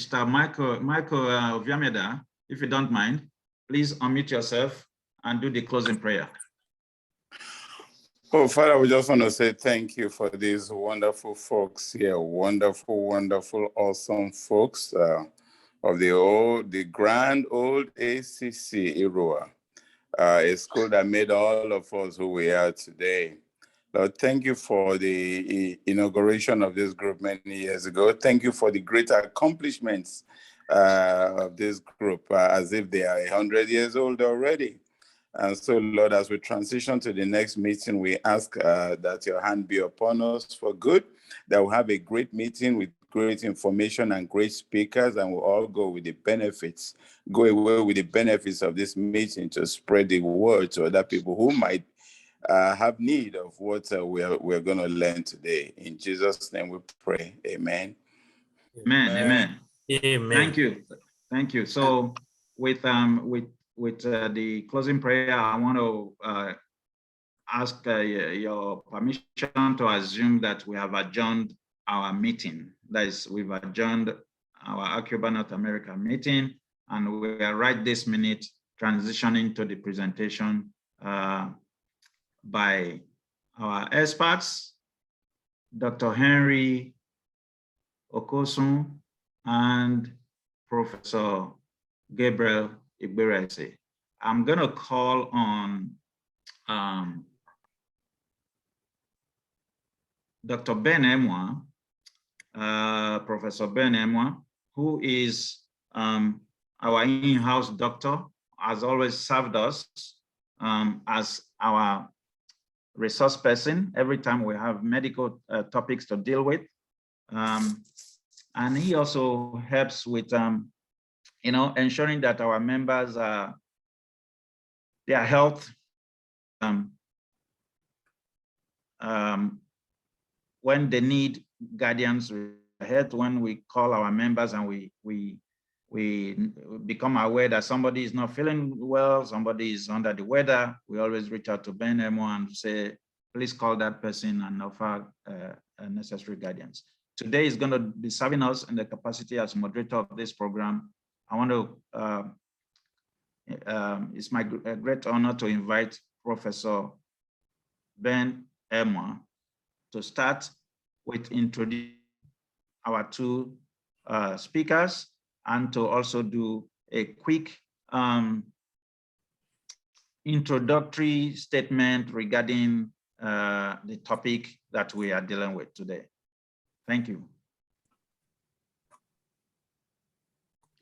Mr. Michael Viameda, if you don't mind, please unmute yourself and do the closing prayer. Oh, Father, we just want to say thank you for these wonderful folks here, wonderful, awesome folks of the grand old ACC Iroa, a school that made all of us who we are today. Lord, thank you for the inauguration of this group many years ago. Thank you for the great accomplishments of this group, as if they are 100 years old already. And so, Lord, as we transition to the next meeting, we ask that your hand be upon us for good, that we'll have a great meeting with great information and great speakers, and we'll all go with the benefits, go away with the benefits of this meeting to spread the word to other people who might have need of what we're going to learn today. In Jesus' name we pray. Amen. Amen. Amen. Thank you. So with the closing prayer, I want to ask your permission to assume that we have adjourned our meeting. That is, we've adjourned our ACCIOBANA North America meeting, and we are right this minute transitioning to the presentation by our experts, Dr. Henry Okosun and Professor Gabriel Igberaese. I'm going to call on Dr. Ben Aimua, Professor Ben Aimua, who is our in-house doctor, has always served us as our resource person every time we have medical topics to deal with. And he also helps with ensuring that our members, their health, when they need guidance ahead, when we call our members and we become aware that somebody is not feeling well, somebody is under the weather, we always reach out to Ben Aimua and say, please call that person and offer necessary guidance. Today is going to be serving us in the capacity as moderator of this program. I want to, it's my great honor to invite Professor Ben Aimua to start with introducing our two speakers and to also do a quick introductory statement regarding the topic that we are dealing with today. Thank you.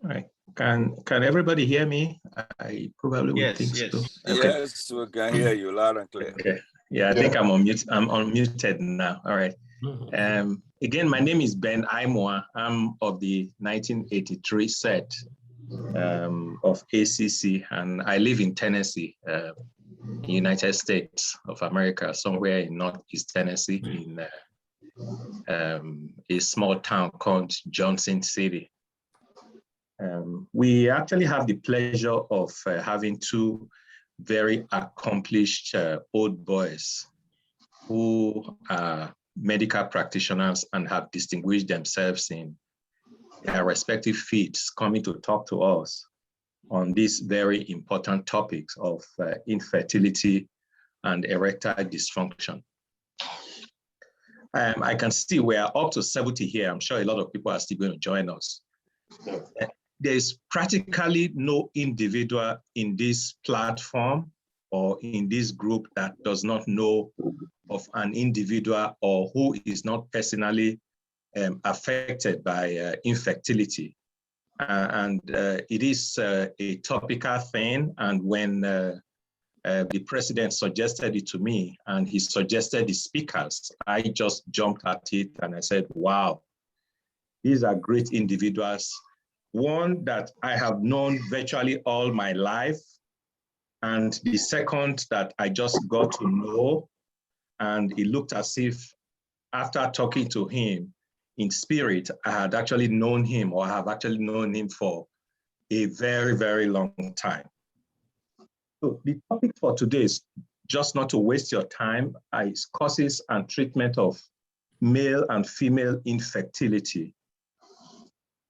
All right. Can everybody hear me? I probably would think so. Okay. Yes, we can hear you loud and clear. Okay. Yeah, I think I'm on mute. I'm unmuted now. All right. Again, my name is Ben Aimua. I'm of the 1983 set of ACC, and I live in Tennessee, United States of America, somewhere in Northeast Tennessee, in a small town called Johnson City. We actually have the pleasure of having two very accomplished old boys who are medical practitioners and have distinguished themselves in their respective fields, coming to talk to us on these very important topics of infertility and erectile dysfunction. I can see we are up to 70 here. I'm sure a lot of people are still going to join us. There's practically no individual in this platform or in this group that does not know of an individual or who is not personally affected by infertility. It is a topical thing. And when the president suggested it to me and he suggested the speakers, I just jumped at it and I said, wow, these are great individuals. One that I have known virtually all my life, and the second that I just got to know, and it looked as if after talking to him in spirit, I had actually known him or have actually known him for a very, very long time. So the topic for today is just not to waste your time, is causes and treatment of male and female infertility.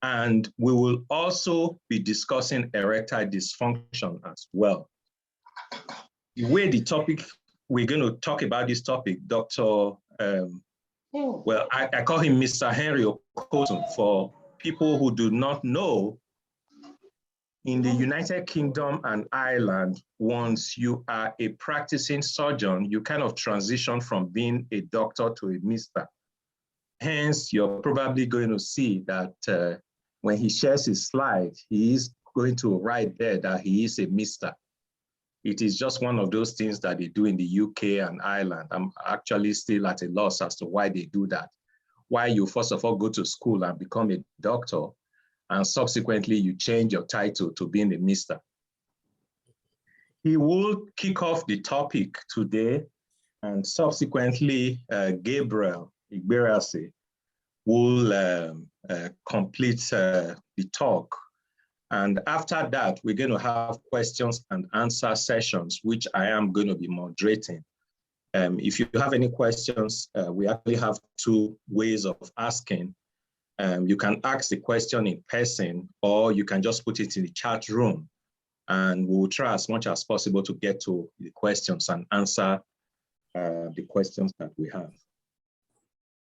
And we will also be discussing erectile dysfunction as well. The way the topic, we're going to talk about this topic, Dr. Well, I call him Mr. Henry Okosun. For people who do not know, in the United Kingdom and Ireland, once you are a practicing surgeon, you kind of transition from being a doctor to a Mr. Hence, you're probably going to see that when he shares his slide, he is going to write there that he is a Mr. It is just one of those things that they do in the UK and Ireland. I'm actually still at a loss as to why they do that. Why you first of all go to school and become a doctor, and subsequently you change your title to being a Mr. He will kick off the topic today, and subsequently Gabriel Igberaese will complete the talk. And after that, we're going to have questions and answer sessions, which I am going to be moderating. If you have any questions, we actually have two ways of asking. You can ask the question in person, or you can just put it in the chat room, and we'll try as much as possible to get to the questions and answer the questions that we have.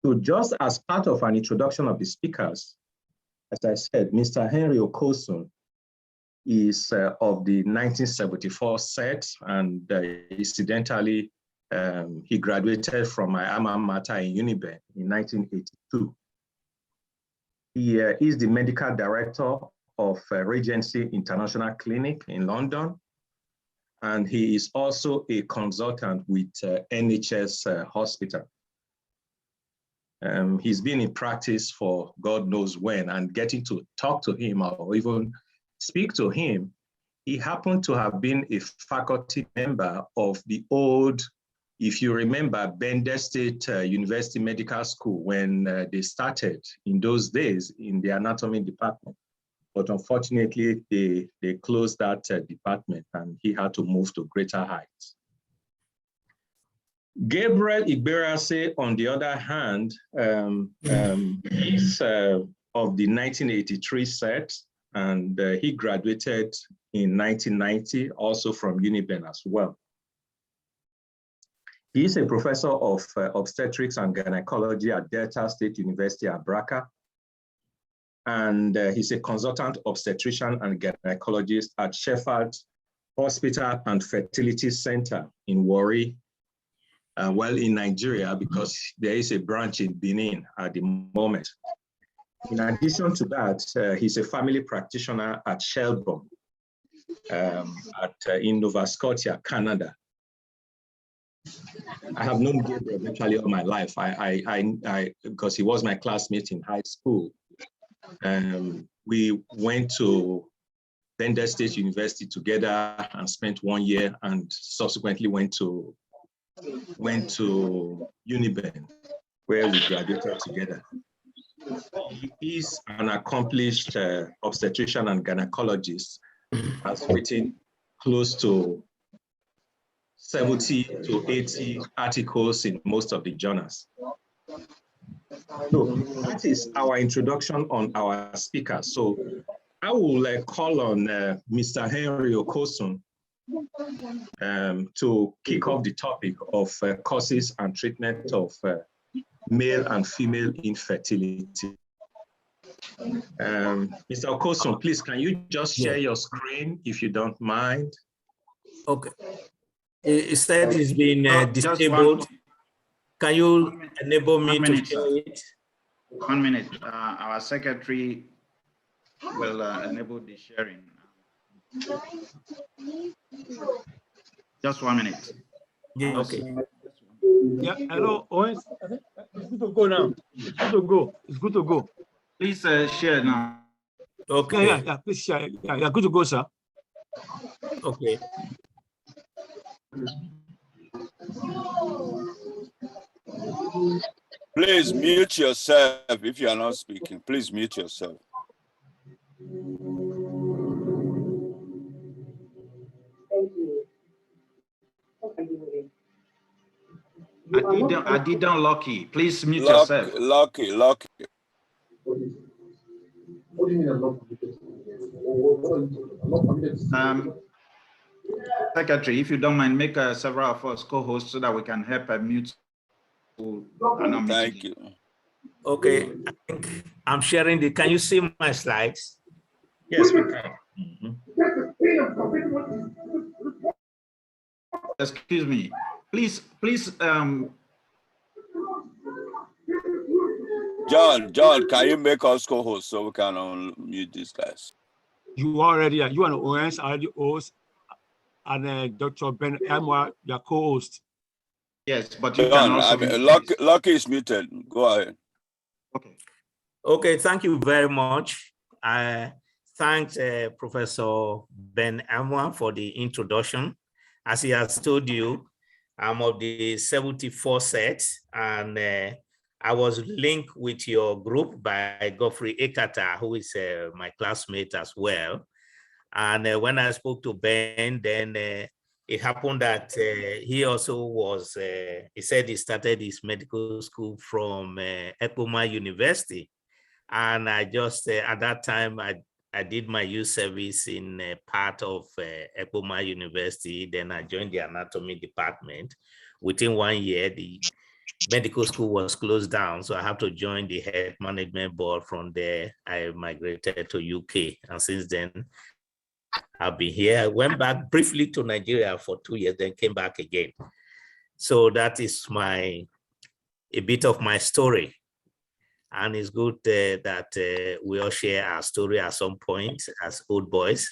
So just as part of an introduction of the speakers, as I said, Mr. Henry Okosun is of the 1974 set, and incidentally, he graduated from my alma mater in Uniben in 1982. He is the medical director of Regency International Clinic in London, and he is also a consultant with NHS Hospital. He's been in practice for God knows when, and getting to talk to him or even speak to him, he happened to have been a faculty member of the old, if you remember, Benedict State University Medical School when they started in those days in the anatomy department. But unfortunately, they closed that department and he had to move to greater heights. Gabriel Igberaese, on the other hand, is of the 1983 set, and he graduated in 1990, also from Uniben as well. He is a professor of obstetrics and gynecology at Delta State University at Braca, and he's a consultant obstetrician and gynecologist at Sheffield Hospital and Fertility Center in Warri, well, in Nigeria, because there is a branch in Benin at the moment. In addition to that, he's a family practitioner at Shelburne in Nova Scotia, Canada. I have known Gabriel virtually all my life. Because he was my classmate in high school. We went to Benedict State University together and spent 1 year, and subsequently went to Uniben, where we graduated together. He is an accomplished obstetrician and gynecologist, has written close to 70 to 80 articles in most of the journals. So that is our introduction on our speaker. So I will call on Mr. Henry Okosun to kick off the topic of causes and treatment of male and female infertility. Mr. Okosun, please, can you just share your screen if you don't mind? Okay. It said it's been disabled. Can you enable me to share it? 1 minute. Our secretary will enable the sharing. Just 1 minute. Yeah, okay. Yeah, hello, OS. It's good to go now. It's good to go. It's good to go. Please share now. Okay. Yeah, please share. Yeah, good to go, sir. Okay. Please mute yourself if you are not speaking. Please mute yourself. Adidan Lucky, please mute yourself. Lucky. Secretary, if you don't mind, make several of us co-hosts so that we can help mute. Thank you. Okay, I think I'm sharing the. Can you see my slides? Yes, we can. Excuse me, please. John, can you make us co-host so we can unmute these guys? You already are. You and OS are the host, and Dr. Ben Aimua, your co-host. Yes, but you John, can also. Lucky is muted. Go ahead. Okay. Okay, thank you very much. I thank Professor Ben Aimua for the introduction. As he has told you, I'm of the 74 set, and I was linked with your group by Godfrey Ekata, who is my classmate as well. And when I spoke to Ben, then it happened that he also was, he said he started his medical school from Aimua University. And I just, at that time, I did my youth service in part of Aimua University. Then I joined the anatomy department. Within 1 year, the medical school was closed down. So I have to join the health management board. From there, I migrated to UK. And since then, I've been here. I went back briefly to Nigeria for 2 years, then came back again. So that is a bit of my story. And it's good that we all share our story at some point as old boys.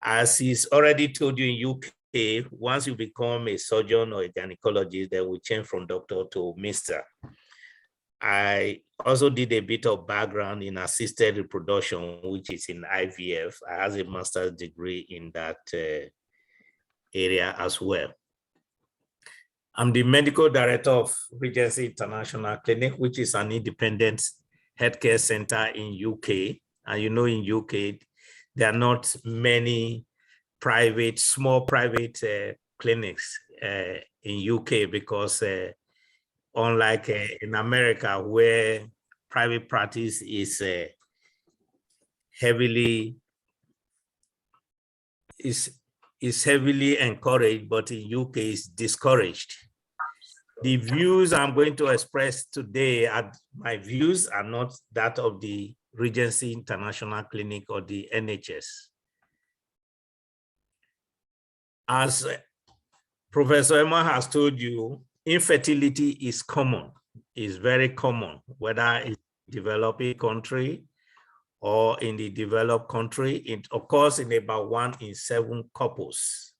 As he's already told you in UK, once you become a surgeon or a gynecologist, then we change from doctor to Mr. I also did a bit of background in assisted reproduction, which is in IVF. I have a master's degree in that area as well. I'm the medical director of Regency International Clinic, which is an independent healthcare center in UK. And you know, in UK, there are not many small private clinics in UK because unlike in America, where private practice is heavily encouraged, but in UK is discouraged. The views I'm going to express today, my views are not that of the Regency International Clinic or the NHS. As Professor Aimua has told you, infertility is common, is very common, whether it's developing country or in the developed country. It occurs in about 1 in 7 couples.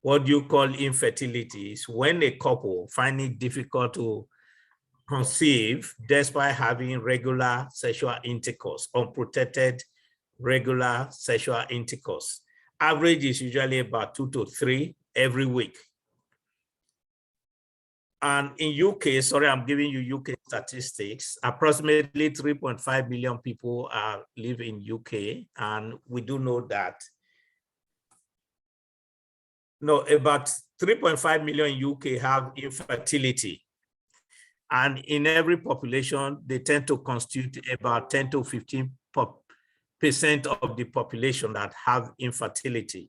What you call infertility is when a couple find it difficult to conceive despite having regular sexual intercourse, unprotected regular sexual intercourse. Average is usually about 2 to 3 every week. And in UK, sorry, I'm giving you UK statistics, approximately 3.5 million people live in UK. And we do know that, about 3.5 million in UK have infertility. And in every population, they tend to constitute about 10 to 15% of the population that have infertility.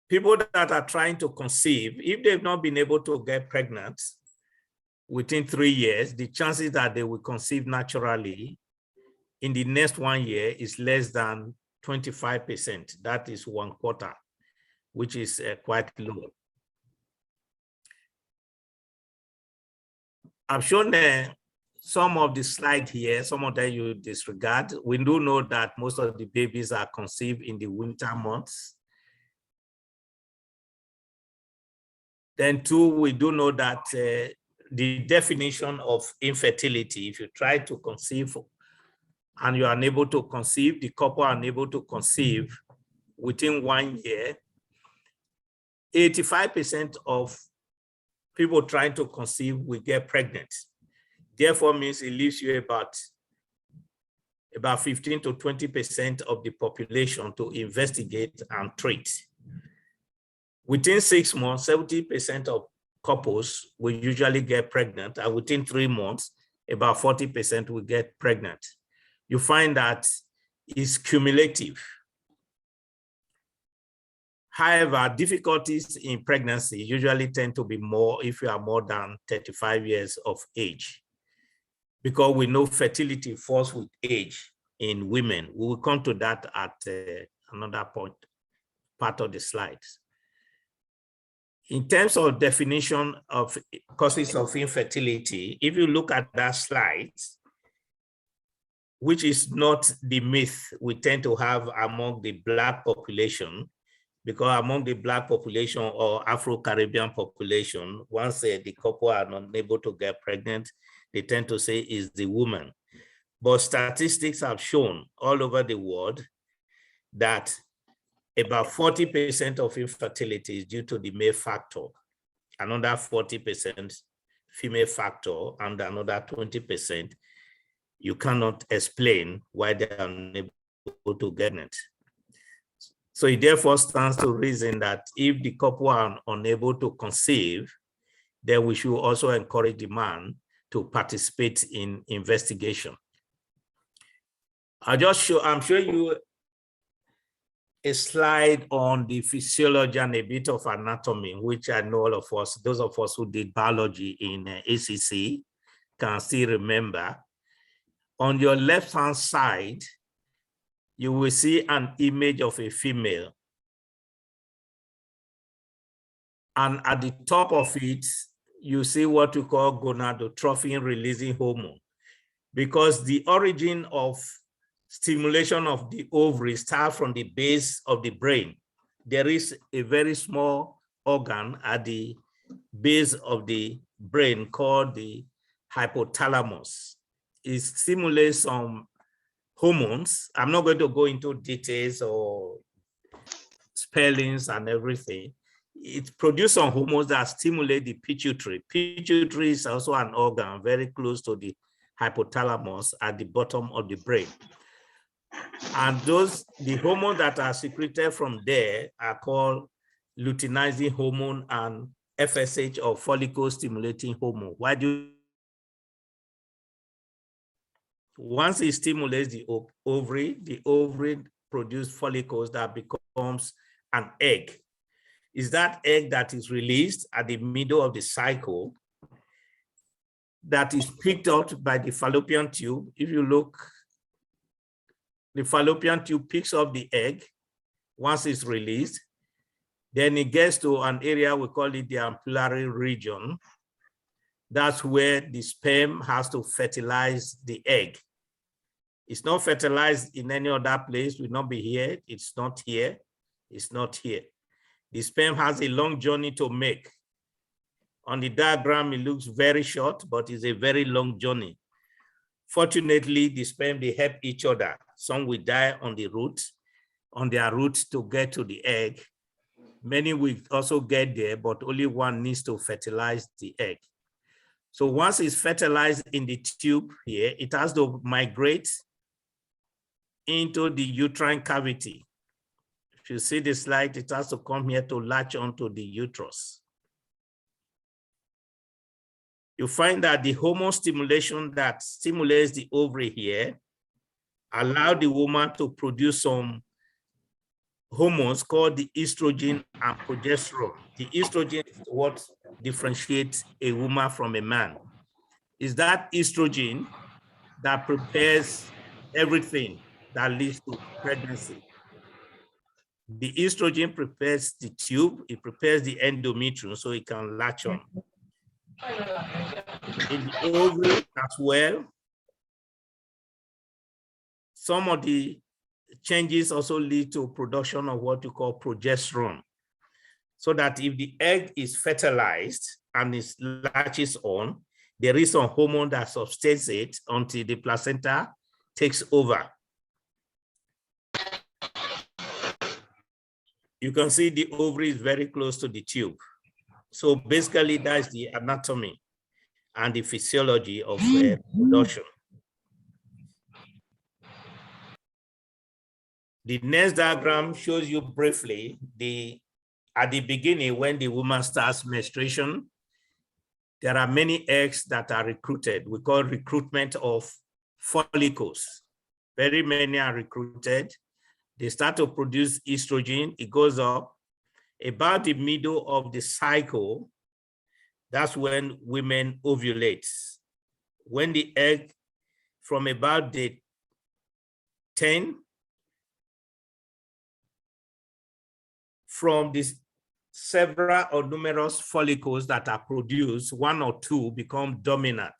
People that are trying to conceive, if they've not been able to get pregnant within 3 years, the chances that they will conceive naturally in the next 1 year is less than 25%. That is 1/4, which is quite low. I've shown some of the slides here, some of them you disregard. We do know that most of the babies are conceived in the winter months. Then 2, we do know that the definition of infertility, if you try to conceive and you are unable to conceive, the couple are unable to conceive within 1 year, 85% of people trying to conceive will get pregnant. Therefore means it leaves you about 15 to 20% of the population to investigate and treat. Within 6 months, 70% of couples will usually get pregnant, and within 3 months, about 40% will get pregnant. You find that it's cumulative. However, difficulties in pregnancy usually tend to be more if you are more than 35 years of age, because we know fertility falls with age in women. We will come to that at another part of the slides. In terms of definition of causes of infertility, if you look at that slide, which is not the myth we tend to have among the Black population, because among the Black population or Afro-Caribbean population, once the couple are unable to get pregnant, they tend to say it's the woman. But statistics have shown all over the world that about 40% of infertility is due to the male factor, another 40% female factor, and another 20% you cannot explain why they are unable to get it. So it therefore stands to reason that if the couple are unable to conceive, then we should also encourage the man to participate in investigation. I'm showing you a slide on the physiology and a bit of anatomy, which I know all of us, those of us who did biology in ACC can still remember. On your left-hand side, you will see an image of a female. And at the top of it, you see what we call gonadotrophin-releasing hormone, because the origin of stimulation of the ovary starts from the base of the brain. There is a very small organ at the base of the brain called the hypothalamus. It stimulates some hormones. I'm not going to go into details or spellings and everything. It produces some hormones that stimulate the pituitary. Pituitary is also an organ very close to the hypothalamus at the bottom of the brain. And the hormones that are secreted from there are called luteinizing hormone and FSH, or follicle stimulating hormone. Why do once it stimulates the ovary produces follicles that becomes an egg. Is that egg that is released at the middle of the cycle that is picked up by the fallopian tube. If you look, the fallopian tube picks up the egg once it's released. Then it gets to an area, we call it the ampullary region. That's where the sperm has to fertilize the egg. It's not fertilized in any other place, will not be here. It's not here. It's not here. The sperm has a long journey to make. On the diagram, it looks very short, but it's a very long journey. Fortunately, the sperm, they help each other. Some will die on their route to get to the egg. Many will also get there, but only one needs to fertilize the egg. So once it's fertilized in the tube here, it has to migrate into the uterine cavity. If you see the slide, it has to come here to latch onto the uterus. You find that the hormone stimulation that stimulates the ovary here allow the woman to produce some hormones called the estrogen and progesterone. The estrogen is what differentiates a woman from a man. Is that estrogen that prepares everything that leads to pregnancy. The estrogen prepares the tube, it prepares the endometrium so it can latch on. In the ovary as well, some of the changes also lead to production of what you call progesterone. So that if the egg is fertilized and it latches on, there is some hormone that sustains it until the placenta takes over. You can see the ovary is very close to the tube. So basically that's the anatomy and the physiology of production. The next diagram shows you briefly at the beginning when the woman starts menstruation, there are many eggs that are recruited. We call recruitment of follicles. Very many are recruited. They start to produce estrogen. It goes up. About the middle of the cycle, that's when women ovulate. When the egg, from about day 10, from these several or numerous follicles that are produced, one or two become dominant.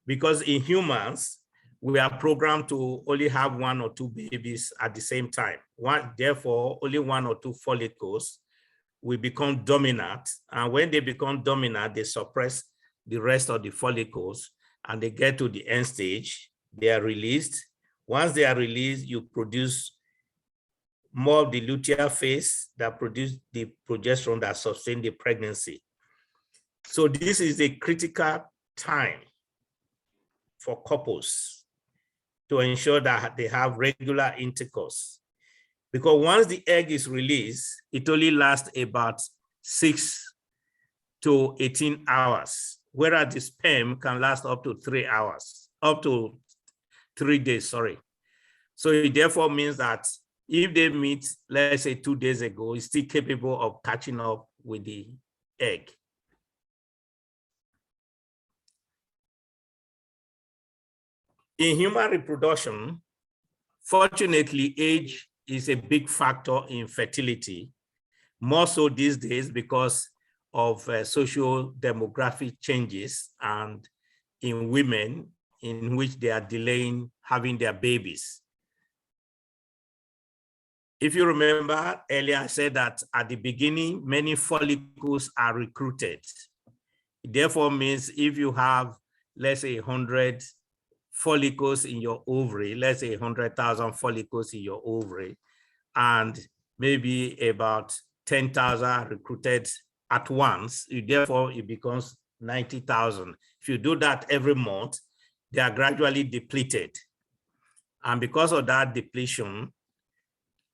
Because in humans, we are programmed to only have one or two babies at the same time. Therefore, only one or two follicles will become dominant. And when they become dominant, they suppress the rest of the follicles and they get to the end stage, they are released. Once they are released, you produce more of the luteal phase that produce the progesterone that sustain the pregnancy. So this is a critical time for couples to ensure that they have regular intercourse. Because once the egg is released, it only lasts about 6 to 18 hours, whereas the sperm can last up to 3 hours, up to 3 days, sorry. So it therefore means that if they meet, let's say 2 days ago, it's still capable of catching up with the egg. In human reproduction, fortunately, age is a big factor in fertility, more so these days because of social demographic changes and in women in which they are delaying having their babies. If you remember earlier, I said that at the beginning, many follicles are recruited. It therefore means if you have, let's say 100 follicles in your ovary, let's say 100,000 follicles in your ovary, and maybe about 10,000 recruited at once, therefore it becomes 90,000. If you do that every month, they are gradually depleted. And because of that depletion,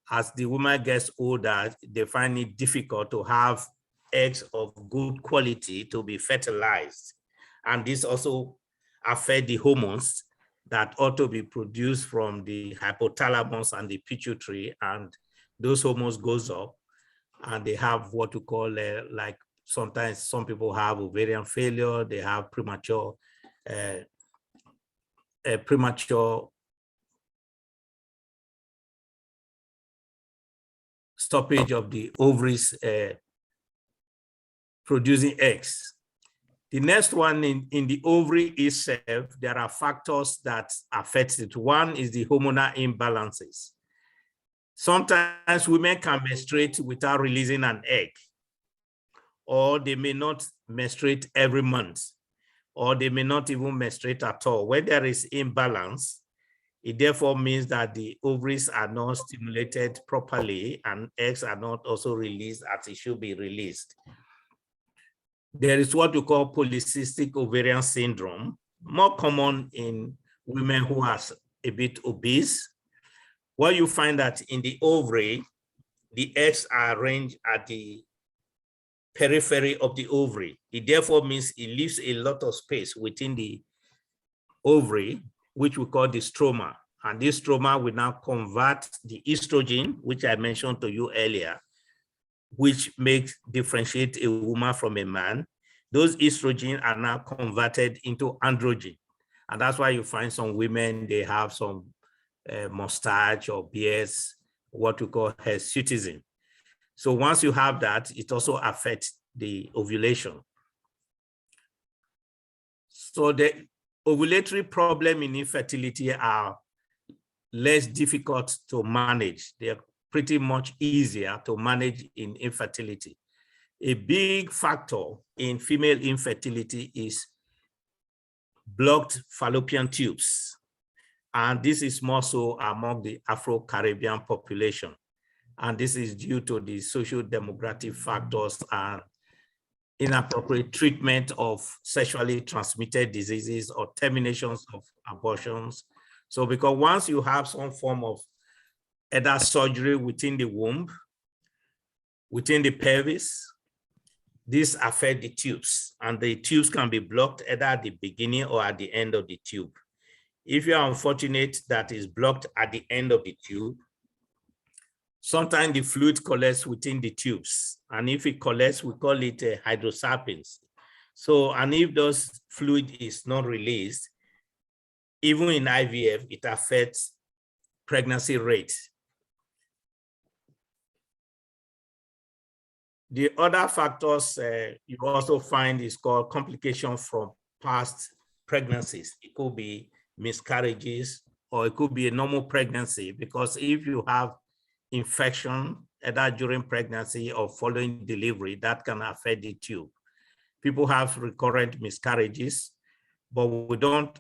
as the woman gets older, they find it difficult to have eggs of good quality to be fertilized. And this also affects the hormones that ought to be produced from the hypothalamus and the pituitary, and those hormones goes up and they have what we call like sometimes some people have ovarian failure, they have premature stoppage of the ovaries producing eggs. The next one in the ovary itself, there are factors that affect it. One is the hormonal imbalances. Sometimes women can menstruate without releasing an egg, or they may not menstruate every month, or they may not even menstruate at all. When there is imbalance, it therefore means that the ovaries are not stimulated properly and eggs are not also released as it should be released. There is what we call polycystic ovarian syndrome, more common in women who are a bit obese. What you find that in the ovary, the eggs are arranged at the periphery of the ovary. It therefore means it leaves a lot of space within the ovary, which we call the stroma. And this stroma will now convert the estrogen, which I mentioned to you earlier, which makes differentiate a woman from a man. Those estrogen are now converted into androgen. And that's why you find some women, they have some mustache or beards, what we call hirsutism. So once you have that, it also affects the ovulation. So the ovulatory problem in infertility are less difficult to manage. They are pretty much easier to manage in infertility. A big factor in female infertility is blocked fallopian tubes. And this is more so among the Afro-Caribbean population. And this is due to the social demographic factors and inappropriate treatment of sexually transmitted diseases or terminations of abortions. So because once you have some form of either surgery within the womb, within the pelvis, This affects the tubes, and the tubes can be blocked either at the beginning or at the end of the tube. If you are unfortunate that is blocked at the end of the tube, sometimes the fluid collects within the tubes. And if it collects, we call it hydrosalpinx. So, and if those fluid is not released, even in IVF, it affects pregnancy rates. The other factors you also find is called complication from past pregnancies. It could be miscarriages, or it could be a normal pregnancy, because if you have infection either during pregnancy or following delivery, that can affect the tube. People have recurrent miscarriages, but we don't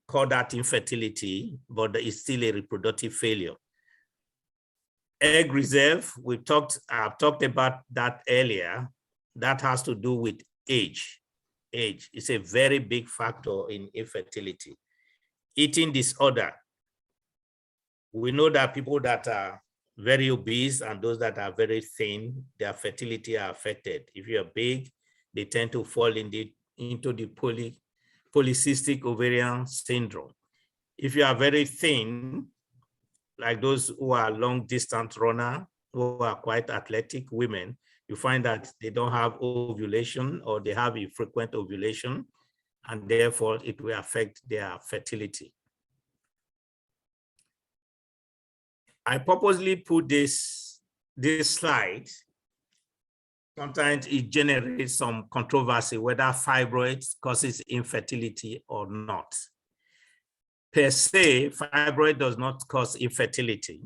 call that infertility, but it's still a reproductive failure. Egg reserve, I've talked about that earlier. That has to do with age. Age is a very big factor in infertility. Eating disorder. We know that people that are very obese and those that are very thin, their fertility are affected. If you're big, they tend to fall into the polycystic ovarian syndrome. If you are very thin, like those who are long distance runner, who are quite athletic women, you find that they don't have ovulation, or they have infrequent ovulation, and therefore it will affect their fertility. I purposely put this slide. Sometimes it generates some controversy whether fibroids causes infertility or not. Per se, fibroid does not cause infertility,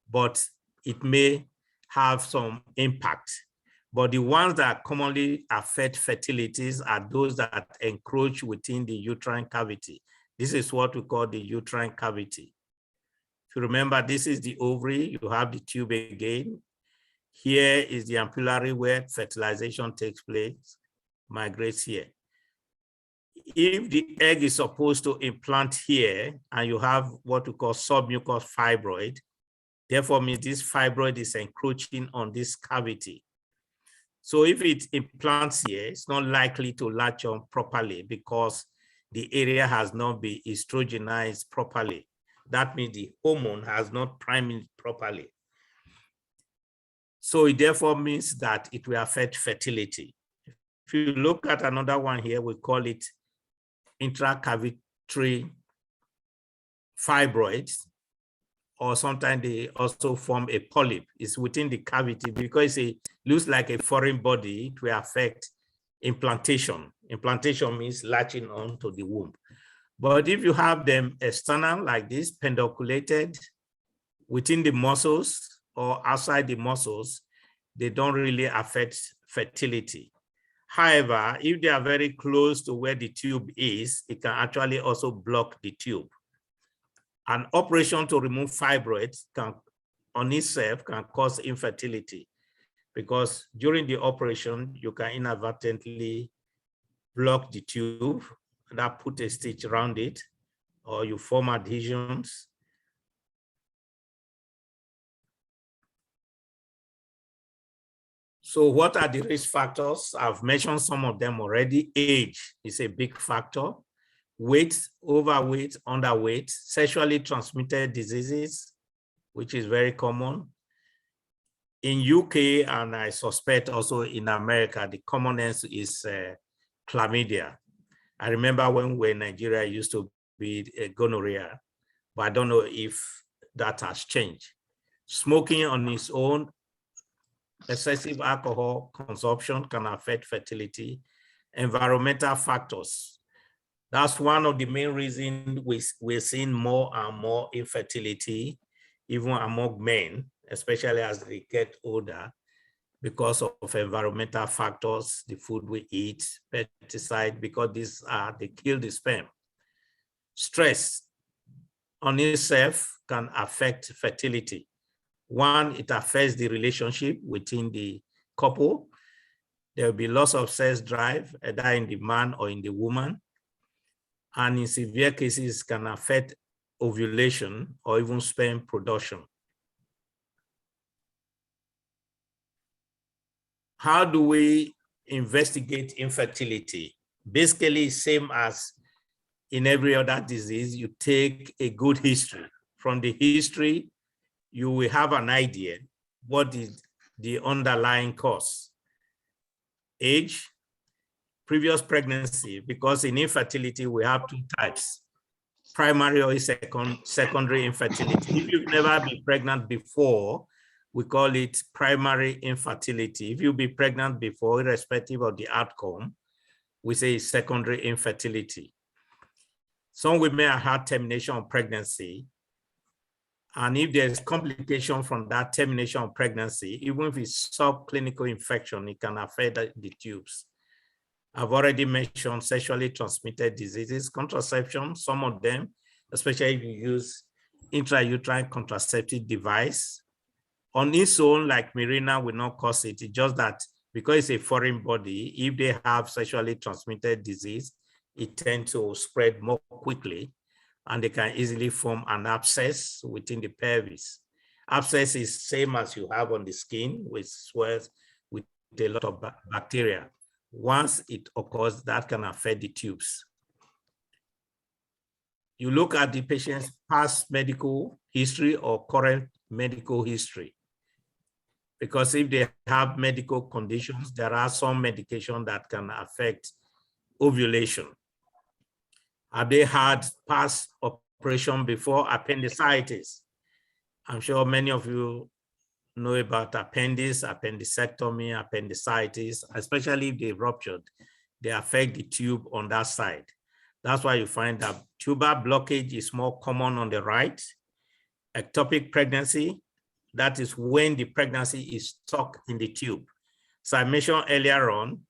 but it may have some impact. But the ones that commonly affect fertilities are those that encroach within the uterine cavity. This is what we call the uterine cavity. If you remember, this is the ovary, you have the tube again. Here is the ampullary where fertilization takes place, migrates here. If the egg is supposed to implant here and you have what we call submucous fibroid, therefore means this fibroid is encroaching on this cavity. So if it implants here, it's not likely to latch on properly because the area has not been estrogenized properly. That means the hormone has not primed properly. So it therefore means that it will affect fertility. If you look at another one here, we call it intracavitary fibroids, or sometimes they also form a polyp. It's within the cavity because it looks like a foreign body. It will affect implantation. Implantation means latching on to the womb. But if you have them external like this, pedunculated within the muscles or outside the muscles, they don't really affect fertility. However, if they are very close to where the tube is, it can actually also block the tube. An operation to remove fibroids on itself can cause infertility because during the operation, you can inadvertently block the tube, that put a stitch around it, or you form adhesions. So what are the risk factors? I've mentioned some of them already. Age is a big factor. Weight, overweight, underweight, sexually transmitted diseases, which is very common. In UK, and I suspect also in America, the commonest is chlamydia. I remember when we were in Nigeria, it used to be gonorrhea, but I don't know if that has changed. Smoking on its own, excessive alcohol consumption can affect fertility. Environmental factors. That's one of the main reasons we're seeing more and more infertility, even among men, especially as they get older, because of environmental factors, the food we eat, pesticide, because they kill the sperm. Stress on itself can affect fertility. One, it affects the relationship within the couple. There will be loss of sex drive, either in the man or in the woman. And in severe cases, can affect ovulation or even sperm production. How do we investigate infertility. Basically, same as in every other disease, you take a good history. From the history, you will have an idea what is the underlying cause. Age, previous pregnancy, because in infertility, we have two types, primary or secondary infertility. If you've never been pregnant before, we call it primary infertility. If you've been pregnant before, irrespective of the outcome, we say secondary infertility. Some women have had termination of pregnancy. And if there's complication from that termination of pregnancy, even if it's subclinical infection, it can affect the tubes. I've already mentioned sexually transmitted diseases, contraception, some of them, especially if you use intrauterine contraceptive device. On its own, like Mirena, will not cause it. It's just that because it's a foreign body, if they have sexually transmitted disease, it tends to spread more quickly, and they can easily form an abscess within the pelvis. Abscess is same as you have on the skin, which swells with a lot of bacteria. Once it occurs, that can affect the tubes. You look at the patient's past medical history or current medical history. Because if they have medical conditions, there are some medication that can affect ovulation. Have they had past operation before appendicitis? I'm sure many of you know about appendix, appendicectomy, appendicitis, especially if they ruptured, they affect the tube on that side. That's why you find that tuber blockage is more common on the right. Ectopic pregnancy, that is when the pregnancy is stuck in the tube. So I mentioned earlier on,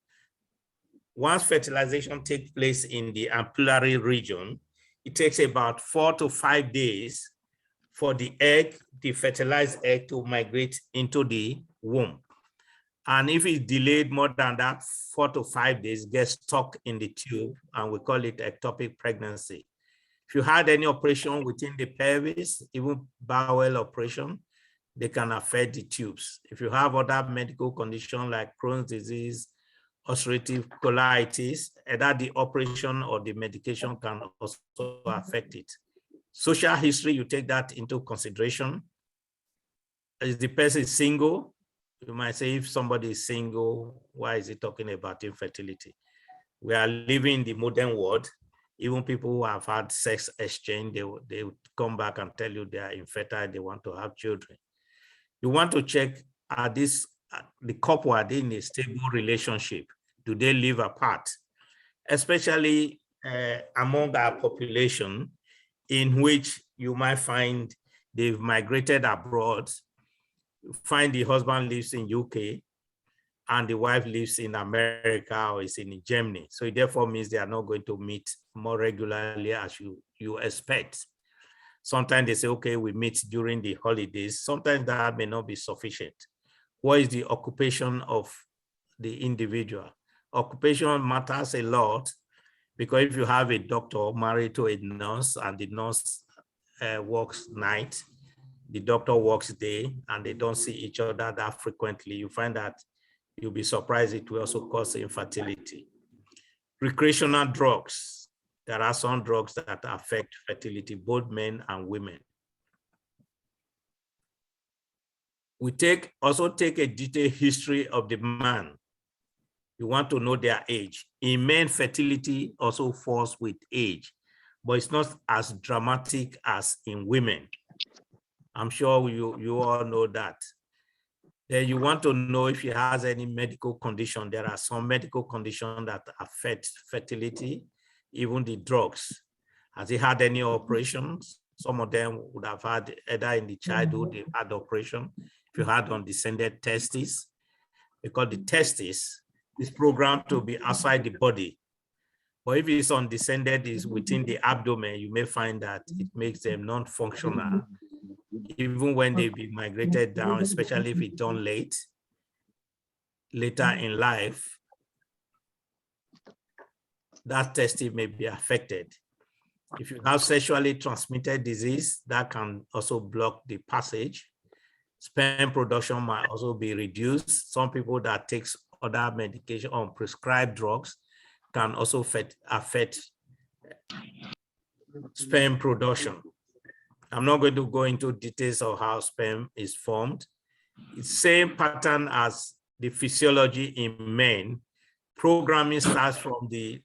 once fertilization takes place in the ampullary region, it takes about 4 to 5 days for the egg, the fertilized egg, to migrate into the womb. And if it's delayed more than that, 4 to 5 days, it gets stuck in the tube, and we call it ectopic pregnancy. If you had any operation within the pelvis, even bowel operation, they can affect the tubes. If you have other medical conditions like Crohn's disease, ulcerative colitis, either the operation or the medication can also affect it. Social history, you take that into consideration. Is the person single? You might say, if somebody is single, why is he talking about infertility? We are living in the modern world. Even people who have had sex exchange, they would come back and tell you they are infertile, they want to have children. You want to check, are the couple, are they in a stable relationship? Do they live apart? Especially among our population, in which you might find they've migrated abroad. You find the husband lives in UK and the wife lives in America or is in Germany. So it therefore means they are not going to meet more regularly as you expect. Sometimes they say, okay, we meet during the holidays. Sometimes that may not be sufficient. What is the occupation of the individual? Occupation matters a lot, because if you have a doctor married to a nurse and the nurse works night, the doctor works day, and they don't see each other that frequently, you find that you'll be surprised it will also cause infertility. Recreational drugs. There are some drugs that affect fertility, both men and women. We also take a detailed history of the man. You want to know their age. In men, fertility also falls with age, but it's not as dramatic as in women. I'm sure you all know that. Then you want to know if he has any medical condition. There are some medical conditions that affect fertility, even the drugs. Has he had any operations? Some of them would have had, either in the childhood, they had operation. If you had undescended testes, because the testis is programmed to be outside the body. But if it's undescended, is within the abdomen, you may find that it makes them non-functional. Even when they be migrated down, especially if it's done later in life, that testis may be affected. If you have sexually transmitted disease, that can also block the passage. Sperm production might also be reduced. Some people that takes other medication or prescribed drugs can also affect sperm production. I'm not going to go into details of how sperm is formed. It's the same pattern as the physiology in men. Programming starts from the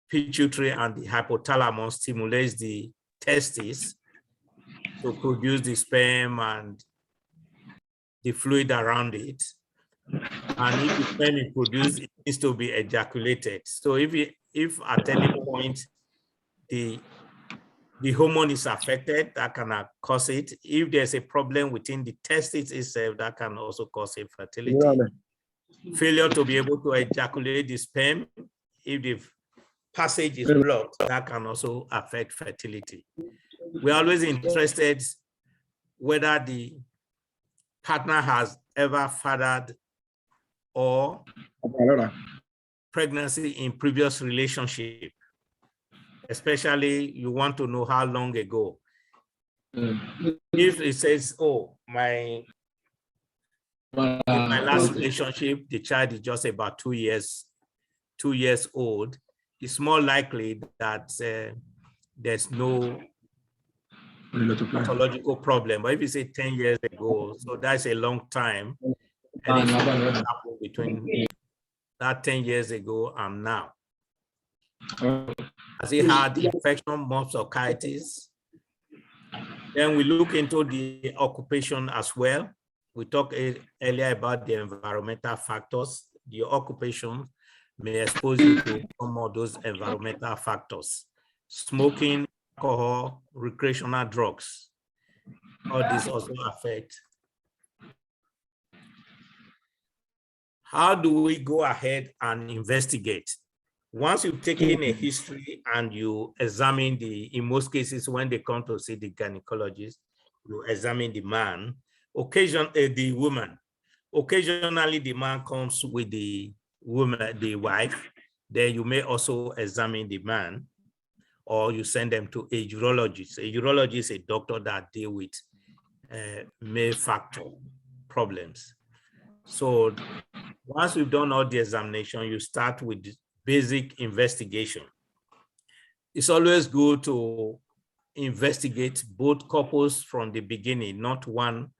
pituitary, and the hypothalamus stimulates the testes to produce the sperm and the fluid around it. And if the sperm is produced, it needs to be ejaculated. So if at any point the hormone is affected, that can cause it. If there's a problem within the testis itself, that can also cause infertility. Failure to be able to ejaculate the sperm, if the passage is blocked, that can also affect fertility. We're always interested whether the partner has ever fathered or pregnancy in previous relationship. Especially, you want to know how long ago. If it says, oh, in my last relationship, the child is just about 2 years old, it's more likely that there's no pathological problem. But if you say 10 years ago, so that's a long time. And it's happened between that 10 years ago and now. Has he had infection, mumps, or carditis? Then we look into the occupation as well. We talked earlier about the environmental factors. The occupation may expose you to some of those environmental factors. Smoking, alcohol, recreational drugs. All these also affect. How do we go ahead and investigate? Once you've taken a history and you examine in most cases, when they come to see the gynecologist, you examine the man, the woman. Occasionally, the man comes with the woman, the wife. Then you may also examine the man, or you send them to a urologist. A urologist is a doctor that deals with male factor problems. So once we've done all the examination, you start with basic investigation. It's always good to investigate both couples from the beginning, not one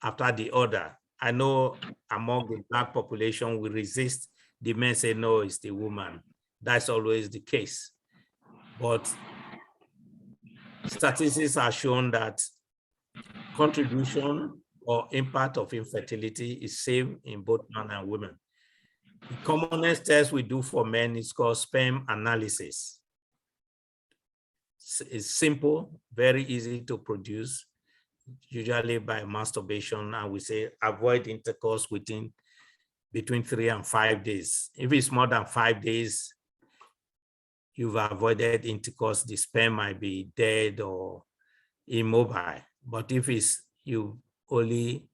after the other. I know among the Black population, we resist. The men say, no, it's the woman. That's always the case. But statistics are shown that contribution or impact of infertility is same in both men and women. The commonest test we do for men is called sperm analysis. It's simple, very easy to produce, usually by masturbation, and we say avoid intercourse between 3 and 5 days. If it's more than 5 days, you've avoided intercourse, the sperm might be dead or immobile. But if you only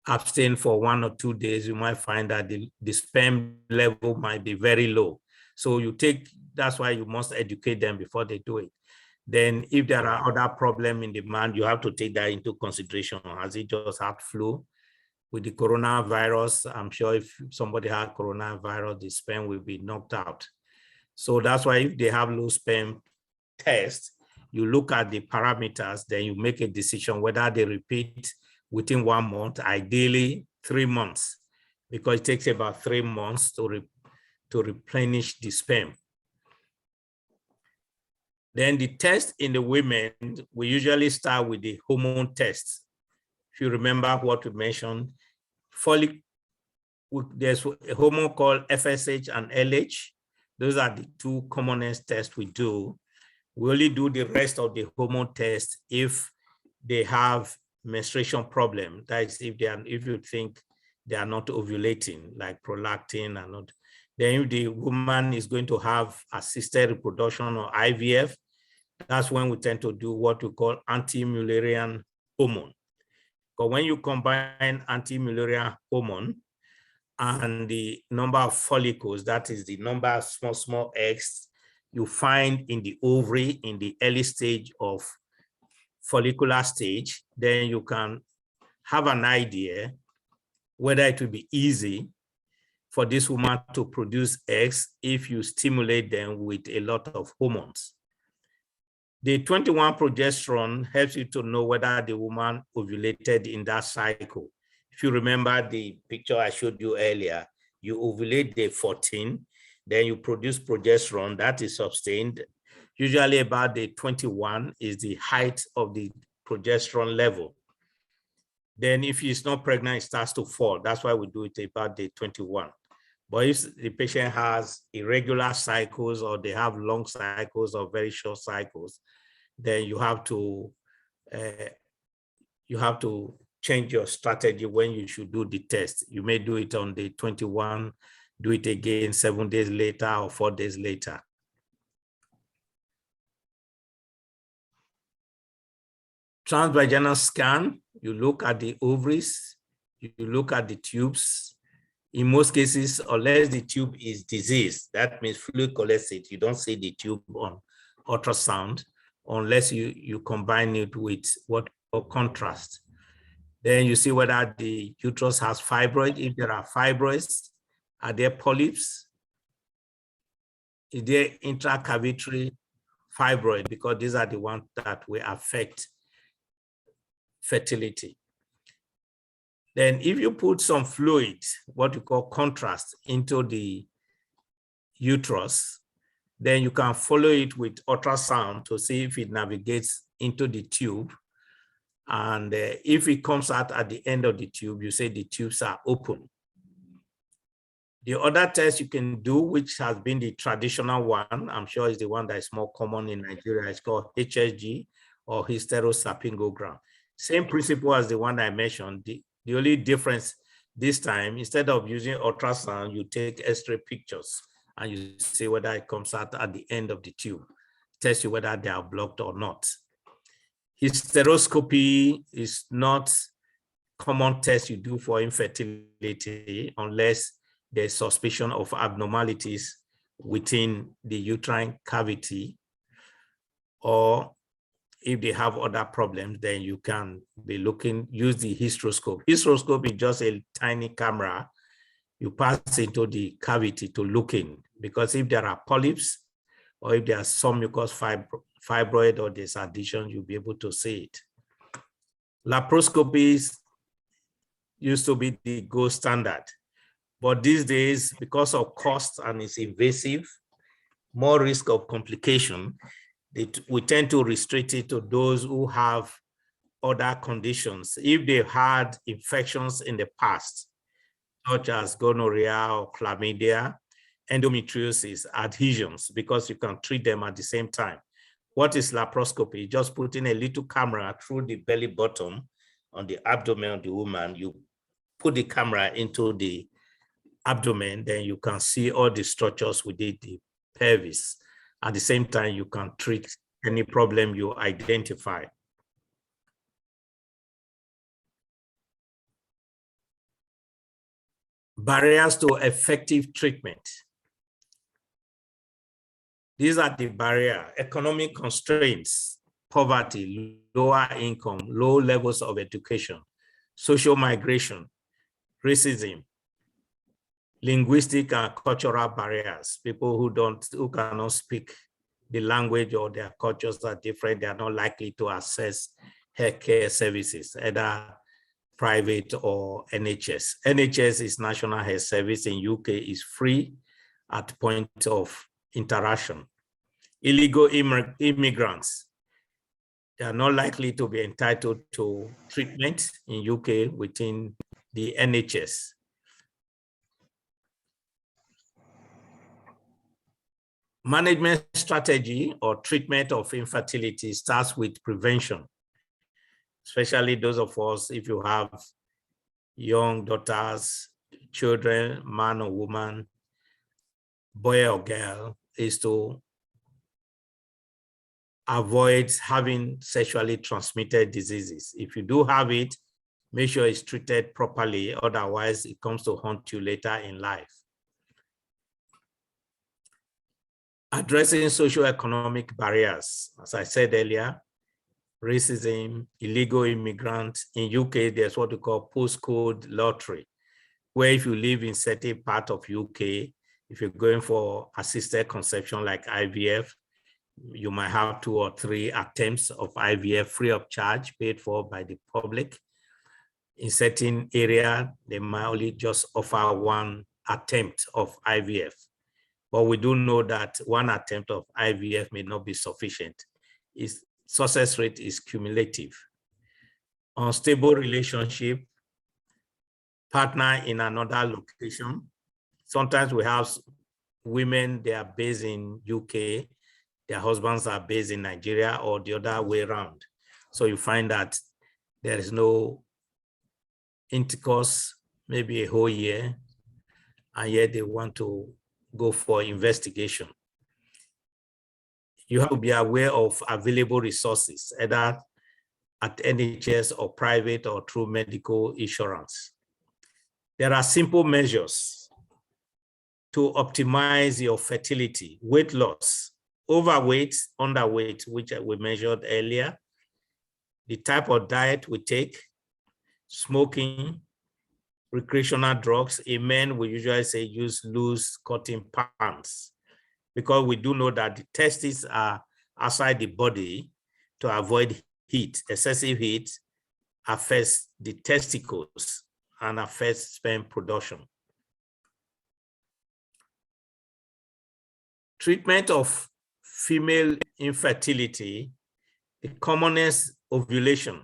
abstain for 1 or 2 days, you might find that the sperm level might be very low. So that's why you must educate them before they do it. Then if there are other problems in the man, you have to take that into consideration. Has he just had flu? With the coronavirus, I'm sure if somebody had coronavirus, the sperm will be knocked out. So that's why if they have low sperm test, you look at the parameters, then you make a decision whether they repeat within 1 month, ideally 3 months, because it takes about 3 months to replenish the sperm. Then the test in the women, we usually start with the hormone test. If you remember what we mentioned, there's a hormone called FSH and LH. Those are the 2 commonest tests we do. We only do the rest of the hormone test if they have menstruation problem. That is, if you think they are not ovulating, like prolactin and not. Then if the woman is going to have assisted reproduction or IVF, that's when we tend to do what we call anti-Mullerian hormone. Because when you combine anti-Mullerian hormone and the number of follicles, that is the number of small eggs you find in the ovary in the early stage of follicular stage, then you can have an idea whether it will be easy for this woman to produce eggs if you stimulate them with a lot of hormones. The 21 progesterone helps you to know whether the woman ovulated in that cycle. If you remember the picture I showed you earlier, you ovulate day 14, then you produce progesterone that is sustained. Usually about day 21 is the height of the progesterone level. Then if she's not pregnant, it starts to fall. That's why we do it about day 21. But if the patient has irregular cycles or they have long cycles or very short cycles, then you have to change your strategy when you should do the test. You may do it on day 21, do it again 7 days later or 4 days later. Transvaginal scan, you look at the ovaries, you look at the tubes. In most cases, unless the tube is diseased, that means fluid collects it, you don't see the tube on ultrasound unless you combine it with what or contrast. Then you see whether the uterus has fibroid. If there are fibroids, are there polyps? Is there intracavitary fibroid? Because these are the ones that will affect fertility. Then if you put some fluid, what you call contrast, into the uterus, then you can follow it with ultrasound to see if it navigates into the tube. And if it comes out at the end of the tube, you say the tubes are open. The other test you can do, which has been the traditional one, I'm sure is the one that is more common in Nigeria, it's called HSG or hysterosalpingogram. Same principle as the one I mentioned. The only difference this time, instead of using ultrasound, you take X-ray pictures and you see whether it comes out at the end of the tube, test you whether they are blocked or not. Hysteroscopy is not a common test you do for infertility unless there's suspicion of abnormalities within the uterine cavity, or if they have other problems, then you can be looking, use the hysteroscope. Hysteroscope is just a tiny camera. You pass into the cavity to look in, because if there are polyps or if there are some mucous fibroid or there's addition, you'll be able to see it. Laparoscopies used to be the gold standard, but these days, because of cost and it's invasive, more risk of complication, we tend to restrict it to those who have other conditions. If they've had infections in the past, such as gonorrhea or chlamydia, endometriosis, adhesions, because you can treat them at the same time. What is laparoscopy? Just putting a little camera through the belly button on the abdomen of the woman. You put the camera into the abdomen, then you can see all the structures within the pelvis. At the same time, you can treat any problem you identify. Barriers to effective treatment. These are the barriers: economic constraints, poverty, lower income, low levels of education, social migration, racism, linguistic and cultural barriers. People who cannot speak the language or their cultures are different, they are not likely to access healthcare services, either private or NHS. NHS is National Health Service in UK, is free at point of interaction. Illegal immigrants, they are not likely to be entitled to treatment in UK within the NHS. Management strategy or treatment of infertility starts with prevention, especially those of us, if you have young daughters, children, man or woman, boy or girl, is to avoid having sexually transmitted diseases. If you do have it, make sure it's treated properly, otherwise it comes to haunt you later in life. Addressing socioeconomic barriers, as I said earlier, racism, illegal immigrants. In UK, there's what we call postcode lottery, where if you live in certain part of UK, if you're going for assisted conception like IVF, you might have 2 or 3 attempts of IVF free of charge, paid for by the public. In certain area, they might only just offer 1 attempt of IVF. But we do know that 1 attempt of IVF may not be sufficient. Its success rate is cumulative. Unstable relationship, partner in another location. Sometimes we have women, they are based in UK, their husbands are based in Nigeria, or the other way around. So you find that there is no intercourse, maybe a whole year, and yet they want to go for investigation. You have to be aware of available resources, either at NHS or private or through medical insurance. There are simple measures to optimize your fertility: weight loss, overweight, underweight, which we measured earlier, the type of diet we take, smoking, recreational drugs. In men, we usually say use loose cotton pants, because we do know that the testes are outside the body to avoid heat. Excessive heat affects the testicles and affects sperm production. Treatment of female infertility, the commonest ovulatory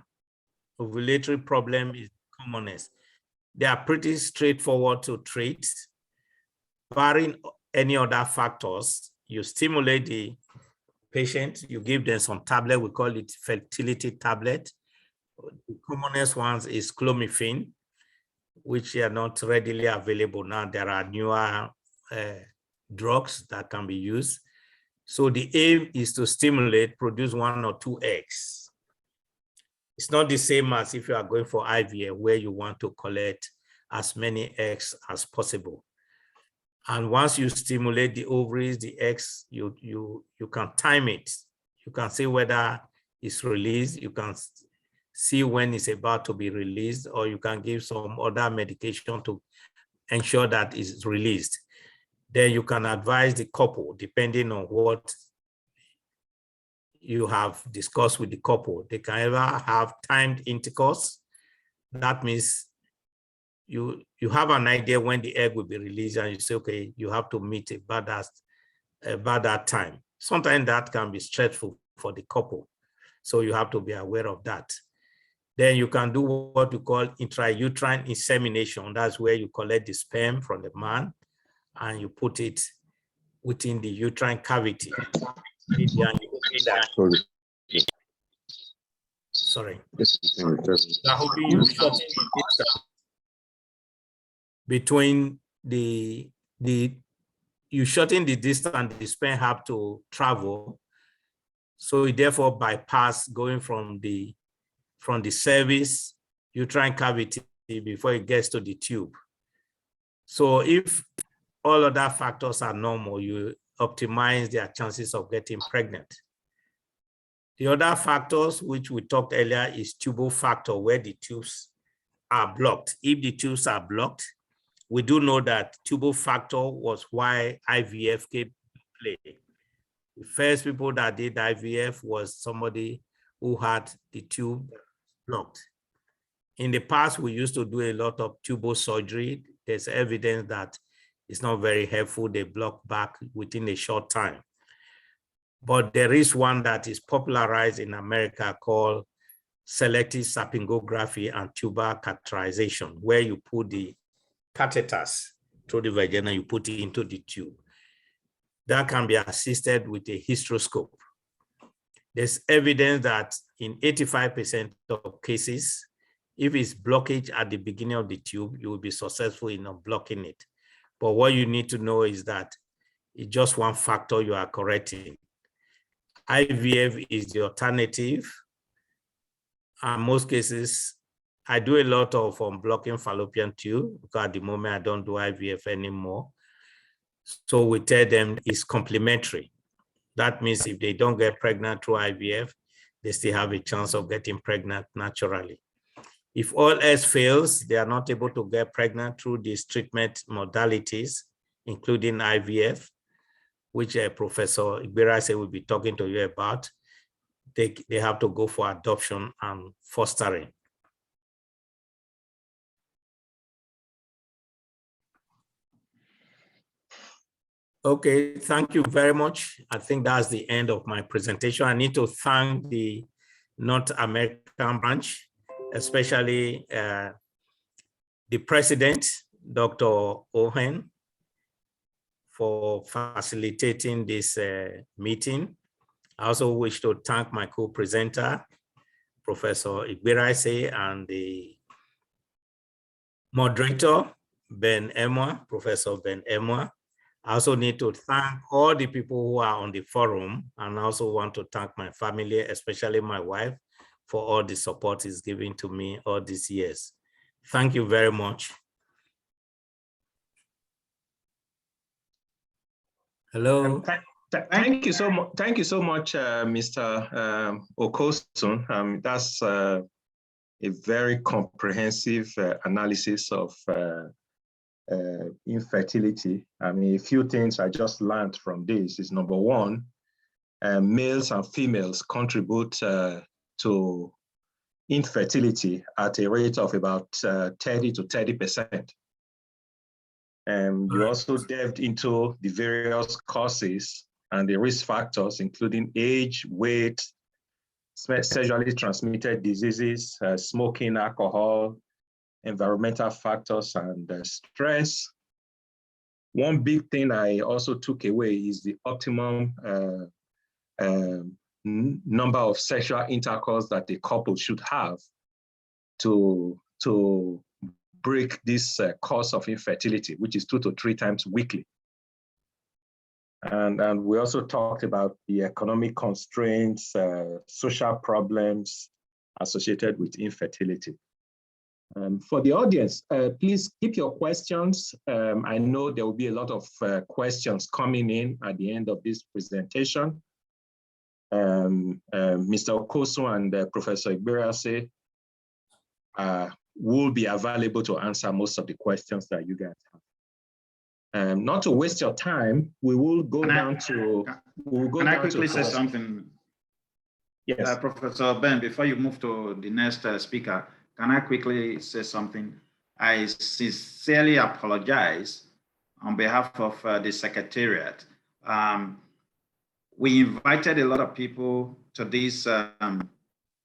problem is commonest. They are pretty straightforward to treat. Barring any other factors, you stimulate the patient, you give them some tablet, we call it fertility tablet. The commonest ones is clomiphene, which are not readily available now. There are newer drugs that can be used. So the aim is to stimulate, produce 1 or 2 eggs. It's not the same as if you are going for IVF, where you want to collect as many eggs as possible. And once you stimulate the ovaries, the eggs, you can time it. You can see whether it's released. You can see when it's about to be released, or you can give some other medication to ensure that it's released. Then you can advise the couple, depending on what you have discussed with the couple. They can either have timed intercourse. That means you have an idea when the egg will be released, and you say, okay, you have to meet about that time. Sometimes that can be stressful for the couple, so you have to be aware of that. Then you can do what you call intrauterine insemination. That's where you collect the sperm from the man and you put it within the uterine cavity. Sorry. Between you shorten the distance the sperm have to travel, so it therefore bypass going from the cervix, uterine cavity before it gets to the tube. So if all other factors are normal, you optimize their chances of getting pregnant. The other factors which we talked earlier is tubal factor, where the tubes are blocked. If the tubes are blocked, we do know that tubal factor was why IVF came to play. The first people that did IVF was somebody who had the tube blocked. In the past, we used to do a lot of tubal surgery. There's evidence that it's not very helpful. They block back within a short time. But there is one that is popularized in America called selective sapingography and tubal catheterization, where you put the catheters through the vagina, you put it into the tube. That can be assisted with a hysteroscope. There's evidence that in 85% of cases, if it's blockage at the beginning of the tube, you will be successful in unblocking it. But what you need to know is that it's just one factor you are correcting. IVF is the alternative. In most cases, I do a lot of unblocking fallopian tube, because at the moment I don't do IVF anymore. So we tell them it's complementary. That means if they don't get pregnant through IVF, they still have a chance of getting pregnant naturally. If all else fails, they are not able to get pregnant through these treatment modalities, including IVF, which Professor Igberaese will be talking to you about. They have to go for adoption and fostering. Okay, thank you very much. I think that's the end of my presentation. I need to thank the North American branch, especially the president, Dr. Ohen, for facilitating this meeting. I also wish to thank my co-presenter, Professor Igberaese, and the moderator, Professor Ben Aimua. I also need to thank all the people who are on the forum, and I also want to thank my family, especially my wife, for all the support he's given to me all these years. Thank you very much. Hello. Thank you so much. Thank you so much, Mr. Okosun. That's a very comprehensive analysis of infertility. I mean, a few things I just learned from this is, number one, males and females contribute to infertility at a rate of about 30 to 30%. You also delved into the various causes and the risk factors, including age, weight, sexually transmitted diseases, smoking, alcohol, environmental factors, and stress. One big thing I also took away is the optimum number of sexual intercourse that a couple should have to break this cause of infertility, which is 2 to 3 times weekly. And we also talked about the economic constraints, social problems associated with infertility. For the audience, please keep your questions. I know there will be a lot of questions coming in at the end of this presentation. Mr. Okosun and Professor Igberaese will be available to answer most of the questions that you guys have. Not to waste your time, we will go down to. Can I quickly say something? Yes, Professor Ben. Before you move to the next speaker, can I quickly say something? I sincerely apologize on behalf of the Secretariat. We invited a lot of people to this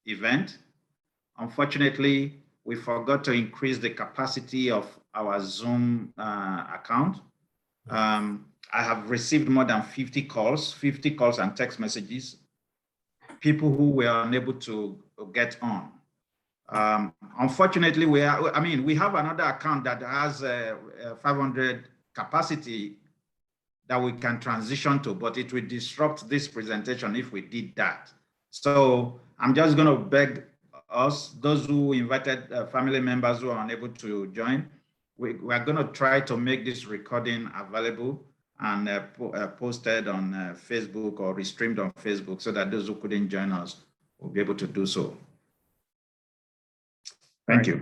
event. Unfortunately, we forgot to increase the capacity of our Zoom account. I have received more than 50 calls and text messages, people who were unable to get on. Unfortunately, we have another account that has 500 capacity that we can transition to, but it will disrupt this presentation if we did that. So I'm just going to beg us, those who invited family members who are unable to join, we are going to try to make this recording available and posted on Facebook or restreamed on Facebook so that those who couldn't join us will be able to do so. Thank you.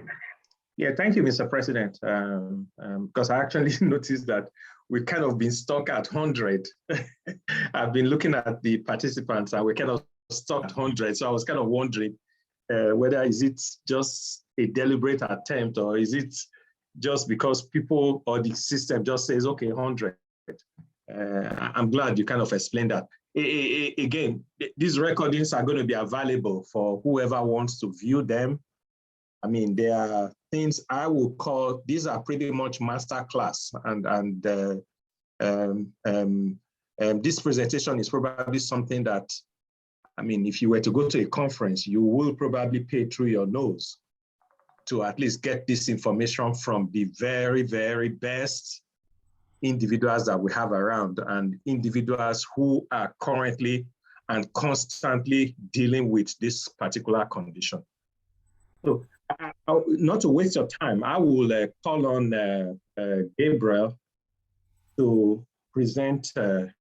Yeah, thank you, Mr. President. Because I actually noticed that we've kind of been stuck at 100. I've been looking at the participants and we're kind of stuck at 100. So I was kind of wondering whether is it just a deliberate attempt or is it just because people or the system just says, okay, 100. I'm glad you kind of explained that. Again, these recordings are going to be available for whoever wants to view them. I mean, there are things I would call, these are pretty much master class, and this presentation is probably something that, I mean, if you were to go to a conference, you will probably pay through your nose to at least get this information from the very, very best individuals that we have around and individuals who are currently and constantly dealing with this particular condition. So, not to waste your time, I will call on Gabriel to present, to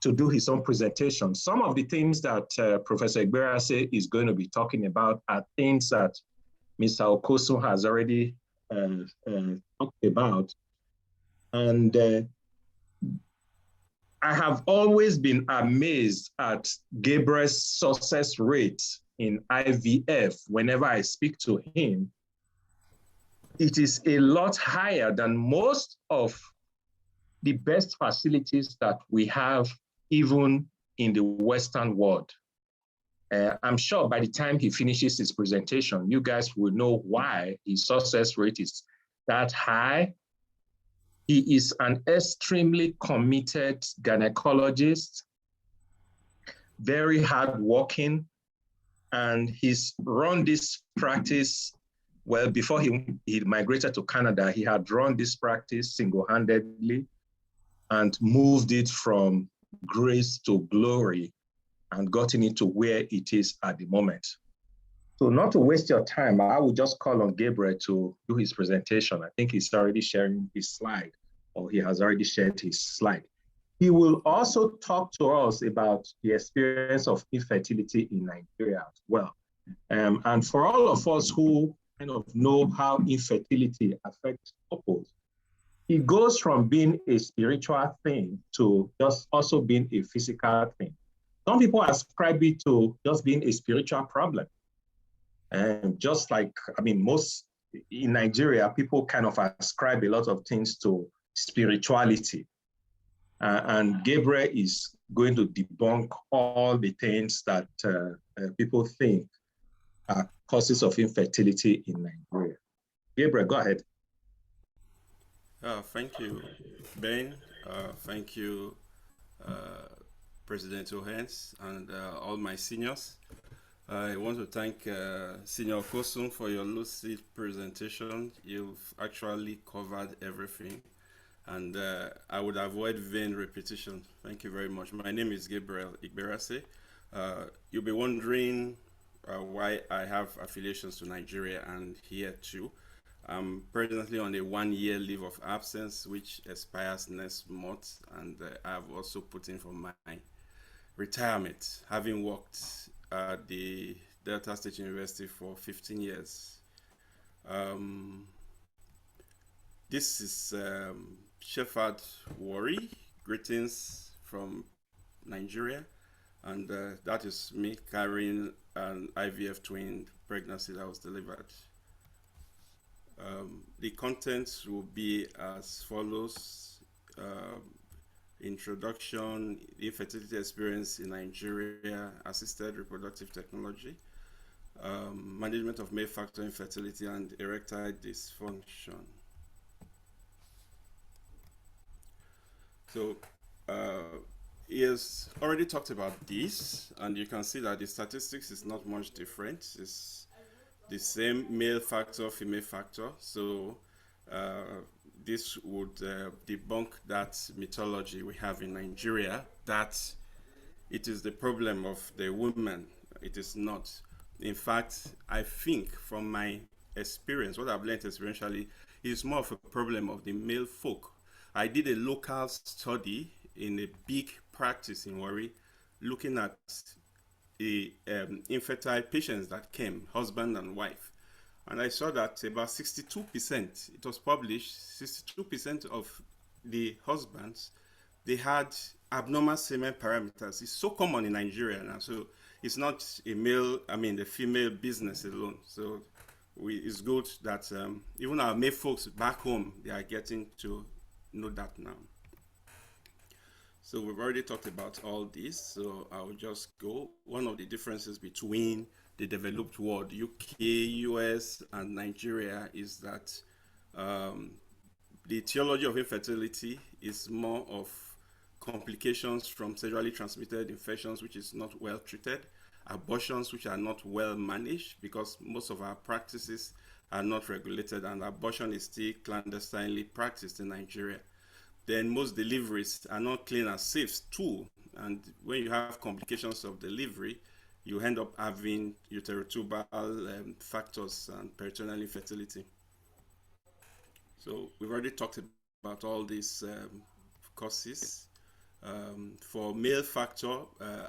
do his own presentation. Some of the things that Professor Igberaese is going to be talking about are things that Mr. Okosun has already talked about. And I have always been amazed at Gabriel's success rate in IVF. Whenever I speak to him, it is a lot higher than most of the best facilities that we have even in the Western world. I'm sure by the time he finishes his presentation, you guys will know why his success rate is that high. He is an extremely committed gynecologist, very hardworking, and he's run this practice. Well, before he migrated to Canada, he had run this practice single-handedly and moved it from grace to glory and gotten it to where it is at the moment. So not to waste your time, I will just call on Gabriel to do his presentation. I think he's already sharing his slide, or he has already shared his slide. He will also talk to us about the experience of infertility in Nigeria as well. And for all of us who kind of know how infertility affects couples, it goes from being a spiritual thing to just also being a physical thing. Some people ascribe it to just being a spiritual problem. And just like, I mean, most in Nigeria, people kind of ascribe a lot of things to spirituality. And Gabriel is going to debunk all the things that people think are causes of infertility in Nigeria. Gabriel, go ahead. Thank you, Ben. Thank you, President Ohens, and all my seniors. I want to thank Senior Okosun for your lucid presentation. You've actually covered everything, and I would avoid vain repetition. Thank you very much. My name is Gabriel Igberaese. You'll be wondering why I have affiliations to Nigeria and here too. I'm presently on a 1-year leave of absence, which expires next month, and I've also put in for my retirement, having worked at the Delta State University for 15 years. This is Shepherd Wari. Greetings from Nigeria, and that is me carrying an IVF twin pregnancy that was delivered. The contents will be as follows: introduction, infertility experience in Nigeria, assisted reproductive technology, management of male factor infertility and erectile dysfunction. So he has already talked about this, and you can see that the statistics is not much different. It's the same male factor, female factor. So this would debunk that mythology we have in Nigeria that it is the problem of the woman. It is not. In fact, I think from my experience, what I've learned experientially, is more of a problem of the male folk. I did a local study in a big practice in Warri, looking at the infertile patients that came, husband and wife. And I saw that about 62%, it was published, 62% of the husbands, they had abnormal semen parameters. It's so common in Nigeria now. So it's not a male, the female business alone. So it's good that even our male folks back home, they are getting to know that now. So we've already talked about all this, so I'll just go. One of the differences between the developed world, UK, US, and Nigeria is that the theology of infertility is more of complications from sexually transmitted infections, which is not well treated, abortions, which are not well managed, because most of our practices are not regulated, and abortion is still clandestinely practiced in Nigeria. Then most deliveries are not clean and safe too. And when you have complications of delivery, you end up having uterotubal factors and peritoneal infertility. So we've already talked about all these causes. For male factor,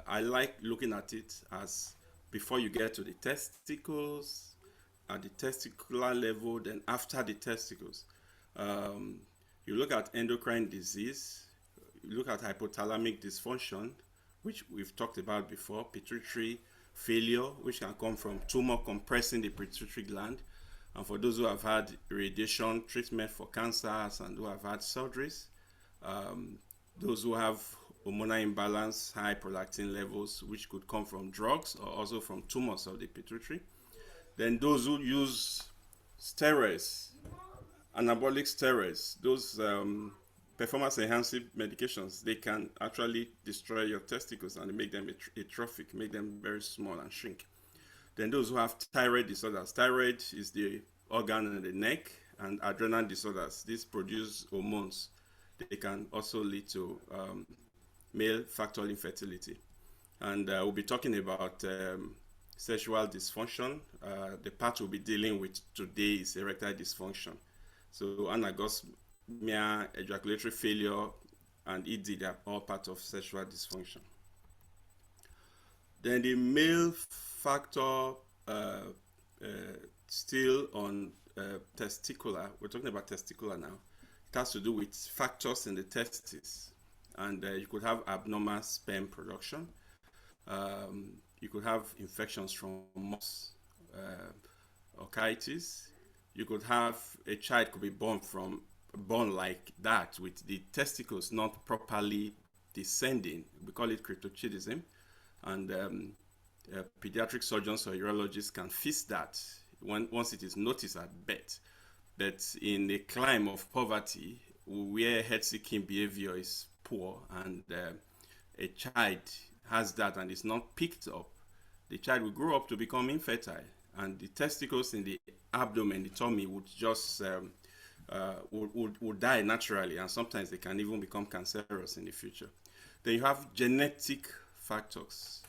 I like looking at it as before you get to the testicles, at the testicular level, then after the testicles. You look at endocrine disease, you look at hypothalamic dysfunction, which we've talked about before, pituitary failure, which can come from tumor compressing the pituitary gland. And for those who have had radiation treatment for cancers and who have had surgeries, those who have hormonal imbalance, high prolactin levels, which could come from drugs or also from tumors of the pituitary. Then those who use steroids, anabolic steroids, those performance-enhancing medications, they can actually destroy your testicles and make them atrophic, make them very small and shrink. Then those who have thyroid disorders, thyroid is the organ in the neck, and adrenal disorders, these produce hormones. They can also lead to male factorial infertility. And we'll be talking about sexual dysfunction. The part we'll be dealing with today is erectile dysfunction. So anagosmia, ejaculatory failure, and ED, they are all part of sexual dysfunction. Then the male factor, still on testicular, we're talking about testicular now. It has to do with factors in the testes. And you could have abnormal sperm production. You could have infections from moths, orchitis. You could have a child could be born like that with the testicles not properly descending. We call it cryptorchidism. And pediatric surgeons or urologists can fix that once it is noticed at birth. But in a climate of poverty, where health-seeking behavior is poor and a child has that and is not picked up, the child will grow up to become infertile, and the testicles in the abdomen, the tummy, would just would die naturally, and sometimes they can even become cancerous in the future. Then you have genetic factors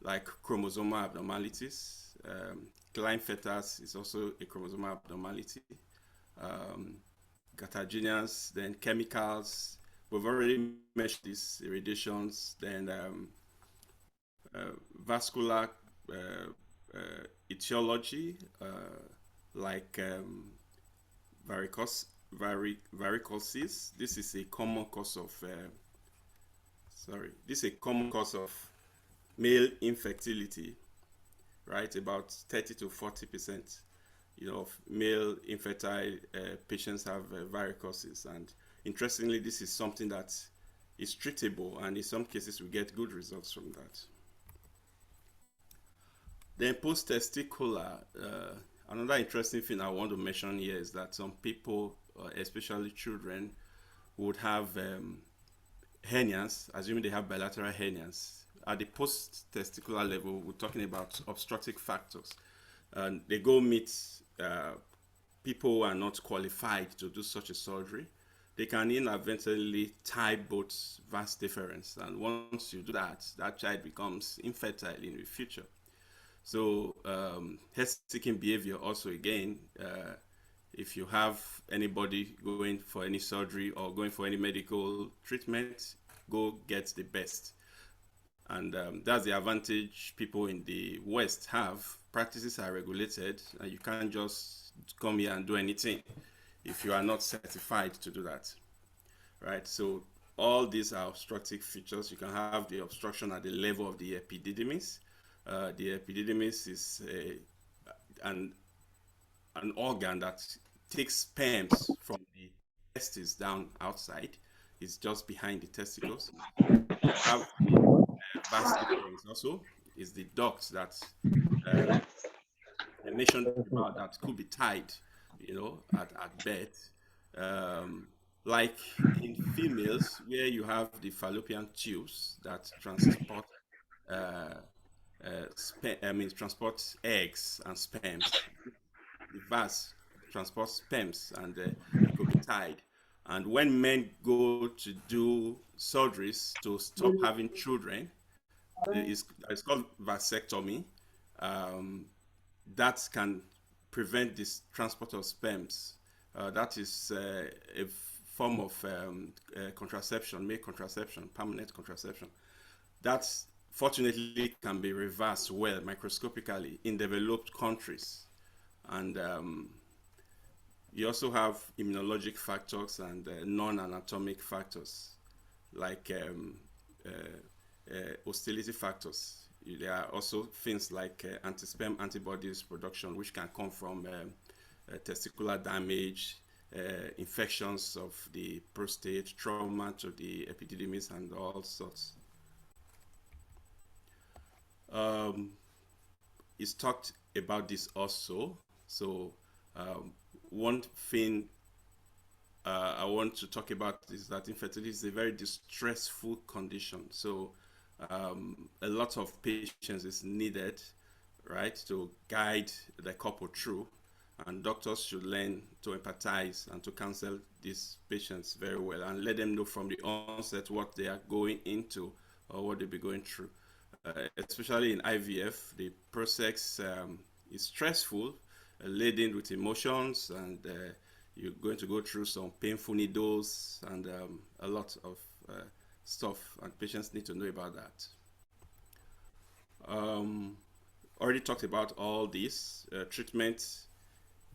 like chromosomal abnormalities. Klinefelter's is also a chromosomal abnormality. Carcinogens, then chemicals. We've already mentioned these irradiations. Then vascular etiology, like varicosis. This is a common cause of male infertility, right? About 30 to 40%, of male infertile patients have varicosis, and interestingly, this is something that is treatable, and in some cases, we get good results from that. Then post-testicular, another interesting thing I want to mention here is that some people, especially children, would have hernias, assuming they have bilateral hernias. At the post-testicular level, we're talking about obstructive factors. And they go meet people who are not qualified to do such a surgery. They can inadvertently tie both vas deferens. And once you do that, that child becomes infertile in the future. So health-seeking behavior also, again, if you have anybody going for any surgery or going for any medical treatment, go get the best. And that's the advantage people in the West have. Practices are regulated, and you can't just come here and do anything if you are not certified to do that, right? So all these are obstructive features. You can have the obstruction at the level of the epididymis. The epididymis is an organ that takes sperms from the testes down outside. It's just behind the testicles. You have the vas deferens also, is the duct that I mentioned about that could be tied, at birth. Like in females, where you have the fallopian tubes that transport transport eggs and sperms. The vas transports sperms, and it could be tied. And when men go to do surgeries to stop having children, it's called vasectomy. That can prevent this transport of sperms. That is a form of contraception, male contraception, permanent contraception. That fortunately can be reversed well microscopically in developed countries. And you also have immunologic factors and non-anatomic factors, like hostility factors. There are also things like anti-sperm antibodies production, which can come from testicular damage, infections of the prostate, trauma to the epididymis, and all sorts. It's talked about this also. So one thing I want to talk about is that infertility is a very distressful condition. So a lot of patience is needed, right, to guide the couple through. And doctors should learn to empathize and to counsel these patients very well and let them know from the onset what they are going into or what they'll be going through. Especially in IVF, the process is stressful, laden with emotions, and you're going to go through some painful needles and a lot of stuff, and patients need to know about that. Already talked about all this. Treatment,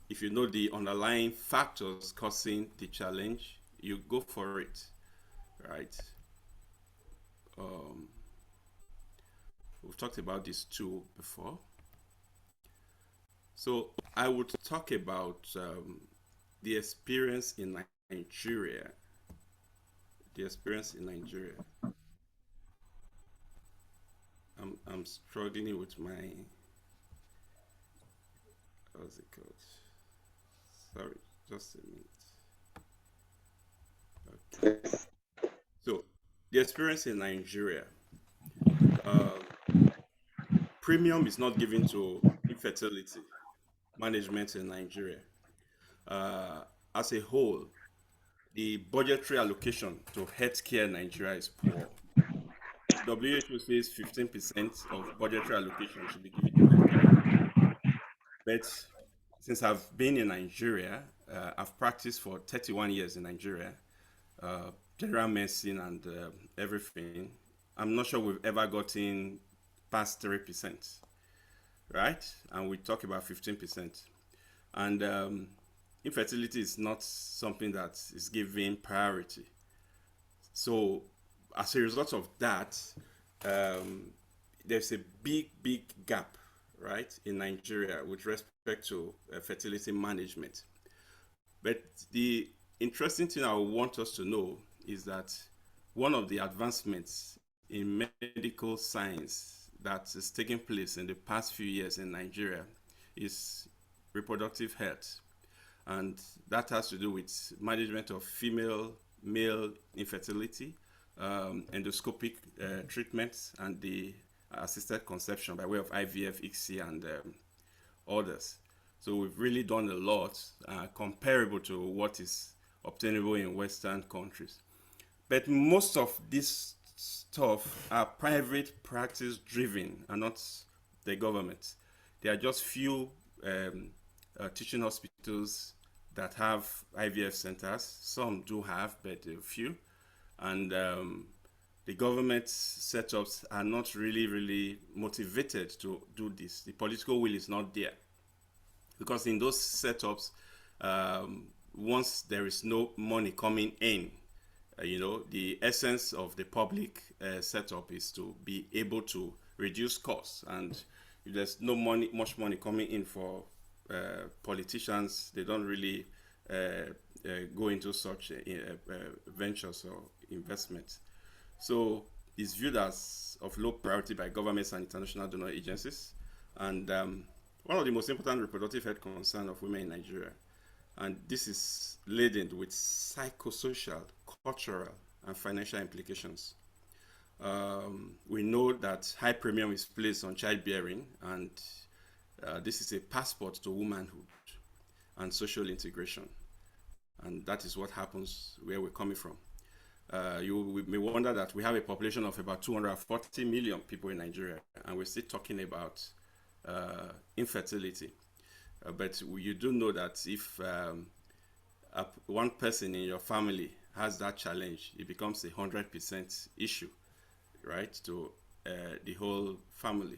if you know the underlying factors causing the challenge, you go for it, right? We've talked about this too before. So I would talk about the experience in Nigeria. The experience in Nigeria. I'm struggling with my, how's it called? Sorry, just a minute. Okay. So the experience in Nigeria. Premium is not given to infertility management in Nigeria. As a whole, the budgetary allocation to healthcare in Nigeria is poor. WHO says 15% of budgetary allocation should be given to healthcare. But since I've been in Nigeria, I've practiced for 31 years in Nigeria, general medicine and everything. I'm not sure we've ever gotten past 3%, right? And we talk about 15%. And infertility is not something that is given priority. So as a result of that, there's a big gap, right, in Nigeria with respect to fertility management. But the interesting thing I want us to know is that one of the advancements in medical science that is taking place in the past few years in Nigeria is reproductive health. And that has to do with management of female-male infertility, endoscopic treatments, and the assisted conception by way of IVF, ICSI, and others. So we've really done a lot comparable to what is obtainable in Western countries. But most of this stuff are private practice driven and not the government. There are just few teaching hospitals that have IVF centers. Some do have, but a few. And the government setups are not really motivated to do this. The political will is not there. Because in those setups, once there is no money coming in, the essence of the public setup is to be able to reduce costs. And if there's no much money coming in for politicians, they don't really go into such ventures or investments. So it's viewed as of low priority by governments and international donor agencies. And one of the most important reproductive health concerns of women in Nigeria. And this is laden with psychosocial, cultural, and financial implications. We know that high premium is placed on childbearing, and this is a passport to womanhood and social integration. And that is what happens where we're coming from. You may wonder that we have a population of about 240 million people in Nigeria, and we're still talking about infertility. But you do know that if one person in your family has that challenge, it becomes 100% issue, right, to the whole family.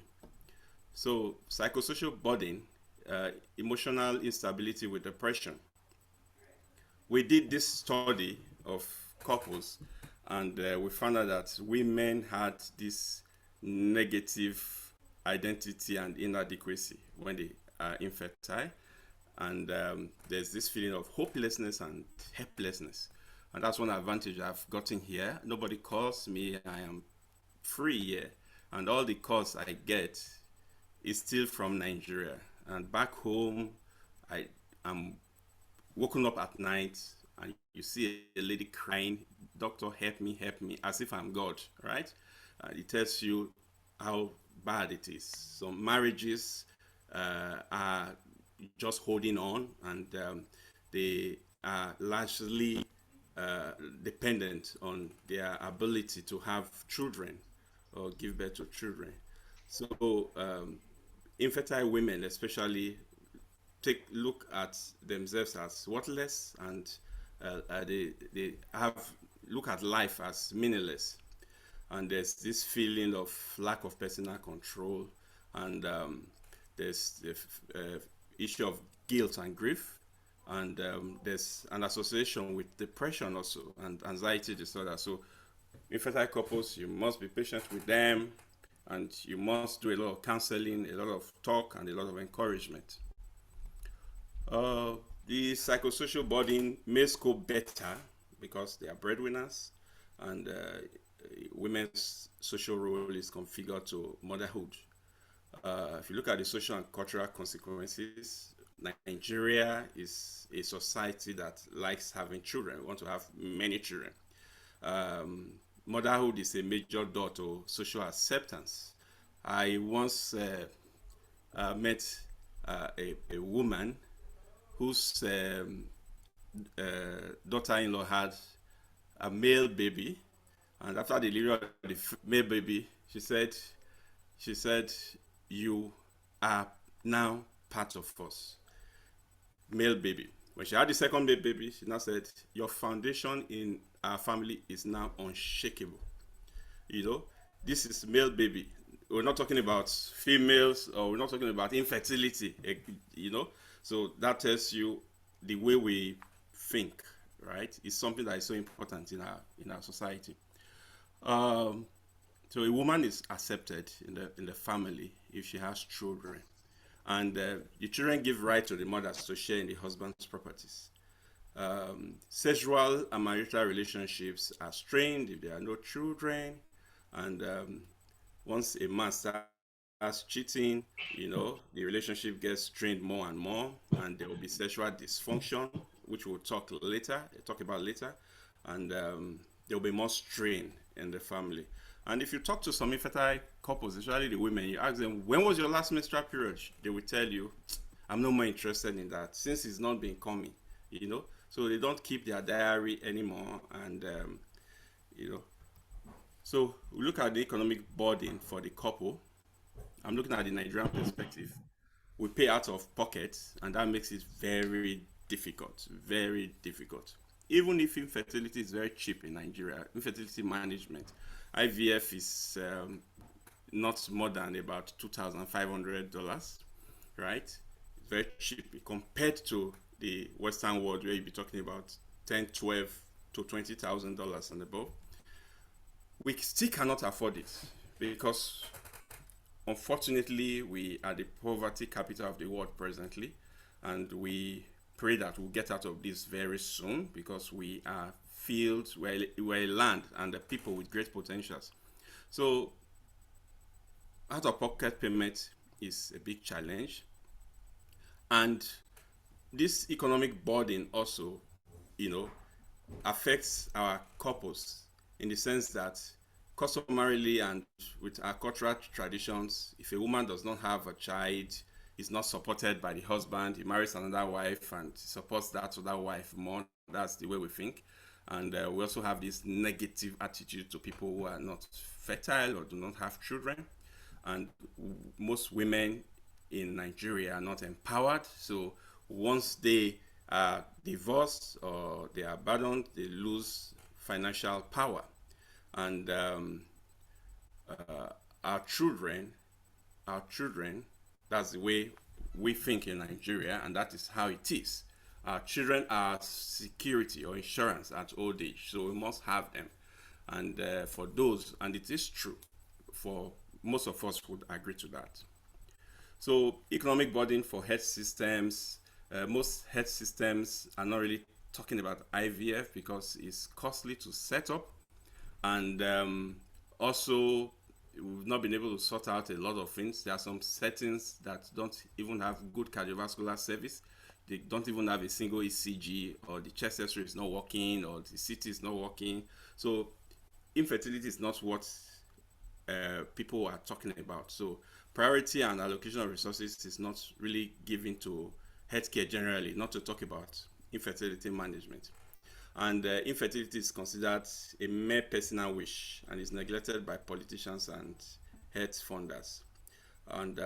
So psychosocial burden emotional instability with depression. We did this study of couples, and we found out that women had this negative identity and inadequacy when they are infertile. And there's this feeling of hopelessness and helplessness. And that's one advantage I've gotten here. Nobody calls me, I am free here. And all the calls I get is still from Nigeria. And back home, I am woken up at night and you see a lady crying, "Doctor, help me," as if I'm God, right? It tells you how bad it is. So marriages are just holding on, and they are largely dependent on their ability to have children or give birth to children. So infertile women especially look at themselves as worthless, and they look at life as meaningless. And there's this feeling of lack of personal control, and there's the issue of guilt and grief, and there's an association with depression also and anxiety disorder. So infertile couples, you must be patient with them, and you must do a lot of counseling, a lot of talk, and a lot of encouragement. The psychosocial burden may scope better because they are breadwinners, and women's social role is configured to motherhood. If you look at the social and cultural consequences, Nigeria is a society that likes having children. We want to have many children. Motherhood is a major door to social acceptance. I once met a woman whose daughter-in-law had a male baby, and after the delivery of the male baby, she said, "You are now part of us." Male baby. When she had the second baby, she now said, "Your foundation in our family is now unshakable." You know, this is male baby. We're not talking about females, or we're not talking about infertility, you know. So that tells you the way we think, right? It's something that is so important in our society. So a woman is accepted in the family if she has children, and the children give right to the mothers to share in the husband's properties. Sexual and marital relationships are strained if there are no children, and once a man starts cheating, you know, the relationship gets strained more and more, and there will be sexual dysfunction, which we'll talk about later, and there will be more strain in the family. And if you talk to some infertile couples, especially the women, you ask them, "When was your last menstrual period?" They will tell you, "I'm no more interested in that since it's not been coming," you know. So they don't keep their diary anymore, and you know. So we look at the economic burden for the couple. I'm looking at the Nigerian perspective. We pay out of pocket, and that makes it very difficult, very difficult. Even if infertility is very cheap in Nigeria, infertility management, IVF is not more than about $2,500, right? It's very cheap compared to the Western world, where you'd be talking about $10,000, $12,000 to $20,000 and above. We still cannot afford it because, unfortunately, we are the poverty capital of the world presently, and we pray that we'll get out of this very soon, because we are fields, we're a land, and the people with great potentials. So out-of-pocket payment is a big challenge, and this economic burden also, you know, affects our couples in the sense that, customarily and with our cultural traditions, if a woman does not have a child, is not supported by the husband, he marries another wife and supports that other wife more. That's the way we think. And we also have this negative attitude to people who are not fertile or do not have children. And most women in Nigeria are not empowered. So once they are divorced or they are abandoned, they lose financial power. And our children, that's the way we think in Nigeria, and that is how it is. Our children are security or insurance at old age, so we must have them. And for those, and it is true, for most of us would agree to that. So economic burden for health systems, most health systems are not really talking about IVF because it's costly to set up, and also we've not been able to sort out a lot of things. There are some settings that don't even have good cardiovascular service. They don't even have a single ECG, or the chest X-ray is not working, or the CT is not working. So infertility is not what people are talking about. So priority and allocation of resources is not really given to healthcare generally, not to talk about infertility management. And infertility is considered a mere personal wish and is neglected by politicians and health funders. And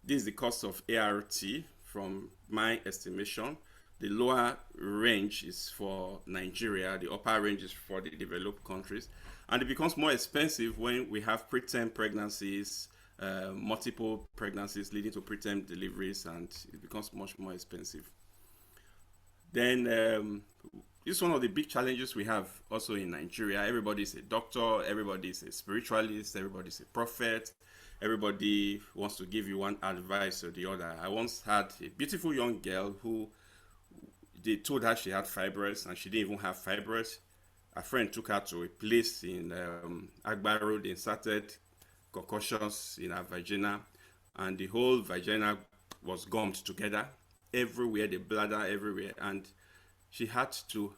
this is the cost of ART from my estimation. The lower range is for Nigeria, the upper range is for the developed countries. And it becomes more expensive when we have preterm pregnancies, multiple pregnancies leading to preterm deliveries, and it becomes much more expensive. Then this is one of the big challenges we have also in Nigeria. Everybody is a doctor, everybody is a spiritualist, everybody is a prophet, everybody wants to give you one advice or the other. I once had a beautiful young girl who they told her she had fibroids, and she didn't even have fibroids. A friend took her to a place in Agbaro. They inserted concussions in her vagina, and the whole vagina was gummed together everywhere, the bladder everywhere, and she had to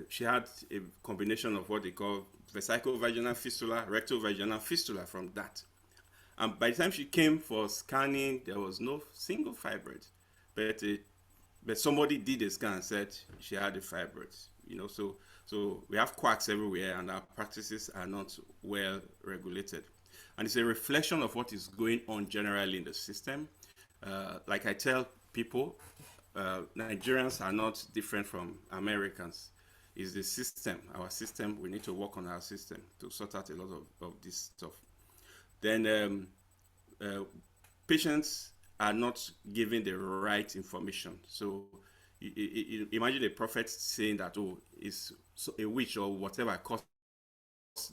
she had a combination of what they call vesicovaginal fistula, rectovaginal fistula from that. And by the time she came for scanning, there was no single fibroid, but somebody did a scan and said she had a fibroid. You know, so we have quacks everywhere, and our practices are not well regulated, and it's a reflection of what is going on generally in the system. Like I tell people, Nigerians are not different from Americans. It's the system, our system. We need to work on our system to sort out a lot of this stuff. Then patients are not given the right information. So imagine a prophet saying that, oh, it's a witch or whatever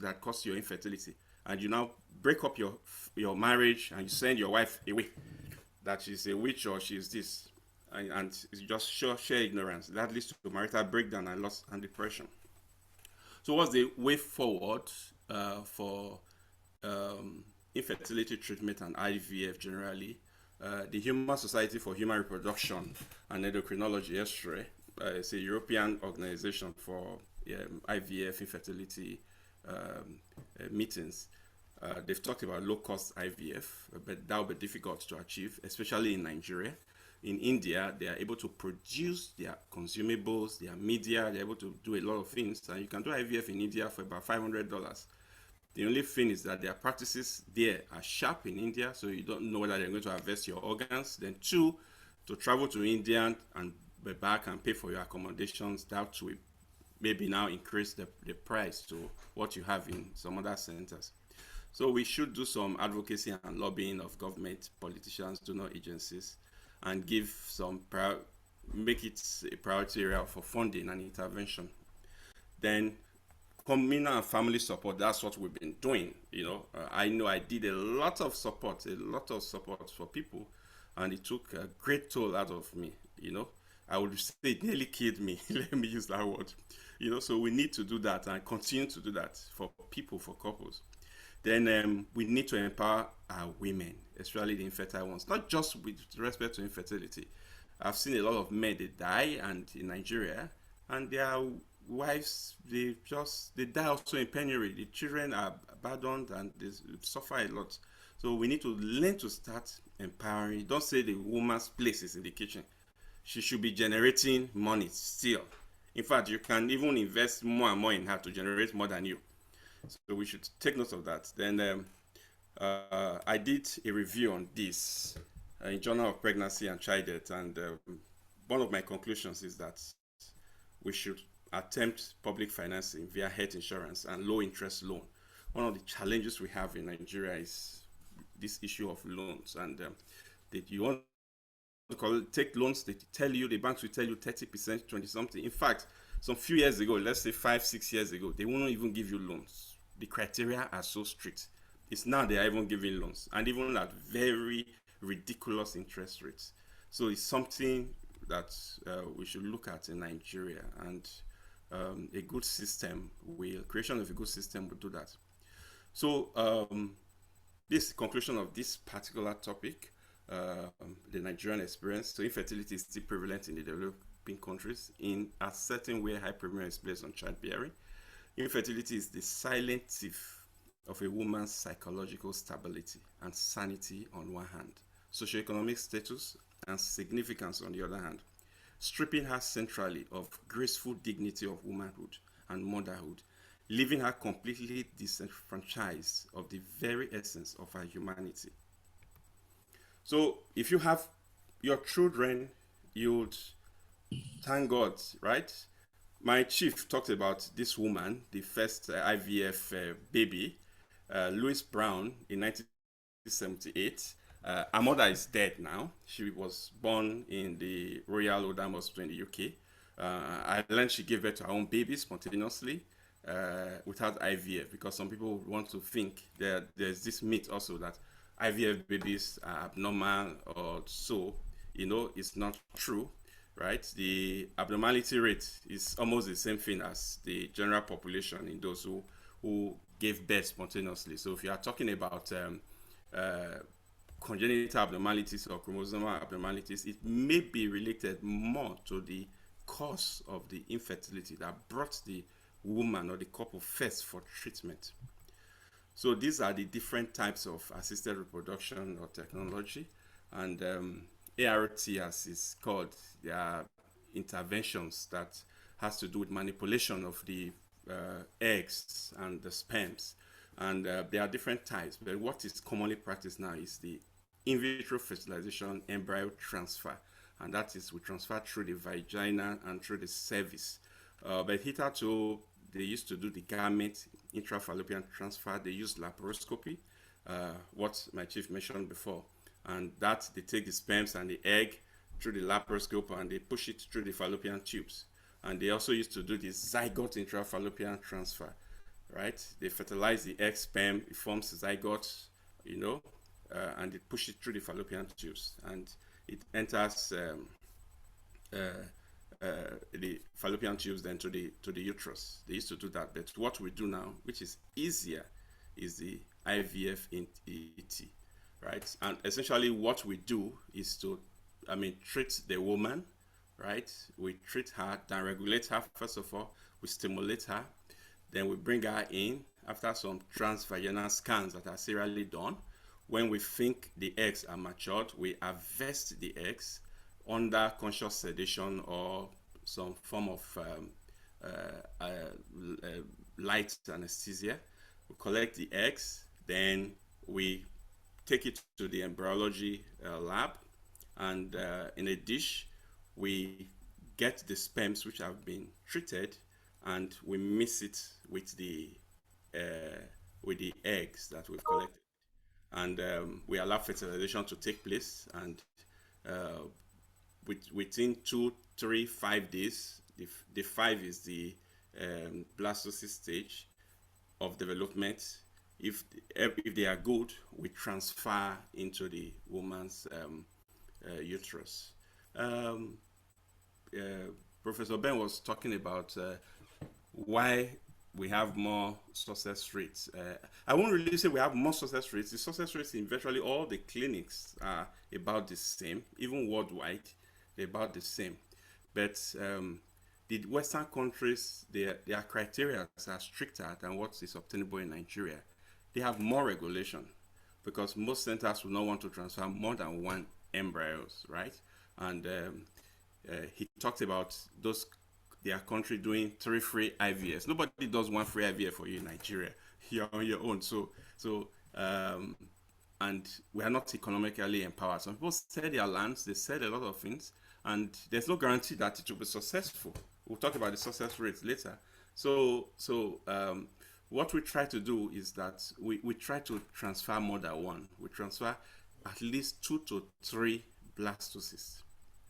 that caused your infertility, and you now break up your marriage and you send your wife away, that she's a witch or she's this, and it's just sheer ignorance. That leads to marital breakdown and loss and depression. So what's the way forward for infertility treatment and IVF generally? The Human Society for Human Reproduction and Endocrinology, ESHRE, is a European organization for IVF infertility meetings. They've talked about low-cost IVF, but that will be difficult to achieve, especially in Nigeria. In India, they are able to produce their consumables, their media, they're able to do a lot of things, and you can do IVF in India for about $500. The only thing is that their practices there are sharp in India, so you don't know whether they're going to harvest your organs. Then two, to travel to India and be back and pay for your accommodations, that will maybe now increase the price to what you have in some other centers. So we should do some advocacy and lobbying of government, politicians, donor agencies, and give some, make it a priority area for funding and intervention. Then communal and family support, that's what we've been doing. You know I did a lot of support for people, and it took a great toll out of me. You know, I would say it nearly killed me. Let me use that word. You know, so we need to do that and continue to do that for people, for couples. Then we need to empower our women, especially the infertile ones, not just with respect to infertility. I've seen a lot of men, they die, and in Nigeria, and their wives, they die also in penury. The children are abandoned and they suffer a lot. So we need to learn to start empowering. Don't say the woman's place is in the kitchen. She should be generating money still. In fact, you can even invest more and more in her to generate more than you. So we should take note of that. Then I did a review on this in Journal of Pregnancy and Child Death, and one of my conclusions is that we should attempt public financing via health insurance and low interest loan. One of the challenges we have in Nigeria is this issue of loans, and that you want to take loans, they tell you, the banks will tell you 30%, 20 something. In fact, some few years ago, let's say 5-6 years ago, they won't even give you loans. The criteria are so strict. It's now they are even giving loans, and even at very ridiculous interest rates. So it's something that we should look at in Nigeria, and a good system creation of a good system will do that. So this conclusion of this particular topic, the Nigerian experience. So infertility is still prevalent in the developing countries. In a certain way, high premium is placed on childbearing. Infertility is the silent thief of a woman's psychological stability and sanity on one hand, socioeconomic status and significance on the other hand, stripping her centrally of graceful dignity of womanhood and motherhood, leaving her completely disenfranchised of the very essence of her humanity. So if you have your children, you'd thank God, right? My chief talked about this woman, the first IVF baby, Louise Brown, in 1978. Her mother is dead now. She was born in the Royal Oldham Hospital in the UK. I learned she gave birth to her own baby spontaneously without IVF, because some people want to think that there's this myth also that IVF babies are abnormal or so. You know, it's not true, right? The abnormality rate is almost the same thing as the general population in those who gave birth spontaneously. So if you are talking about congenital abnormalities or chromosomal abnormalities, it may be related more to the cause of the infertility that brought the woman or the couple first for treatment. So these are the different types of assisted reproduction or technology, and ART, as it's called, there are interventions that has to do with manipulation of the eggs and the sperms, and there are different types, but what is commonly practiced now is the in vitro fertilization embryo transfer, and that is we transfer through the vagina and through the cervix. But hitherto, they used to do the gamete intrafallopian transfer. They use laparoscopy, what my chief mentioned before, and that they take the sperms and the egg through the laparoscope and they push it through the fallopian tubes. And they also used to do the zygote intrafallopian transfer, right? They fertilize the egg sperm, it forms zygote, you know, and they push it through the fallopian tubes, and it enters the fallopian tubes then to the uterus. They used to do that, but what we do now, which is easier, is the IVF in ET, right? And essentially what we do is to, treat the woman, right? We treat her, then regulate her first of all, we stimulate her, then we bring her in after some transvaginal scans that are serially done. When we think the eggs are matured, we harvest the eggs under conscious sedation or some form of light anesthesia. We collect the eggs, then we take it to the embryology lab, and in a dish, we get the sperms which have been treated, and we mix it with the eggs that we've collected. And we allow fertilization to take place, and within 2, 3, 5 days, the 5 is the blastocyst stage of development. If they are good, we transfer into the woman's uterus. Professor Ben was talking about why we have more success rates. I won't really say we have more success rates. The success rates in virtually all the clinics are about the same, even worldwide, they're about the same. But the Western countries, their criteria are stricter than what is obtainable in Nigeria. They have more regulation because most centers will not want to transfer more than 1 embryos, right? And he talked about their country doing 3 free IVFs. Nobody does 1 free IVF for you in Nigeria. You're on your own. And we are not economically empowered. Some people sell their lands, they sell a lot of things, and there's no guarantee that it will be successful. We'll talk about the success rates later. So what we try to do is that we try to transfer more than one. We transfer at least 2 to 3 blastocysts,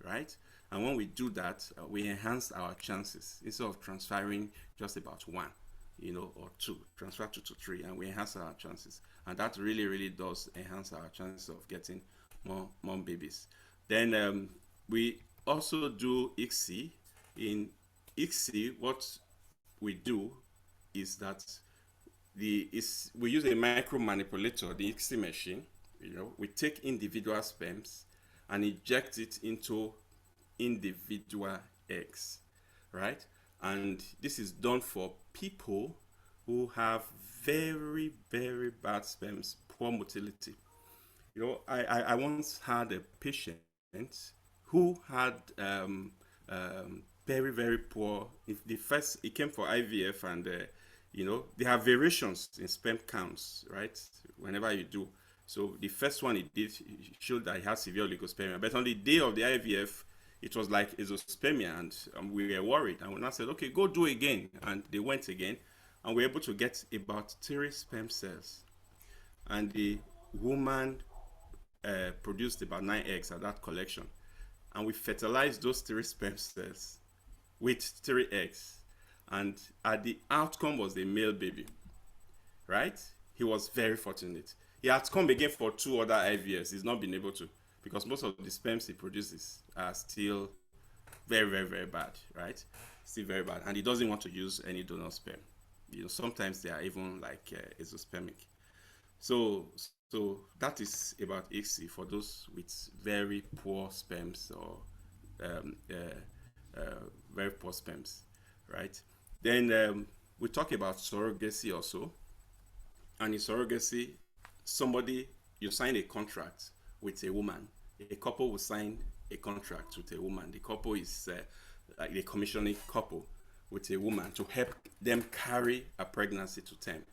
right? And when we do that, we enhance our chances. Instead of transferring just about 1, you know, or 2, transfer 2 to 3, and we enhance our chances. And that really, really does enhance our chances of getting more babies. Then we also do ICSI. In ICSI, what we do is that we use a micro manipulator, the ICSI machine. You know, we take individual sperms and inject it into individual eggs, right? And this is done for people who have very, very bad sperms, poor motility. You know, I once had a patient who had very, very poor. It came for IVF, and you know, they have variations in sperm counts, right? Whenever you do. So the first one it did, it showed that he had severe oligospermia, but on the day of the IVF, it was like azoospermia, and we were worried. And we now said, okay, go do again. And they went again, and we were able to get about 3 sperm cells. And the woman produced about 9 eggs at that collection. And we fertilized those 3 sperm cells with 3 eggs. And the outcome was a male baby, right? He was very fortunate. He had come again for 2 other IVFs. He's not been able to, because most of the sperms he produces are still very, very, very bad, right? Still very bad. And he doesn't want to use any donor sperm. You know, sometimes they are even like azoospermic. So that is about ICSI for those with very poor sperms or very poor sperms, right? Then we talk about surrogacy also. And in surrogacy, you sign a contract with a woman. A couple will sign a contract with a woman. The couple is like a commissioning couple with a woman to help them carry a pregnancy to term.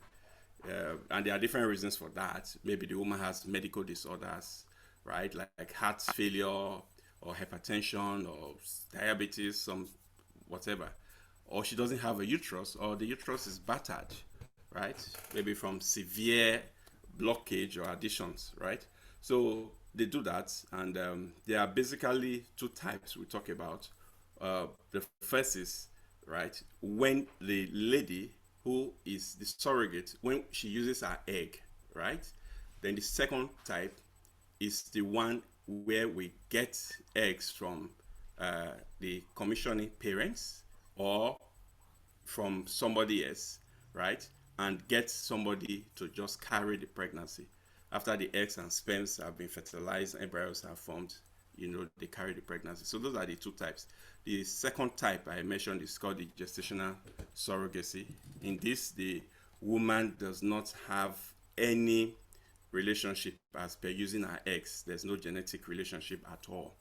And there are different reasons for that. Maybe the woman has medical disorders, right? Like heart failure or hypertension or diabetes, some whatever. Or she doesn't have a uterus, or the uterus is battered, right? Maybe from severe blockage or additions, right? So they do that, and there are basically 2 types we talk about. The first is, right, when the lady who is the surrogate, when she uses her egg, right? Then the second type is the one where we get eggs from the commissioning parents or from somebody else, right? And get somebody to just carry the pregnancy. After the eggs and sperms have been fertilized, embryos are formed, you know, they carry the pregnancy. So those are the 2 types. The second type I mentioned is called the gestational surrogacy. In this, the woman does not have any relationship as per using her eggs. There's no genetic relationship at all.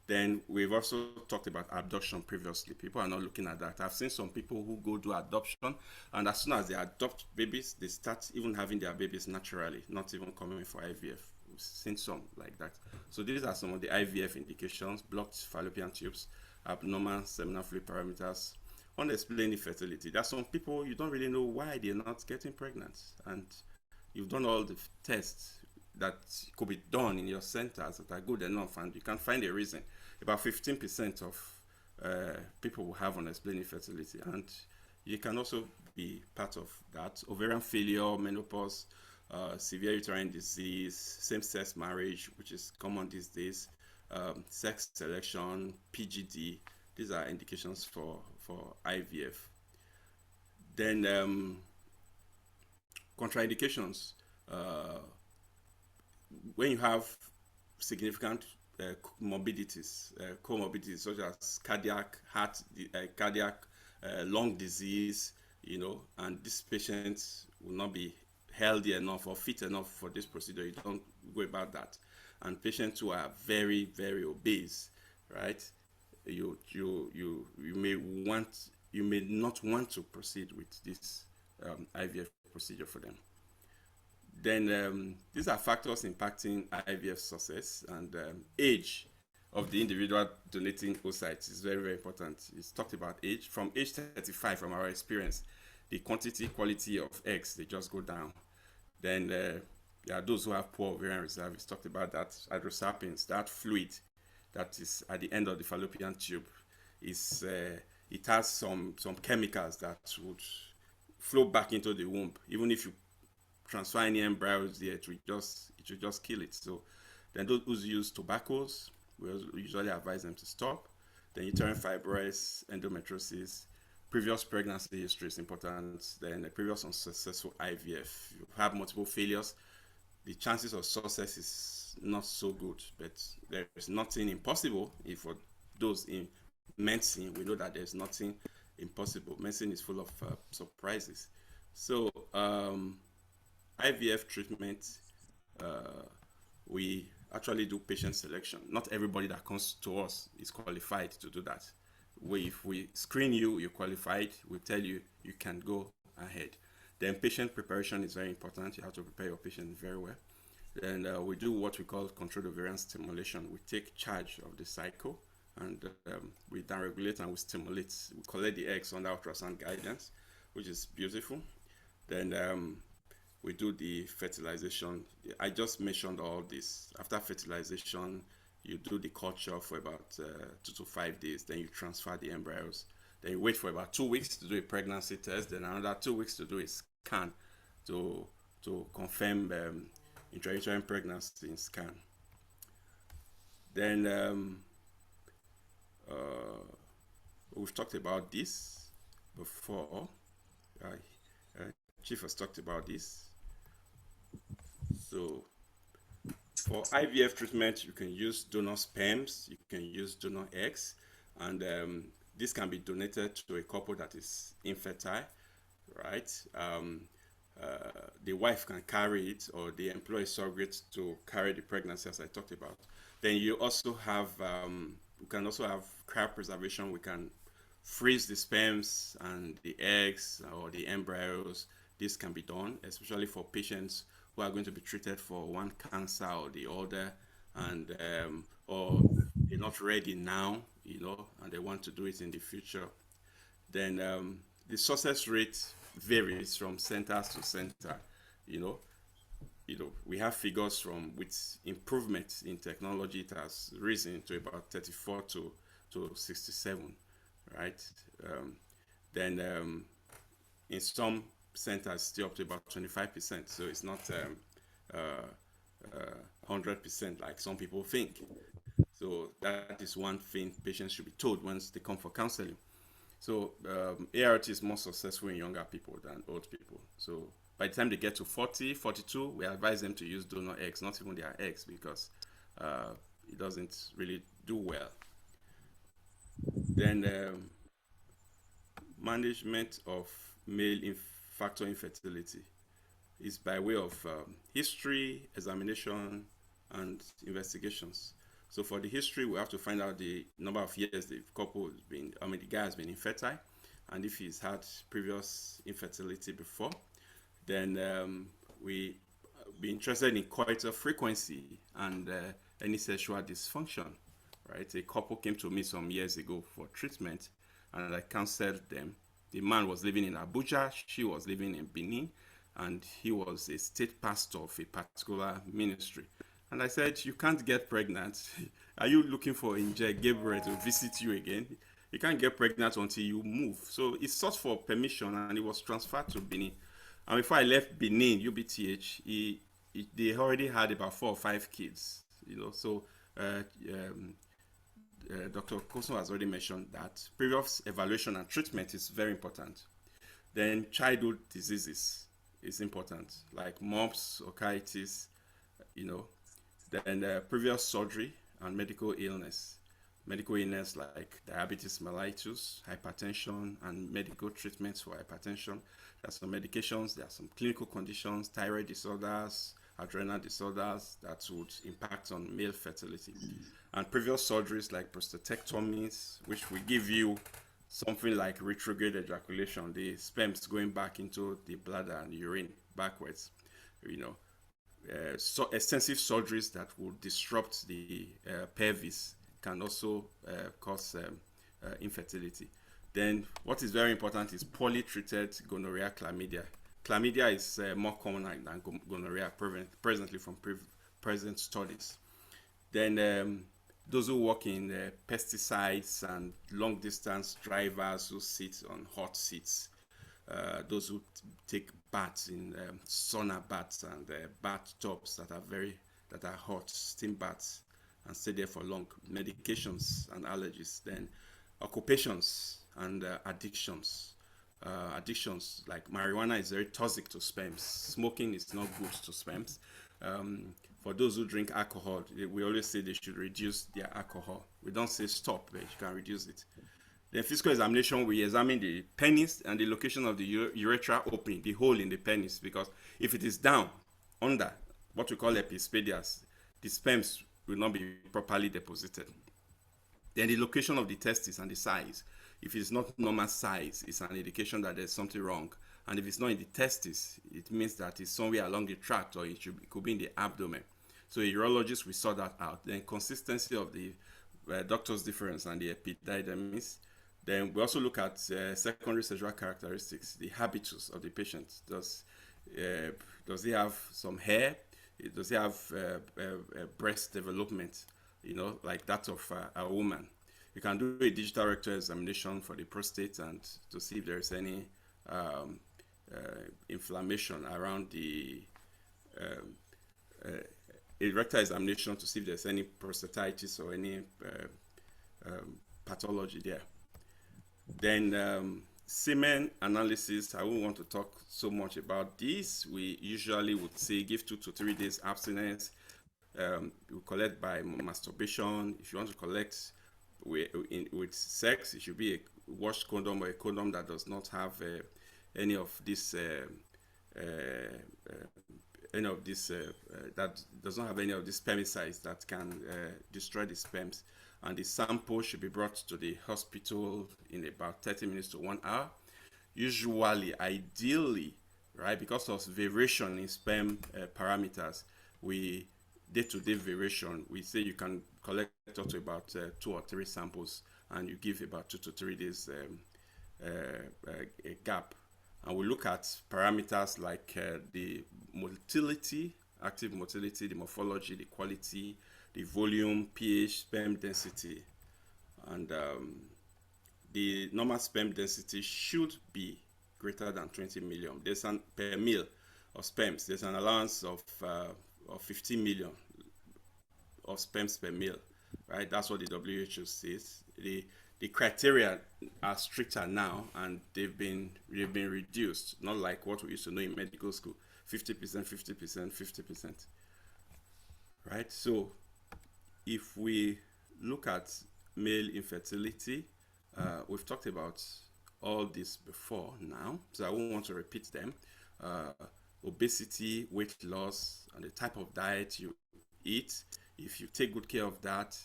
Then we've also talked about abduction previously. People are not looking at that. I've seen some people who go do adoption, and as soon as they adopt babies, they start even having their babies naturally, not even coming for IVF. We've seen some like that. So these are some of the IVF indications: blocked fallopian tubes, abnormal seminal fluid parameters, unexplained infertility. There are some people you don't really know why they're not getting pregnant, and you've done all the tests that could be done in your centers that are good enough, and you can't find a reason. About 15% of people will have unexplained infertility, and you can also be part of that. Ovarian failure, menopause, severe uterine disease, same-sex marriage, which is common these days, sex selection, PGD. These are indications for IVF. Then contraindications. When you have significant comorbidities such as cardiac, lung disease, you know, and these patients will not be healthy enough or fit enough for this procedure. You don't go about that. And patients who are very, very obese, right? You may not want to proceed with this IVF procedure for them. Then these are factors impacting IVF success, and age of the individual donating oocytes is very, very important. It's talked about age. From age 35, from our experience, the quality of eggs, they just go down. Then there are those who have poor ovarian reserve. We talked about that. Hydrosapiens, that fluid that is at the end of the fallopian tube, is it has some chemicals that would flow back into the womb. Even if you transfer any embryos there, it will just kill it. So then those who use tobaccos, we usually advise them to stop. Then uterine fibroids, endometriosis, previous pregnancy history is important. Then a previous unsuccessful IVF. You have multiple failures, the chances of success is not so good, but there is nothing impossible. If for those in medicine, we know that there's nothing impossible. Medicine is full of surprises. So IVF treatment, we actually do patient selection. Not everybody that comes to us is qualified to do that. If we screen you, you're qualified, we tell you you can go ahead. Then patient preparation is very important. You have to prepare your patient very well. And we do what we call controlled ovarian stimulation. We take charge of the cycle, and we downregulate and we stimulate. We collect the eggs under ultrasound guidance, which is beautiful. Then we do the fertilization. I just mentioned all this. After fertilization, you do the culture for about 2 to 5 days. Then you transfer the embryos. Then you wait for about 2 weeks to do a pregnancy test. Then another 2 weeks to do a scan to confirm intrauterine pregnancy in scan. Then we've talked about this before. Chief has talked about this. So for IVF treatment, you can use donor sperms, you can use donor eggs, and this can be donated to a couple that is infertile, right? The wife can carry it, or the employee surrogate to carry the pregnancy, as I talked about. Then you also have, we can also have cryopreservation. We can freeze the sperms and the eggs or the embryos. This can be done, especially for patients who are going to be treated for one cancer or the other, and or they're not ready now, and they want to do it in the future. Then the success rate varies from centers to center. We have figures with improvement in technology, it has risen to about 34 to 67, right? Then in some centers, still up to about 25%. So it's not 100% like some people think. So that is one thing patients should be told once they come for counseling. So ART is more successful in younger people than old people. So by the time they get to 40, 42, we advise them to use donor eggs, not even their eggs, because it doesn't really do well. Then management of male factor infertility is by way of history, examination, and investigations. So for the history, we have to find out the number of years the couple has been, the guy has been infertile, and if he's had previous infertility before. Then we be interested in coital frequency and any sexual dysfunction, right? A couple came to me some years ago for treatment, and I counseled them. The man was living in Abuja, she was living in Benin, and he was a state pastor of a particular ministry. And I said, you can't get pregnant. Are you looking for Gabriel to visit you again? You can't get pregnant until you move. So he sought for permission, and he was transferred to Benin. And before I left Benin, UBTH, they already had about 4 or 5 kids. So Dr. Okosun has already mentioned that previous evaluation and treatment is very important. Then childhood diseases is important, like mumps, otitis, Then previous surgery and medical illness. Medical illness like diabetes mellitus, hypertension, and medical treatments for hypertension. There are some medications, there are some clinical conditions, thyroid disorders, adrenal disorders that would impact on male fertility. And previous surgeries like prostatectomies, which will give you something like retrograde ejaculation, the sperms going back into the bladder and urine backwards, So extensive surgeries that will disrupt the pelvis can also cause infertility. Then what is very important is poorly treated gonorrhea, chlamydia. Chlamydia is more common than gonorrhea presently from present studies. Then those who work in pesticides and long distance drivers who sit on hot seats, those who take baths in sauna baths and bathtubs that are hot, steam baths, and stay there for long, medications and allergies. Then occupations and addictions. Addictions like marijuana is very toxic to sperms. Smoking is not good to sperms. For those who drink alcohol, we always say they should reduce their alcohol. We don't say stop, but you can reduce it. Then physical examination, we examine the penis and the location of the urethra opening, the hole in the penis, because if it is down, under what we call epispadias, the sperms will not be properly deposited. Then the location of the testis and the size. If it's not normal size, it's an indication that there's something wrong. And if it's not in the testis, it means that it's somewhere along the tract, or it could be in the abdomen. So a urologist will sort that out. Then consistency of the ductus deferens and the epididymis. Then we also look at secondary sexual characteristics, the habitus of the patient. Does he have some hair? Does he have breast development, like that of a woman? You can do a digital rectal examination for the prostate and to see if there is any inflammation around the rectal examination to see if there's any prostatitis or any pathology there. Then semen analysis, I won't want to talk so much about this. We usually would say give 2 to 3 days abstinence. You collect by masturbation. If you want to collect with sex, it should be a washed condom or a condom that does not have any of this that does not have any of these spermicides that can destroy the sperms. And the sample should be brought to the hospital in about 30 minutes to 1 hour. Usually, ideally, right, because of variation in sperm parameters, day-to-day variation, we say you can collect up to about 2 or 3 samples, and you give about 2 to 3 days a gap. And we look at parameters like the motility, active motility, the morphology, the quality, the volume, pH, sperm density. And the normal sperm density should be greater than 20 million. There's per mil of sperms. There's an allowance of 15 million of sperms per mil, right? That's what the WHO says. The criteria are stricter now, and they've been reduced, not like what we used to know in medical school, 50%, 50%, 50%, right? So if we look at male infertility, we've talked about all this before now, so I won't want to repeat them. Obesity, weight loss, and the type of diet you eat. If you take good care of that,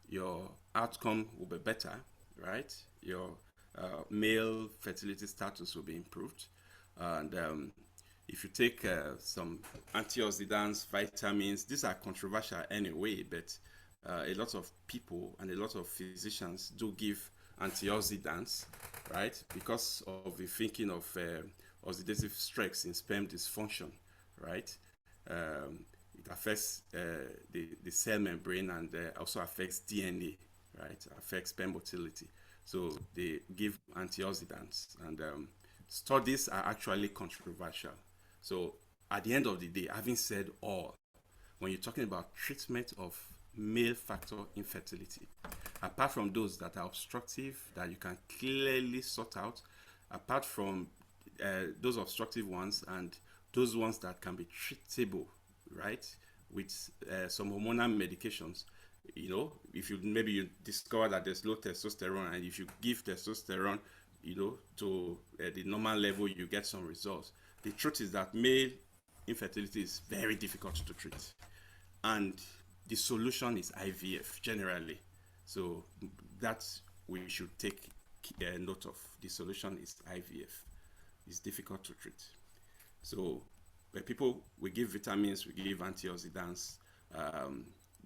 your outcome will be better, right? Your male fertility status will be improved. And if you take some antioxidants, vitamins, these are controversial anyway, but a lot of people and a lot of physicians do give antioxidants, right? Because of the thinking of oxidative stress in sperm dysfunction, right? It affects the cell membrane and also affects DNA, right? Affects sperm motility. So they give antioxidants, and studies are actually controversial. So at the end of the day, having said all, when you're talking about treatment of male factor infertility, apart from those that are obstructive that you can clearly sort out, apart from those obstructive ones and those ones that can be treatable, right, with some hormonal medications, if you discover that there's low testosterone, and if you give testosterone, to the normal level, you get some results. The truth is that male infertility is very difficult to treat, and the solution is IVF generally. So that's we should take note of. The solution is IVF. It's difficult to treat. So when we give vitamins, we give antioxidants,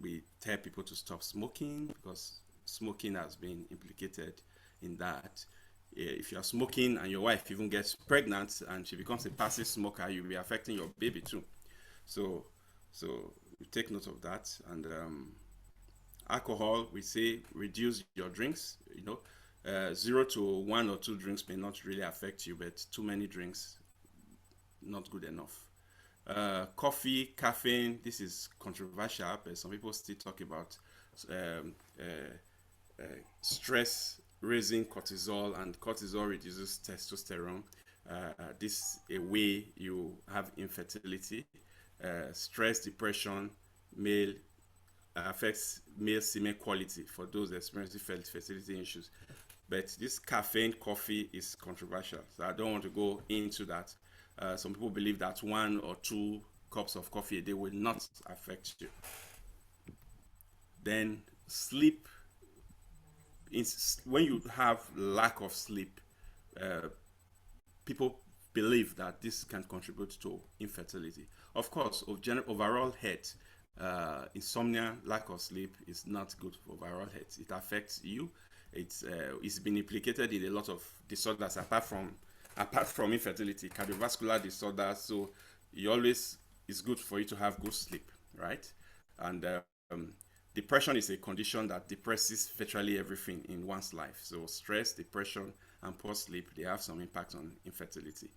we tell people to stop smoking because smoking has been implicated in that. If you're smoking and your wife even gets pregnant and she becomes a passive smoker, you'll be affecting your baby too. So you take note of that. And alcohol, we say reduce your drinks. 0 to 1 or 2 drinks may not really affect you, but too many drinks, not good enough. Coffee, caffeine, this is controversial, but some people still talk about stress raising cortisol, and cortisol reduces testosterone. This is a way you have infertility. Stress, depression, affects male semen quality for those experiencing fertility issues. But this caffeine, coffee is controversial, so I don't want to go into that. Some people believe that 1 or 2 cups of coffee a day will not affect you. Then sleep. When you have lack of sleep, people believe that this can contribute to infertility. Of course, overall health, insomnia, lack of sleep is not good for overall health. It affects you. It's been implicated in a lot of disorders apart from infertility, cardiovascular disorders. So it's good for you to have good sleep, right? And depression is a condition that depresses virtually everything in one's life. So stress, depression, and poor sleep, they have some impact on infertility.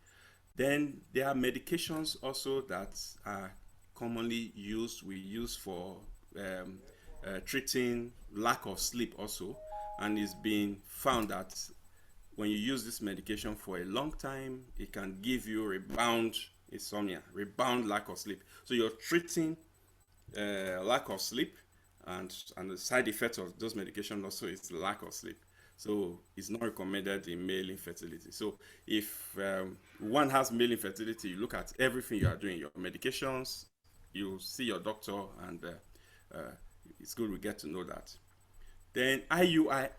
Then there are medications also that are commonly used. We use for treating lack of sleep also. And it's been found that when you use this medication for a long time, it can give you rebound insomnia, rebound lack of sleep. So you're treating lack of sleep, and the side effect of those medications also is lack of sleep. So it's not recommended in male infertility. So if one has male infertility, you look at everything you are doing, your medications, you see your doctor, and it's good we get to know that. Then IUI,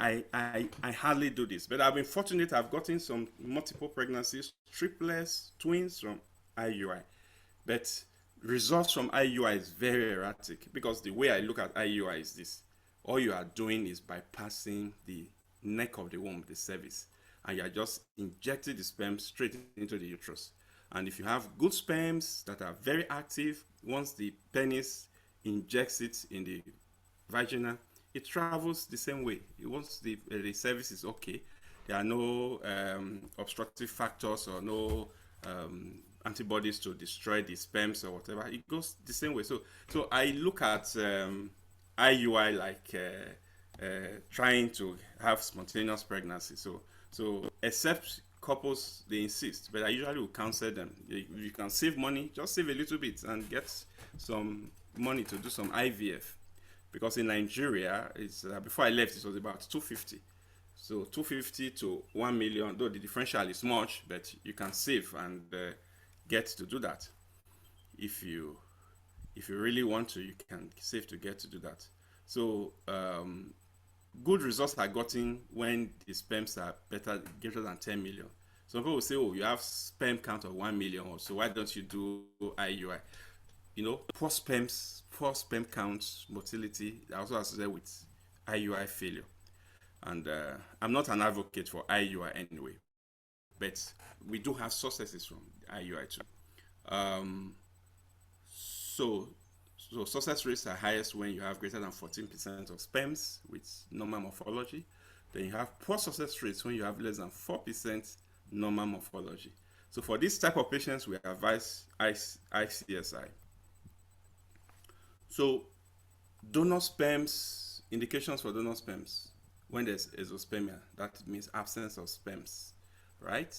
I hardly do this, but I've been fortunate. I've gotten some multiple pregnancies, triplets, twins from IUI. But results from IUI is very erratic, because the way I look at IUI is this. All you are doing is bypassing the neck of the womb, the cervix, and you are just injecting the sperm straight into the uterus. And if you have good sperms that are very active, once the penis injects it in the vagina, it travels the same way. Once the cervix is okay, there are no obstructive factors or no antibodies to destroy the sperms or whatever. It goes the same way. So I look at IUI like trying to have spontaneous pregnancy. So except couples, they insist, but I usually will counsel them. You can save money, just save a little bit and get some money to do some IVF. Because in Nigeria, it's before I left, it was about 250. So 250 to 1 million, though the differential is much, but you can save and get to do that. If you really want to, you can save to get to do that. So good results are gotten when the sperms are greater than 10 million. Some people will say, oh, you have sperm count of 1 million, or so why don't you do IUI? Poor sperm count, motility, also associated with IUI failure. And I'm not an advocate for IUI anyway, but we do have successes from IUI too. So success rates are highest when you have greater than 14% of sperms with normal morphology. Then you have poor success rates when you have less than 4% normal morphology. So for this type of patients, we advise ICSI. So donor sperms, indications for donor sperms. When there's azoospermia, that means absence of sperms, right?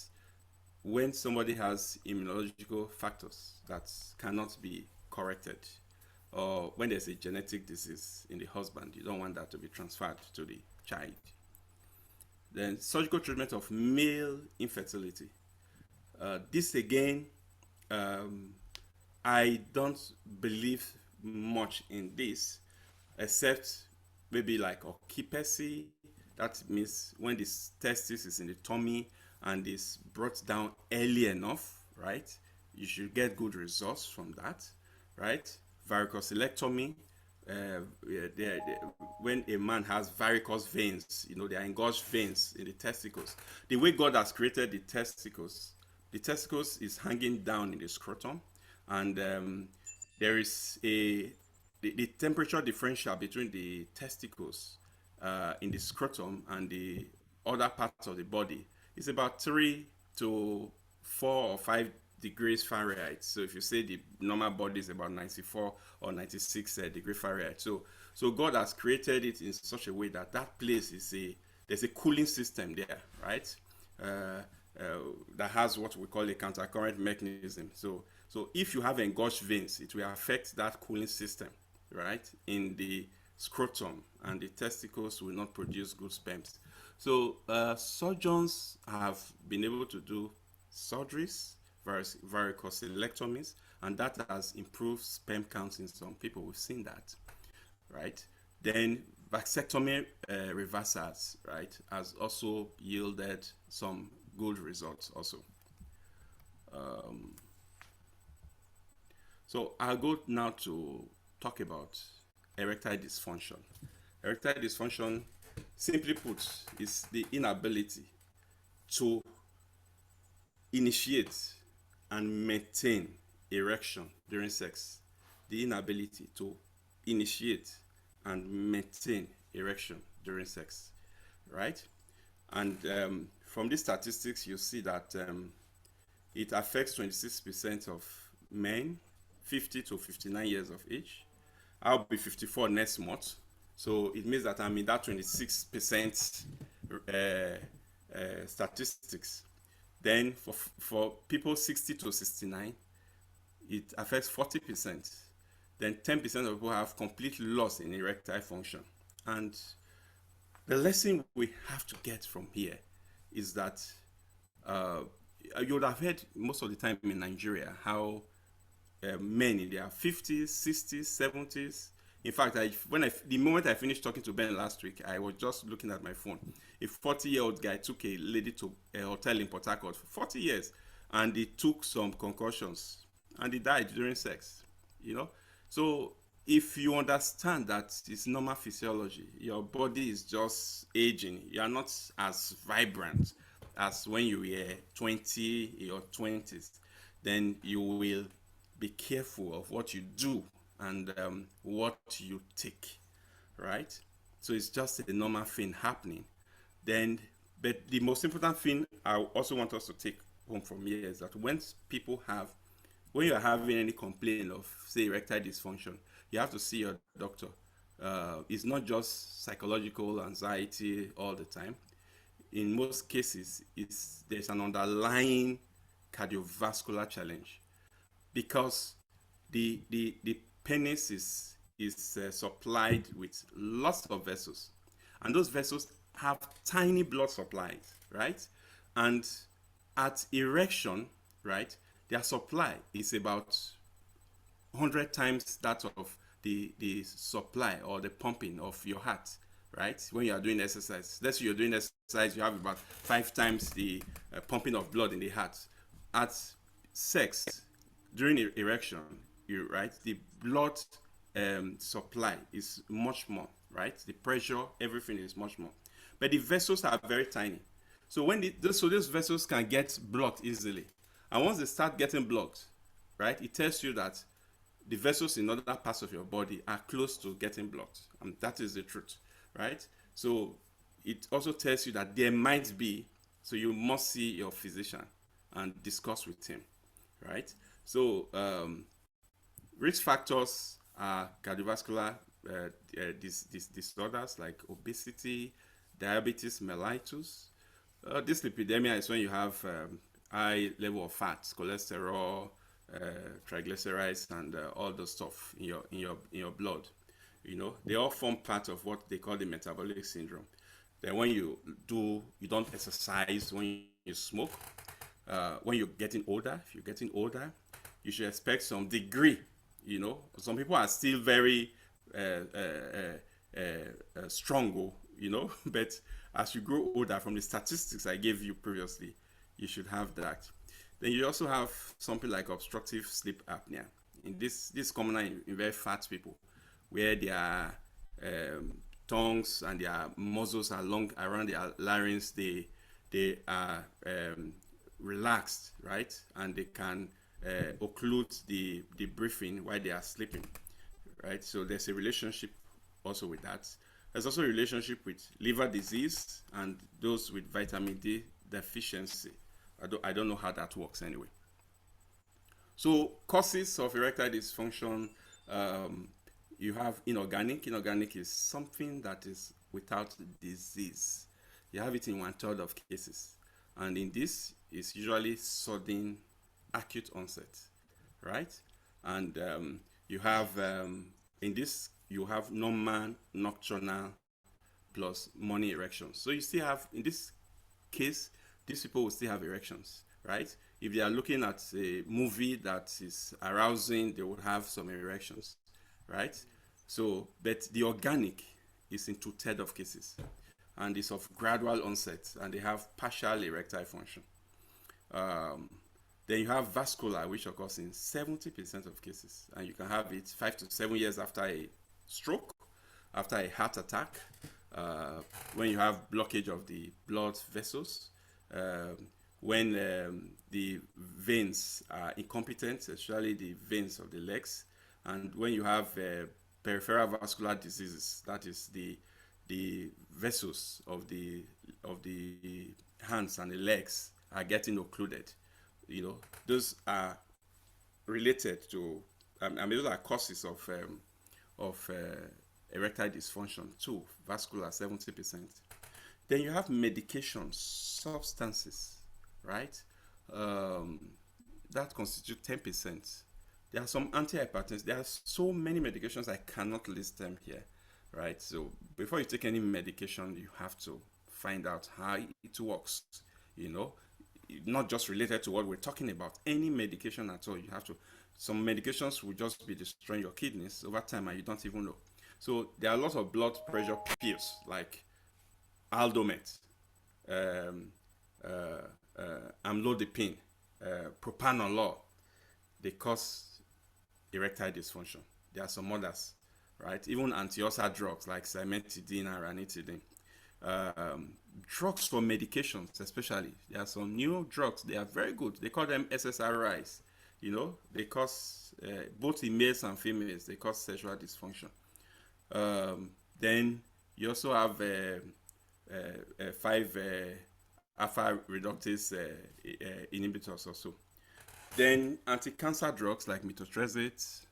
When somebody has immunological factors that cannot be corrected, or when there's a genetic disease in the husband, you don't want that to be transferred to the child. Then surgical treatment of male infertility. This again, I don't believe much in this, except maybe like occupancy. That means when the testis is in the tummy and is brought down early enough, right? You should get good results from that, right? Varicocelectomy, when a man has varicose veins, you know, they are engorged veins in the testicles. The way God has created the testicles is hanging down in the scrotum, and there is the temperature differential between the testicles in the scrotum and the other parts of the body is about 3 to 4 or 5 degrees Fahrenheit. So if you say the normal body is about 94 or 96 degrees Fahrenheit, so God has created it in such a way that that place is there's a cooling system there, right? That has what we call a countercurrent mechanism. So if you have engorged veins, it will affect that cooling system, right, in the scrotum, and the testicles will not produce good sperms. So surgeons have been able to do surgeries, varicocelectomies, and that has improved sperm counts in some people. We've seen that, right? Then vasectomy reversals, right, has also yielded some good results also. So I'll go now to talk about erectile dysfunction. Erectile dysfunction, simply put, is the inability to initiate and maintain erection during sex. The inability to initiate and maintain erection during sex, right? And from these statistics, you see that it affects 26% of men 50 to 59 years of age. I'll be 54 next month. So it means that I'm in that 26% statistics. Then for people 60 to 69, it affects 40%. Then 10% of people have complete loss in erectile function. And the lesson we have to get from here is that you would have heard most of the time in Nigeria how men in their 50s, 60s, 70s. In fact, the moment I finished talking to Ben last week, I was just looking at my phone. A 40-year-old guy took a lady to a hotel in Port Harcourt for 40 years, and he took some concussions, and he died during sex, you know? So if you understand that it's normal physiology, your body is just aging, you are not as vibrant as when you were 20 in your 20s, then you will be careful of what you do and what you take, right? So it's just a normal thing happening. Then, but the most important thing I also want us to take home from here is that when you're having any complaint of, say, erectile dysfunction, you have to see your doctor. It's not just psychological anxiety all the time. In most cases, there's an underlying cardiovascular challenge, because the penis is supplied with lots of vessels, and those vessels have tiny blood supplies, right? And at erection, right, their supply is about 100 times that of the supply or the pumping of your heart, right? When you are doing exercise, let's say you're doing exercise, you have about 5 times the pumping of blood in the heart. At sex, during erection, the blood supply is much more, right? The pressure, everything is much more. But the vessels are very tiny. So those vessels can get blocked easily. And once they start getting blocked, right, it tells you that the vessels in other parts of your body are close to getting blocked. And that is the truth, right? So it also tells you that there might be, so you must see your physician and discuss with him, right? So risk factors are cardiovascular disorders like obesity, diabetes mellitus. Dyslipidemia is when you have high level of fats, cholesterol, triglycerides, and all those stuff in your blood. You know, they all form part of what they call the metabolic syndrome. Then when you don't exercise, when you smoke, when you're getting older, if you're getting older, you should expect some degree. You know, some people are still very strong, you know, but as you grow older, from the statistics I gave you previously, you should have that. Then you also have something like obstructive sleep apnea. In this is common in very fat people, where their tongues and their muscles along around their larynx, they are relaxed, right? And they can occlude the breathing while they are sleeping, right? So there's a relationship also with that. There's also a relationship with liver disease and those with vitamin D deficiency. I don't know how that works anyway. So causes of erectile dysfunction, you have inorganic. Inorganic is something that is without disease. You have it in 1/3 of cases. And in this, it's usually sudden acute onset, right? And you have, in this, you have normal nocturnal plus morning erections. So you still have, in this case, these people will still have erections, right? If they are looking at a movie that is arousing, they will have some erections, right? So, but the organic is in 2/3 of cases, and it's of gradual onset, and they have partial erectile function. Then you have vascular, which occurs in 70% of cases, and you can have it 5 to 7 years after a stroke, after a heart attack, when you have blockage of the blood vessels, when the veins are incompetent, especially the veins of the legs, and when you have peripheral vascular diseases, that is the vessels of the hands and the legs are getting occluded. You know, those are related to, those are causes of erectile dysfunction too. Vascular, 70%. Then you have medications, substances, right? That constitute 10%. There are some antihypertensives. There are so many medications, I cannot list them here, right? So before you take any medication, you have to find out how it works, you know, not just related to what we're talking about. Any medication at all, you have to. Some medications will just be destroying your kidneys over time and you don't even know. So there are lots of blood pressure pills like Aldomet, amlodipine, propranolol. They cause erectile dysfunction. There are some others, right? Even anti-ulcer drugs like cimetidine and ranitidine. Drugs for medications, especially. There are some new drugs. They are very good. They call them SSRIs. You know, they cause, both in males and females, they cause sexual dysfunction. Then you also have 5 alpha reductase inhibitors also. Then anti-cancer drugs like methotrexate,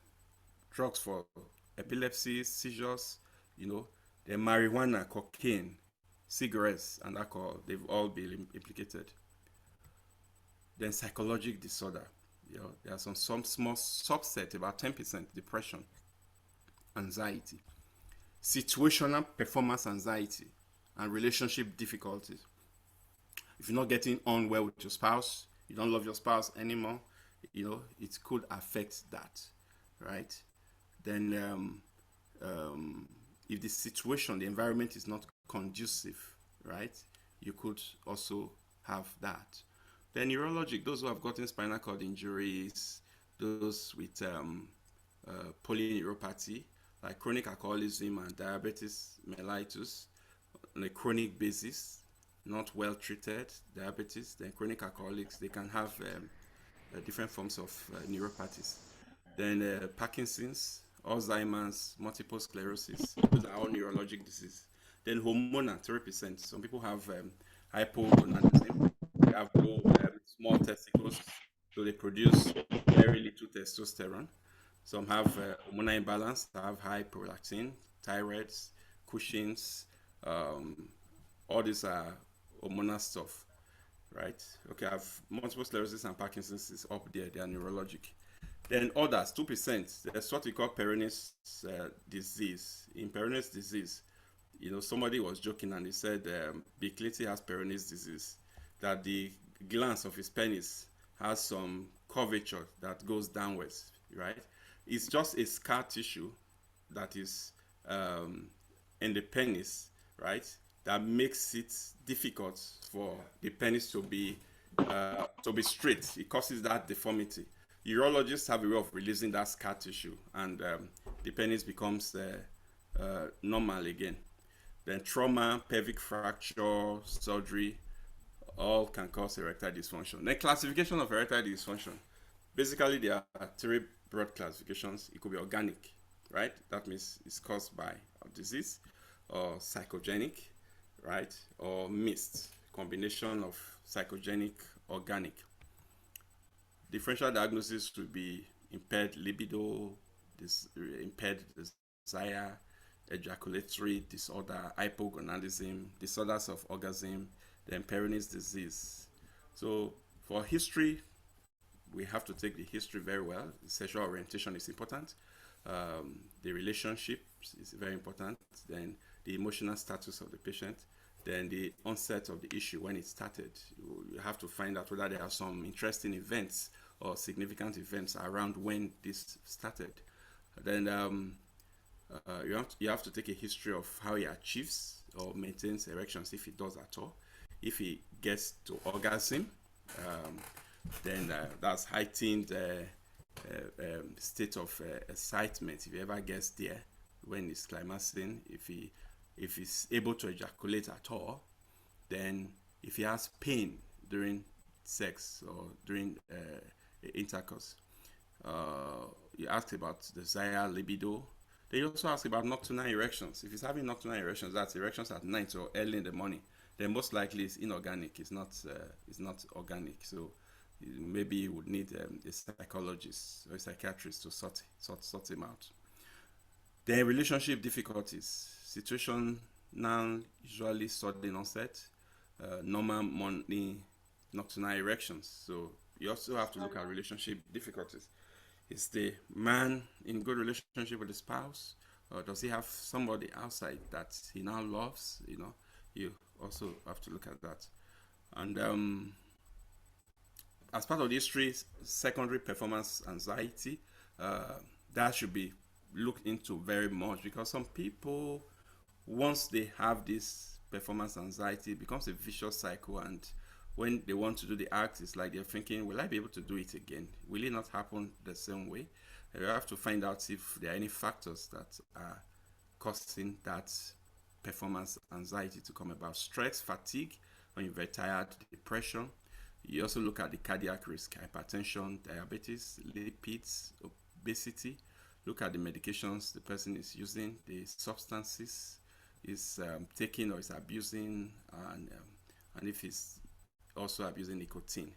drugs for epilepsy, seizures, you know, then marijuana, cocaine, cigarettes, and alcohol, they've all been implicated. Then psychological disorder, you know, there are some small subset, about 10%, depression, anxiety, situational performance anxiety, and relationship difficulties. If you're not getting on well with your spouse, you don't love your spouse anymore, you know, it could affect that, right? Then if the situation, the environment is not conducive, right, you could also have that. Then neurologic, those who have gotten spinal cord injuries, those with polyneuropathy, like chronic alcoholism and diabetes mellitus, on a chronic basis, not well treated diabetes, then chronic alcoholics, they can have different forms of neuropathies. Then Parkinson's, Alzheimer's, multiple sclerosis, those are all neurologic disease. Then hormonal, 3%. Some people have hypogonadism, they have low small testicles, so they produce very little testosterone. Some have hormonal imbalance, they have high prolactin, thyroids, Cushing's, all these are hormonal stuff, right? Okay, I have multiple sclerosis and Parkinson's is up there, they are neurologic. Then others, 2%, there's what we call Peyronie's disease. In Peyronie's disease, you know, somebody was joking and he said Bill Clinton has Peyronie's disease, that the glands of his penis has some curvature that goes downwards, right? It's just a scar tissue that is in the penis, right? That makes it difficult for the penis to be straight. It causes that deformity. Urologists have a way of releasing that scar tissue, and the penis becomes normal again. Then trauma, pelvic fracture, surgery, all can cause erectile dysfunction. Then classification of erectile dysfunction. Basically, there are three broad classifications. It could be organic, right? That means it's caused by a disease, or psychogenic, right? Or mixed, combination of psychogenic, organic. Differential diagnosis would be impaired libido, impaired desire, ejaculatory disorder, hypogonadism, disorders of orgasm, then Peyronie's disease. So for history, we have to take the history very well. The sexual orientation is important. The relationship is very important. Then the emotional status of the patient. Then the onset of the issue, when it started. You have to find out whether there are some interesting events or significant events around when this started. Then you have to take a history of how he achieves or maintains erections, if he does at all. If he gets to orgasm, then that's heightened state of excitement. If he ever gets there when he's climaxing, if he's able to ejaculate at all, then if he has pain during sex or during intercourse. You asked about desire, libido. They also ask about nocturnal erections. If he's having nocturnal erections, that's erections at night or early in the morning, then most likely it's inorganic. It's not organic. So maybe you would need a psychologist or a psychiatrist to sort him out. Then relationship difficulties, situation now usually sudden onset, normal morning nocturnal erections. So you also have to look at relationship difficulties. Is the man in good relationship with the spouse, or does he have somebody outside that he now loves? You know, you also have to look at that. And as part of the history, secondary performance anxiety, that should be looked into very much, because some people, once they have this performance anxiety, it becomes a vicious cycle, and when they want to do the act, it's like they're thinking, will I be able to do it again? Will it not happen the same way? You have to find out if there are any factors that are causing that performance anxiety to come about. Stress, fatigue, when you're very tired, depression. You also look at the cardiac risk, hypertension, diabetes, lipids, obesity. Look at the medications the person is using, the substances is taking or is abusing, and if he's also abusing nicotine.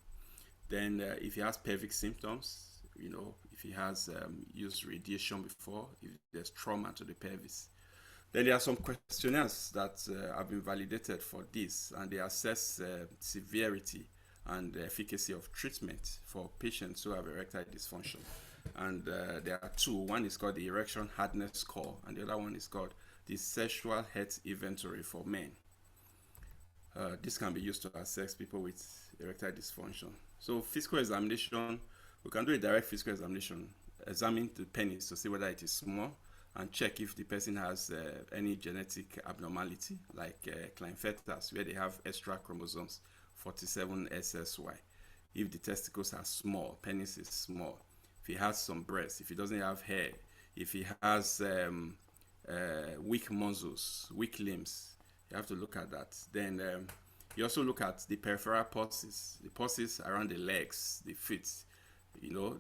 Then if he has pelvic symptoms, you know, if he has used radiation before, if there's trauma to the pelvis. Then there are some questionnaires that have been validated for this, and they assess severity and the efficacy of treatment for patients who have erectile dysfunction. And there are two. One is called the Erection Hardness Score, and the other one is called the Sexual Health Inventory for Men. This can be used to assess people with erectile dysfunction. So physical examination, we can do a direct physical examination, examine the penis to see whether it is small, and check if the person has any genetic abnormality, like Klinefelter's, where they have extra chromosomes, 47 SSY. If the testicles are small, penis is small. If he has some breasts, if he doesn't have hair, if he has weak muscles, weak limbs, you have to look at that. Then you also look at the peripheral pulses, the pulses around the legs, the feet. You know,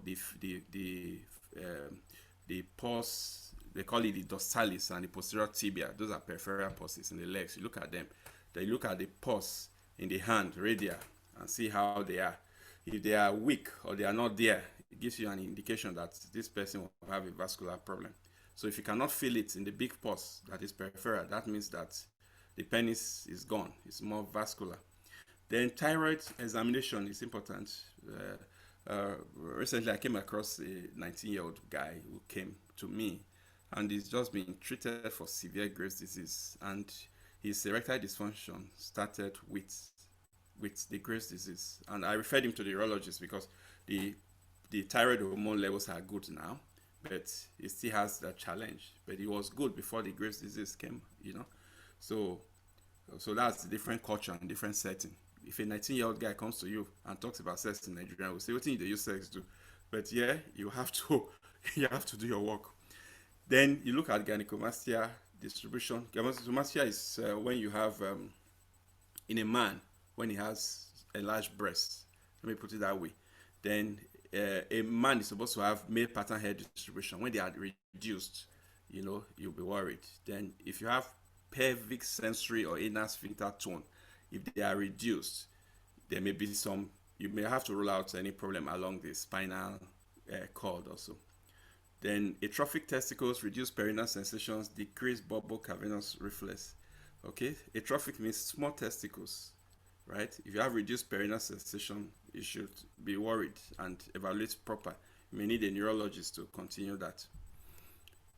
the pulse, they call it the dorsalis and the posterior tibia. Those are peripheral pulses in the legs. You look at them. Then you look at the pulse in the hand, radial, and see how they are. If they are weak or they are not there, it gives you an indication that this person will have a vascular problem. So if you cannot feel it in the big pulse that is peripheral, that means that the penis is gone. It's more vascular. Then thyroid examination is important. Recently, I came across a 19-year-old guy who came to me, and he's just been treated for severe Graves' disease, and his erectile dysfunction started with the Graves' disease. And I referred him to the urologist because the thyroid hormone levels are good now, but he still has that challenge. But it was good before the Graves' disease came, you know. So that's a different culture and different setting. If a 19-year-old guy comes to you and talks about sex in Nigeria, we'll say, what do you use sex to? But yeah, you have to do your work. Then you look at gynecomastia, distribution. Gynecomastia is when you have, in a man, when he has a large breast, let me put it that way, then a man is supposed to have male pattern hair distribution. When they are reduced, you know, you'll be worried. Then if you have pelvic sensory or anal sphincter tone, if they are reduced, there may be some, you may have to rule out any problem along the spinal cord also. Then atrophic testicles, reduced perineal sensations, decreased bulbar cavernous reflex. Okay, atrophic means small testicles, right? If you have reduced perineal sensation, you should be worried and evaluate proper. You may need a neurologist to continue that.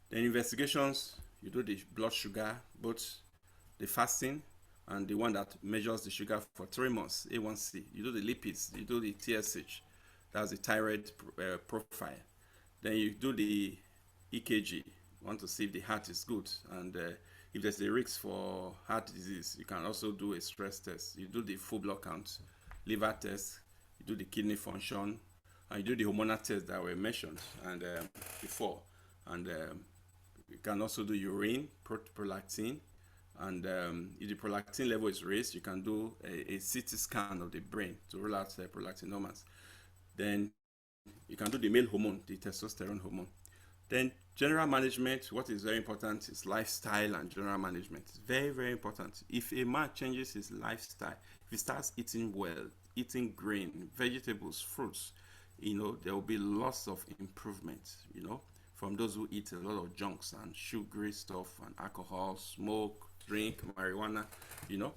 Then investigations, you do the blood sugar, both the fasting and the one that measures the sugar for 3 months, A1C. You do the lipids, you do the TSH, that's the thyroid profile. Then you do the EKG, you want to see if the heart is good. And if there's a risk for heart disease, you can also do a stress test. You do the full blood count, liver test, you do the kidney function, and you do the hormonal tests that were mentioned and before. And you can also do urine, prolactin, and if the prolactin level is raised, you can do a CT scan of the brain to rule out prolactinomas. Then you can do the male hormone, the testosterone hormone. Then general management, what is very important is lifestyle and general management. It's very, very important. If a man changes his lifestyle, if he starts eating well, eating grain, vegetables, fruits, you know, there will be lots of improvement, you know, from those who eat a lot of junks and sugary stuff and alcohol, smoke, drink, marijuana, you know.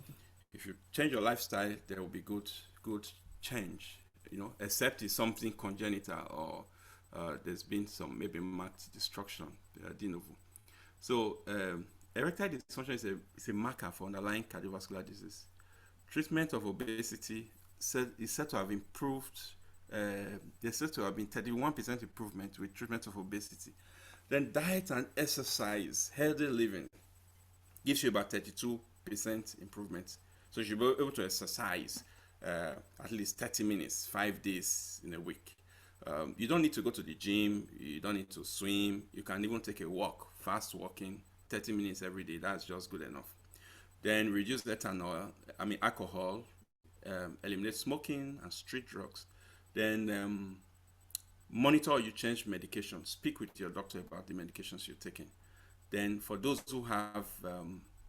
If you change your lifestyle, there will be good change, you know, except it's something congenital or there's been some maybe marked destruction, de novo. So erectile dysfunction is a marker for underlying cardiovascular disease. Treatment of obesity is said to have improved. There's said to have been 31% improvement with treatment of obesity. Then diet and exercise, healthy living, gives you about 32% improvement. So you should be able to exercise at least 30 minutes, 5 days in a week. You don't need to go to the gym, you don't need to swim, you can even take a walk, fast walking, 30 minutes every day, that's just good enough. Then reduce alcohol, eliminate smoking and street drugs. Then monitor or you change medication, speak with your doctor about the medications you're taking. Then for those who have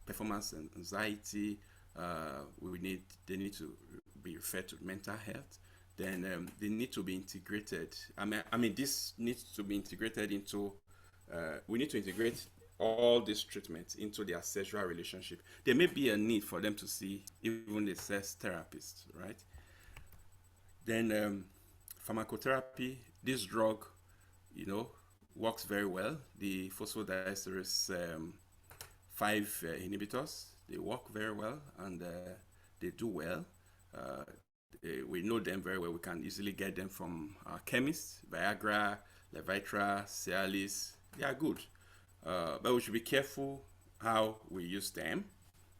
performance anxiety, they need to be referred to mental health. Then they need to be integrated. This needs to be integrated into, we need to integrate all these treatments into their sexual relationship. There may be a need for them to see even a sex therapist, right? Then pharmacotherapy, this drug, you know, works very well. The phosphodiesterase 5 inhibitors, they work very well and they do well. We know them very well. We can easily get them from our chemists, Viagra, Levitra, Cialis. They are good. But we should be careful how we use them,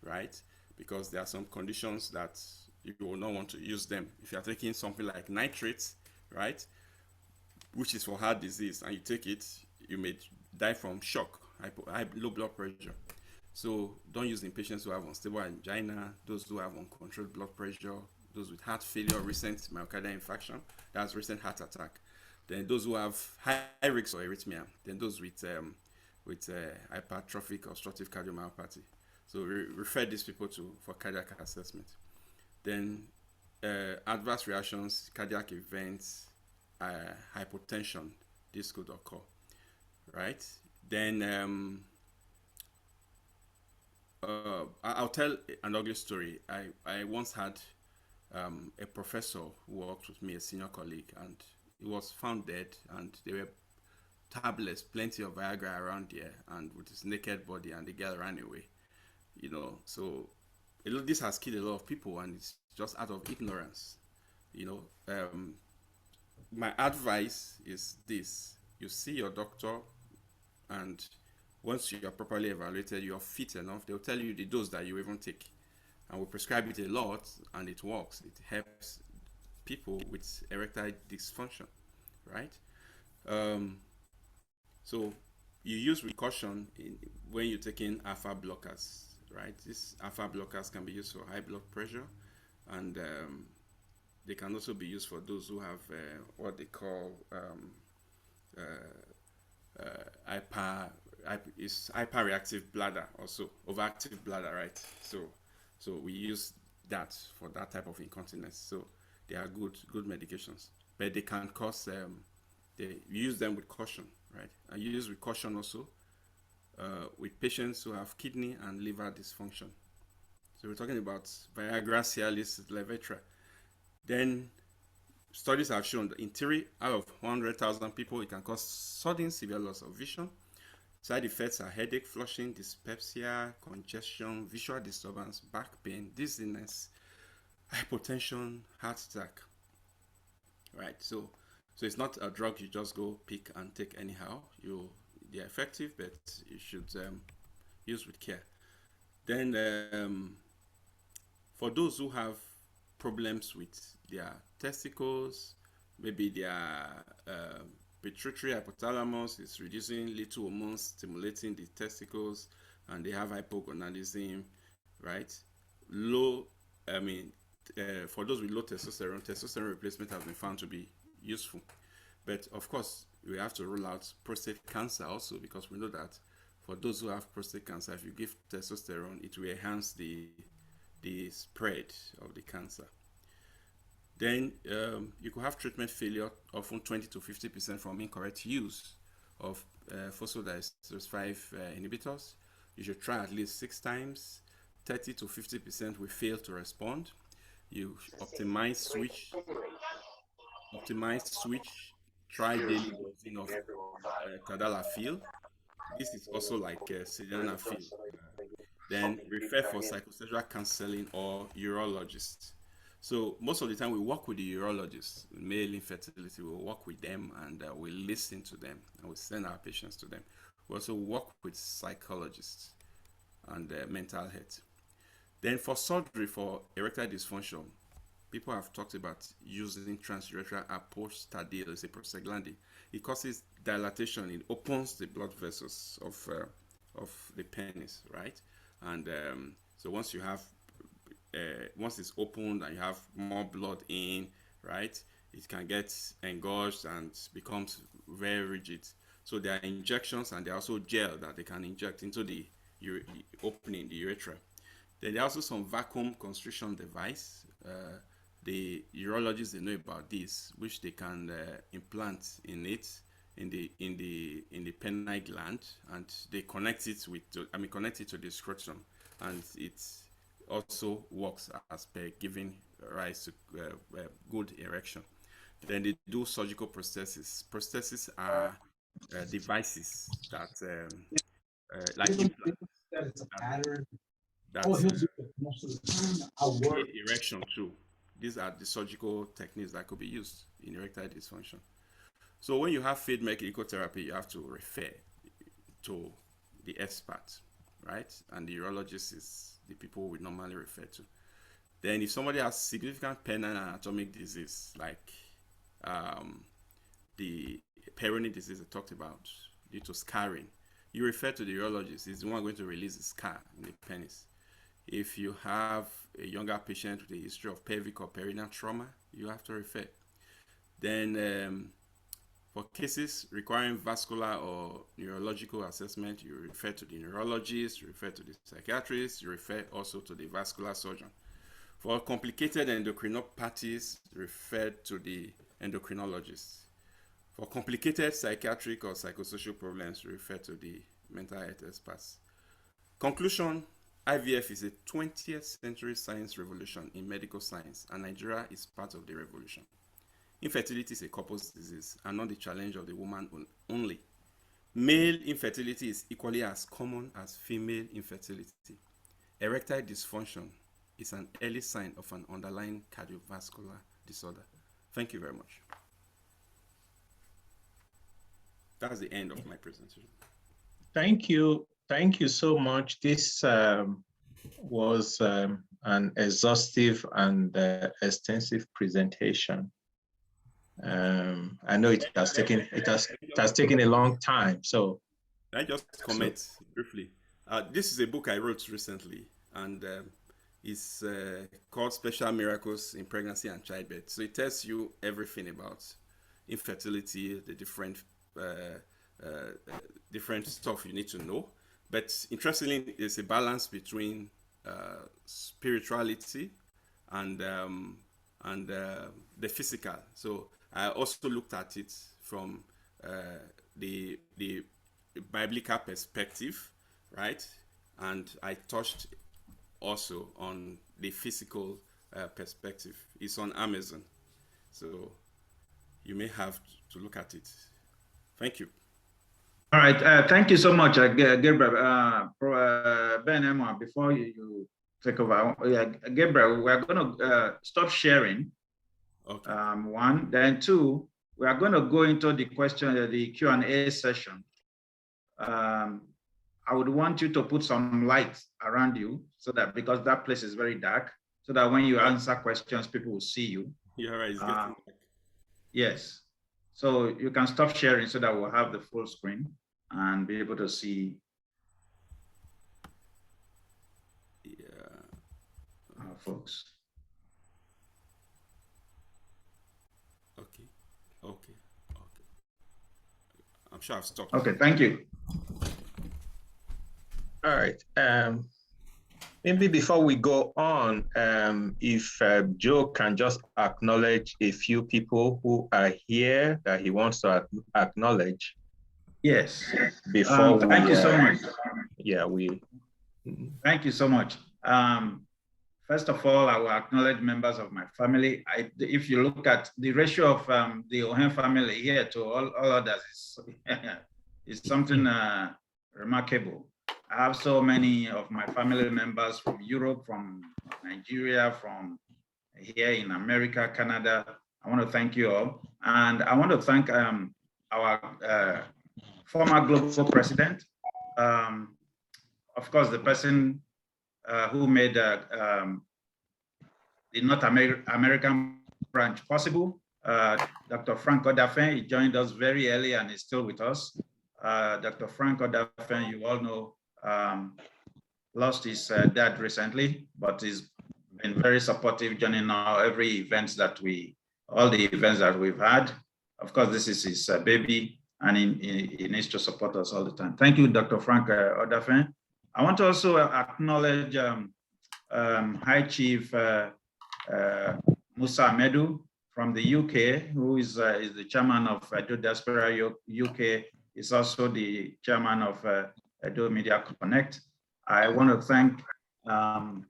right? Because there are some conditions that you will not want to use them. If you are taking something like nitrates, right, which is for heart disease, and you take it, you may die from shock, low blood pressure. So don't use in patients who have unstable angina, those who have uncontrolled blood pressure, those with heart failure, recent myocardial infarction, that's recent heart attack. Then those who have high risk of arrhythmia, then those with hypertrophic obstructive cardiomyopathy. So refer these people for cardiac assessment. Then adverse reactions, cardiac events, hypotension, this could occur, right? Then I'll tell an ugly story. I once had a professor who worked with me, a senior colleague, and he was found dead, and there were tablets, plenty of Viagra around here, and with his naked body, and the girl ran away, you know. So this has killed a lot of people, and it's just out of ignorance, you know. My advice is this: you see your doctor, and once you are properly evaluated, you're fit enough, they'll tell you the dose that you even take. And we prescribe it a lot, and it works. It helps people with erectile dysfunction, right? So you use with caution when you're taking alpha blockers, right? These alpha blockers can be used for high blood pressure, and they can also be used for those who have what they call hyperreactive bladder, also overactive bladder, right? So we use that for that type of incontinence. So they are good medications, but they can cause they use them with caution, right? And you use with caution also with patients who have kidney and liver dysfunction. So we're talking about Viagra, Cialis, Levitra. Then studies have shown that in 3 out of 100,000 people, it can cause sudden severe loss of vision. Side effects are headache, flushing, dyspepsia, congestion, visual disturbance, back pain, dizziness, hypotension, heart attack. Right, so it's not a drug you just go pick and take anyhow. They're effective, but you should use with care. Then for those who have problems with their testicles, maybe their pituitary hypothalamus is reducing little hormones, stimulating the testicles, and they have hypogonadism, right? For those with low testosterone replacement has been found to be useful. But of course, we have to rule out prostate cancer also, because we know that for those who have prostate cancer, if you give testosterone, it will enhance the spread of the cancer. Then you could have treatment failure, often 20 to 50% from incorrect use of phosphodiesterase 5 inhibitors. You should try at least 6 times. 30 to 50% will fail to respond. You optimize switch, try daily dosing of tadalafil. This is also like sildenafil. Then refer for psychosexual counseling or urologist. So most of the time we work with the urologists. Male infertility, we'll work with them and we listen to them and we send our patients to them. We also work with psychologists and mental health. Then for surgery for erectile dysfunction, people have talked about using transurethral apostadil as a prostaglandin. It causes dilatation. It opens the blood vessels of the penis, right? And so once you have once it's opened and you have more blood in, right, it can get engorged and becomes very rigid. So there are injections and there are also gel that they can inject into the opening, the urethra. Then there are also some vacuum constriction device. The urologists, they know about this, which they can implant in it in the penile gland, and they connect it to the scrotum, and it also works as per giving rise to good erection. Then they do surgical prosthesis. Prosthesis are devices that like implants that erection too. These are the surgical techniques that could be used in erectile dysfunction. So when you have field medical therapy, you have to refer to the expert, right? And the urologist is the people we normally refer to. Then if somebody has significant penile anatomic disease, like the Peyronie disease I talked about, due to scarring, you refer to the urologist. He's the one going to release the scar in the penis. If you have a younger patient with a history of pelvic or perineal trauma, you have to refer. Then for cases requiring vascular or neurological assessment, you refer to the neurologist, you refer to the psychiatrist, you refer also to the vascular surgeon. For complicated endocrinopathies, refer to the endocrinologist. For complicated psychiatric or psychosocial problems, refer to the mental health experts. Conclusion: IVF is a 20th century science revolution in medical science, and Nigeria is part of the revolution. Infertility is a couple's disease and not the challenge of the woman only. Male infertility is equally as common as female infertility. Erectile dysfunction is an early sign of an underlying cardiovascular disorder. Thank you very much. That's the end of my presentation. Thank you. Thank you so much. This was an exhaustive and extensive presentation. I know it has taken a long time. So I just comment briefly? This is a book I wrote recently, and it's called Special Miracles in Pregnancy and Childbirth. So it tells you everything about infertility, the different stuff you need to know. But interestingly, there's a balance between spirituality and the physical. So I also looked at it from the biblical perspective, right? And I touched also on the physical perspective. It's on Amazon, so you may have to look at it. Thank you. All right, thank you so much, Gabriel. Ben Aimua, before you take over, Gabriel, we're going to stop sharing. Okay. One, then two, we are going to go into the Q&A session. I would want you to put some light around you, so that, because that place is very dark, so that when you answer questions, people will see you. You're right. It's getting dark. Yes. So you can stop sharing so that we'll have the full screen and be able to see our folks. Okay. I'm sure I've stopped. Okay, thank you. All right. Maybe before we go on, if Joe can just acknowledge a few people who are here that he wants to acknowledge. Yes. Before thank you so much. Yeah, Thank you so much. First of all, I will acknowledge members of my family. If you look at the ratio of the Ohen family here to all others, is something remarkable. I have so many of my family members from Europe, from Nigeria, from here in America, Canada. I want to thank you all. And I want to thank our former global president, of course, the person who made the North American branch possible, Dr. Frank Odafen. He joined us very early and is still with us. Dr. Frank Odafen, you all know, lost his dad recently, but he's been very supportive, joining all the events that we've had. Of course, this is his baby, and he needs to support us all the time. Thank you, Dr. Frank Odafen. I want to also acknowledge High Chief Musa Medu from the UK, who is the chairman of Edo Diaspora UK. Is also the chairman of Edo Media Connect. I want to thank our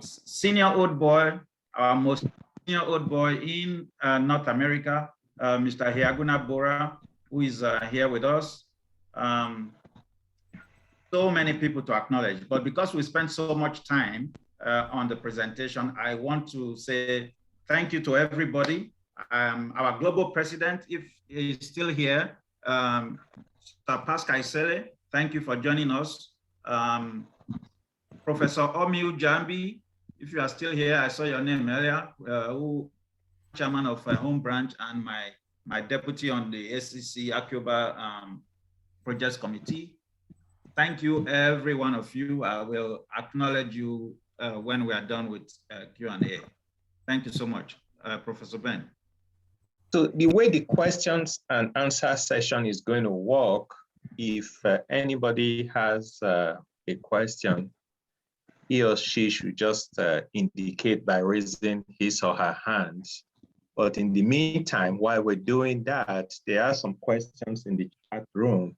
senior old boy, our most senior old boy in North America, Mr. Hiaguna Bora, who is here with us. So many people to acknowledge, but because we spent so much time on the presentation, I want to say thank you to everybody. Our global president, if he's still here, Pascal Isele, thank you for joining us. Professor Omiu Jambi, if you are still here, I saw your name earlier, who chairman of Home Branch and my deputy on the ACCIOBANA Projects Committee. Thank you, every one of you. I will acknowledge you when we are done with Q&A. Thank you so much, Professor Ben. So the way the questions and answer session is going to work, if anybody has a question, he or she should just indicate by raising his or her hands. But in the meantime, while we're doing that, there are some questions in the chat room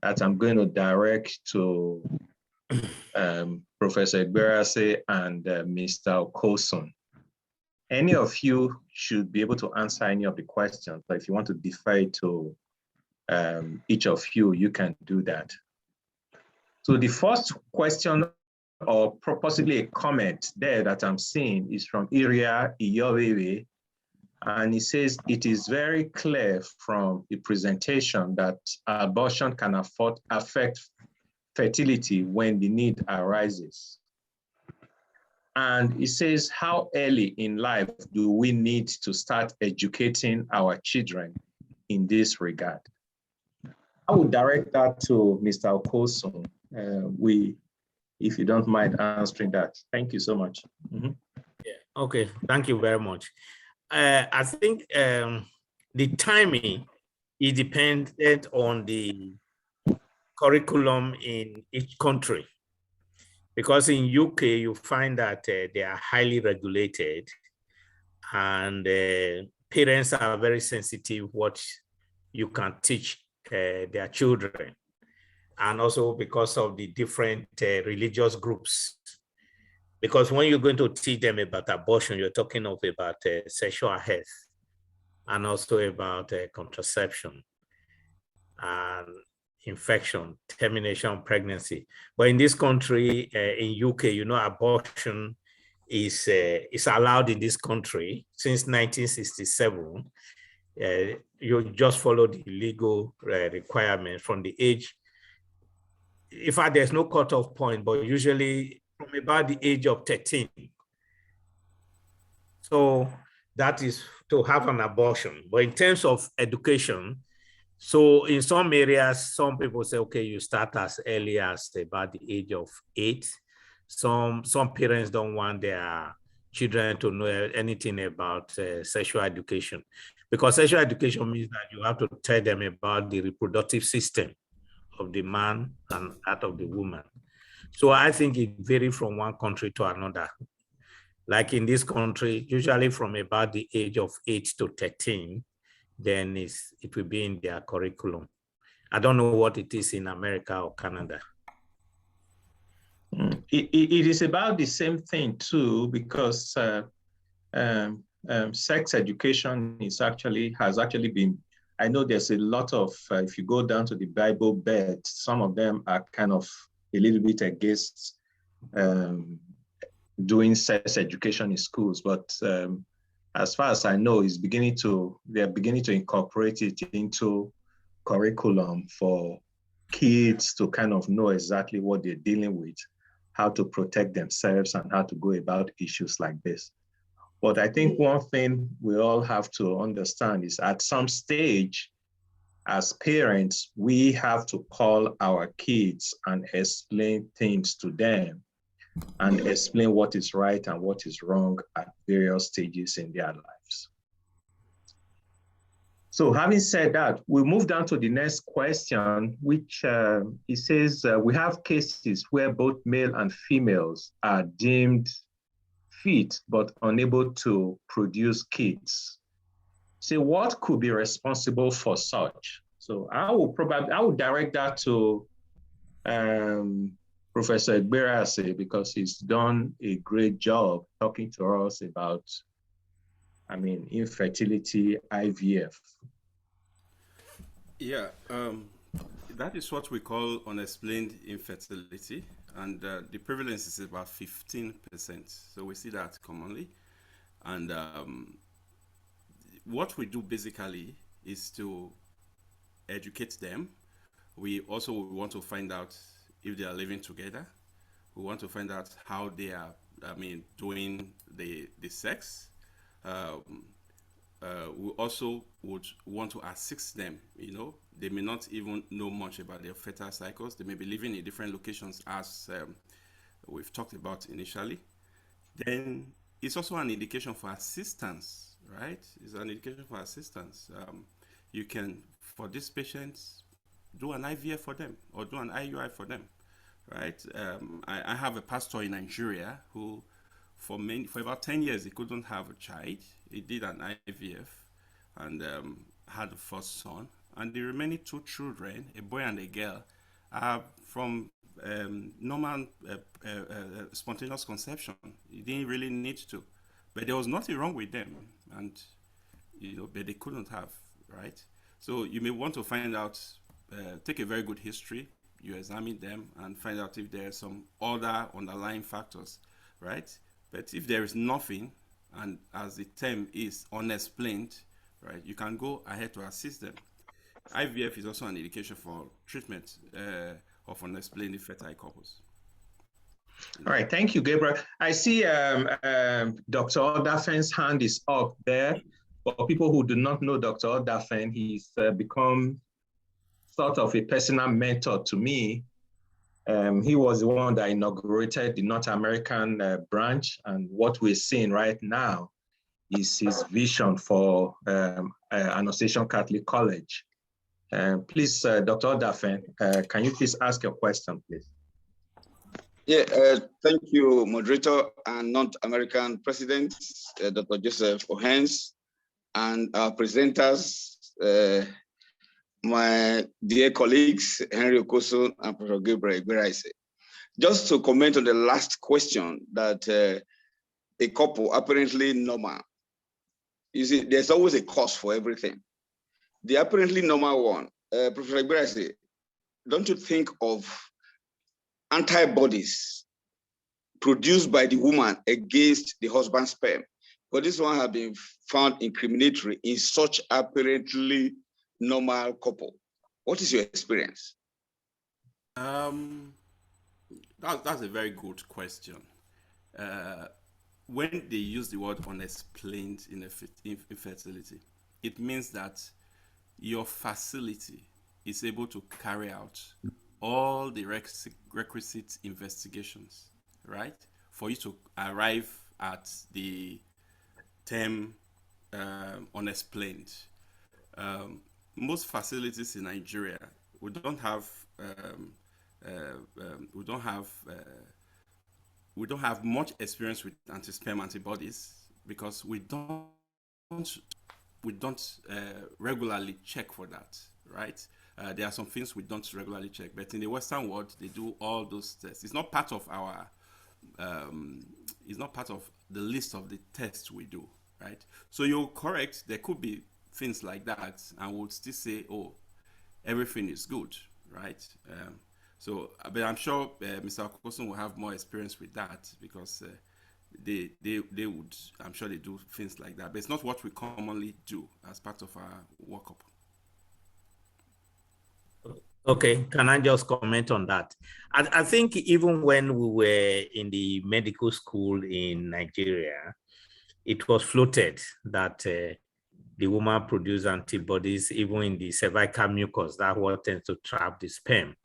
that I'm going to direct to Professor Igberaese and Mr. Okosun. Any of you should be able to answer any of the questions, but if you want to defer to each of you, you can do that. So the first question, or possibly a comment there that I'm seeing, is from Iria Iyowewe, and he says, it is very clear from the presentation that abortion can affect fertility when the need arises. And he says, how early in life do we need to start educating our children in this regard? I would direct that to Mr. Okosun. If you don't mind answering that. Thank you so much. Yeah. Okay, thank you very much. I think the timing is dependent on the curriculum in each country. Because in UK, you find that they are highly regulated and parents are very sensitive what you can teach their children. And also because of the different religious groups. Because when you're going to teach them about abortion, you're talking about sexual health and also about contraception and infection, termination, pregnancy. But in this country, in UK, you know, abortion is allowed in this country since 1967. You just follow the legal requirements from the age. In fact, there's no cutoff point, but usually from about the age of 13. So that is to have an abortion. But in terms of education, so in some areas, some people say, okay, you start as early as about the age of 8. Some parents don't want their children to know anything about sexual education, because sexual education means that you have to tell them about the reproductive system of the man and that of the woman. So I think it varies from one country to another. Like in this country, usually from about the age of 8 to 13, then it will be in their curriculum. I don't know what it is in America or Canada. It is about the same thing too, because sex education has actually been, I know there's a lot of, if you go down to the Bible Belt, some of them are kind of a little bit against doing sex education in schools, but as far as I know, they're beginning to incorporate it into curriculum for kids to kind of know exactly what they're dealing with, how to protect themselves and how to go about issues like this. But I think one thing we all have to understand is at some stage, as parents, we have to call our kids and explain things to them and explain what is right and what is wrong at various stages in their lives. So having said that, we move down to the next question, which it says, we have cases where both male and females are deemed fit but unable to produce kids. So what could be responsible for such? So I would direct that to Professor Igberaese, because he's done a great job talking to us about, infertility, IVF. Yeah, that is what we call unexplained infertility, and the prevalence is about 15%. So we see that commonly. And what we do basically is to educate them. We also want to find out if they are living together. We want to find out how they are, doing the sex. We also would want to assist them. They may not even know much about their fertile cycles. They may be living in different locations, as we've talked about initially. Then it's also an indication for assistance, right? It's an indication for assistance. You can, for these patients, do an IVF for them or do an IUI for them, right? I have a pastor in Nigeria who, for about 10 years, he couldn't have a child. He did an IVF and had the first son. And the remaining 2 children, a boy and a girl, are from normal spontaneous conception. He didn't really need to. But there was nothing wrong with them. And, but they couldn't have, right? So you may want to find out, take a very good history. You examine them and find out if there are some other underlying factors, right? But if there is nothing, and as the term is unexplained, right, you can go ahead to assist them. IVF is also an indication for treatment of unexplained infertile couples. All right, thank you, Gabriel. I see Dr. Odafen's hand is up there. For people who do not know Dr. Odafen, he's become sort of a personal mentor to me. He was the one that inaugurated the North American branch, and what we're seeing right now is his vision for Annunciation Catholic College. Please, Dr. Odafen, can you please ask your question, please? Yeah, thank you, Moderator and North American President, Dr. Joseph Ohens, and our presenters, my dear colleagues, Henry Okosun and Professor Gabriel Igberaese. Just to comment on the last question that a couple apparently normal. You see, there's always a cause for everything. The apparently normal one, Professor Igberaese, don't you think of antibodies produced by the woman against the husband's sperm? But this one has been found incriminatory in such apparently normal couple. What is your experience? That's a very good question. When they use the word unexplained infertility, it means that your facility is able to carry out all the requisite investigations, right? For you to arrive at the term unexplained. Most facilities in Nigeria, we don't have much experience with anti-sperm antibodies because we don't regularly check for that, right? There are some things we don't regularly check, but in the Western world, they do all those tests. It's not part of our, it's not part of the list of the tests we do, right? So you're correct. There could be things like that, and we'll still say, oh, everything is good, right? But I'm sure Mr. Okosun will have more experience with that because they would, I'm sure they do things like that, but it's not what we commonly do as part of our workup. Okay, can I just comment on that? I think even when we were in the medical school in Nigeria, it was floated that the woman produced antibodies even in the cervical mucus, that what tends to trap the sperm.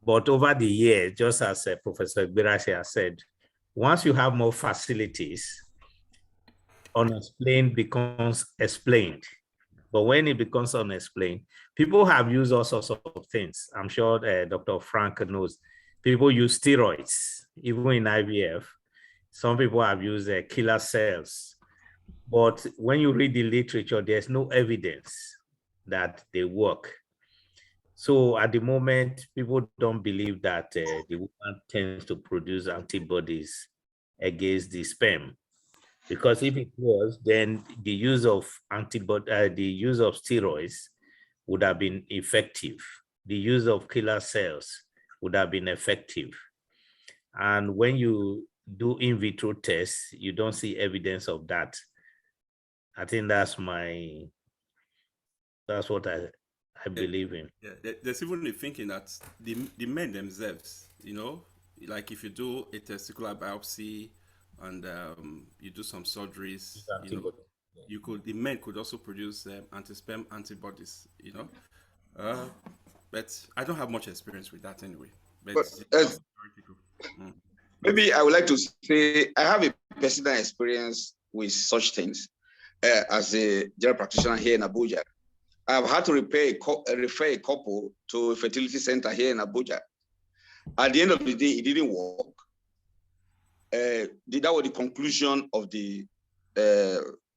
But over the years, just as Professor Igberaese has said, once you have more facilities, unexplained becomes explained. But when it becomes unexplained, people have used all sorts of things. I'm sure Dr. Frank knows. People use steroids, even in IVF. Some people have used killer cells. But when you read the literature, there's no evidence that they work. So at the moment, people don't believe that the woman tends to produce antibodies against the sperm. Because if it was, then the use of steroids would have been effective. The use of killer cells would have been effective. And when you do in vitro tests, you don't see evidence of that. I think that's what I believe in. Yeah, there's even the thinking that the men themselves, you know, like if you do a testicular biopsy and you do some surgeries, you know, the men could also produce anti-sperm antibodies, you know. But I don't have much experience with that anyway. But maybe I would like to say I have a personal experience with such things as a general practitioner here in Abuja. I've had to refer a couple to a fertility center here in Abuja. At the end of the day, it didn't work. That was the conclusion of the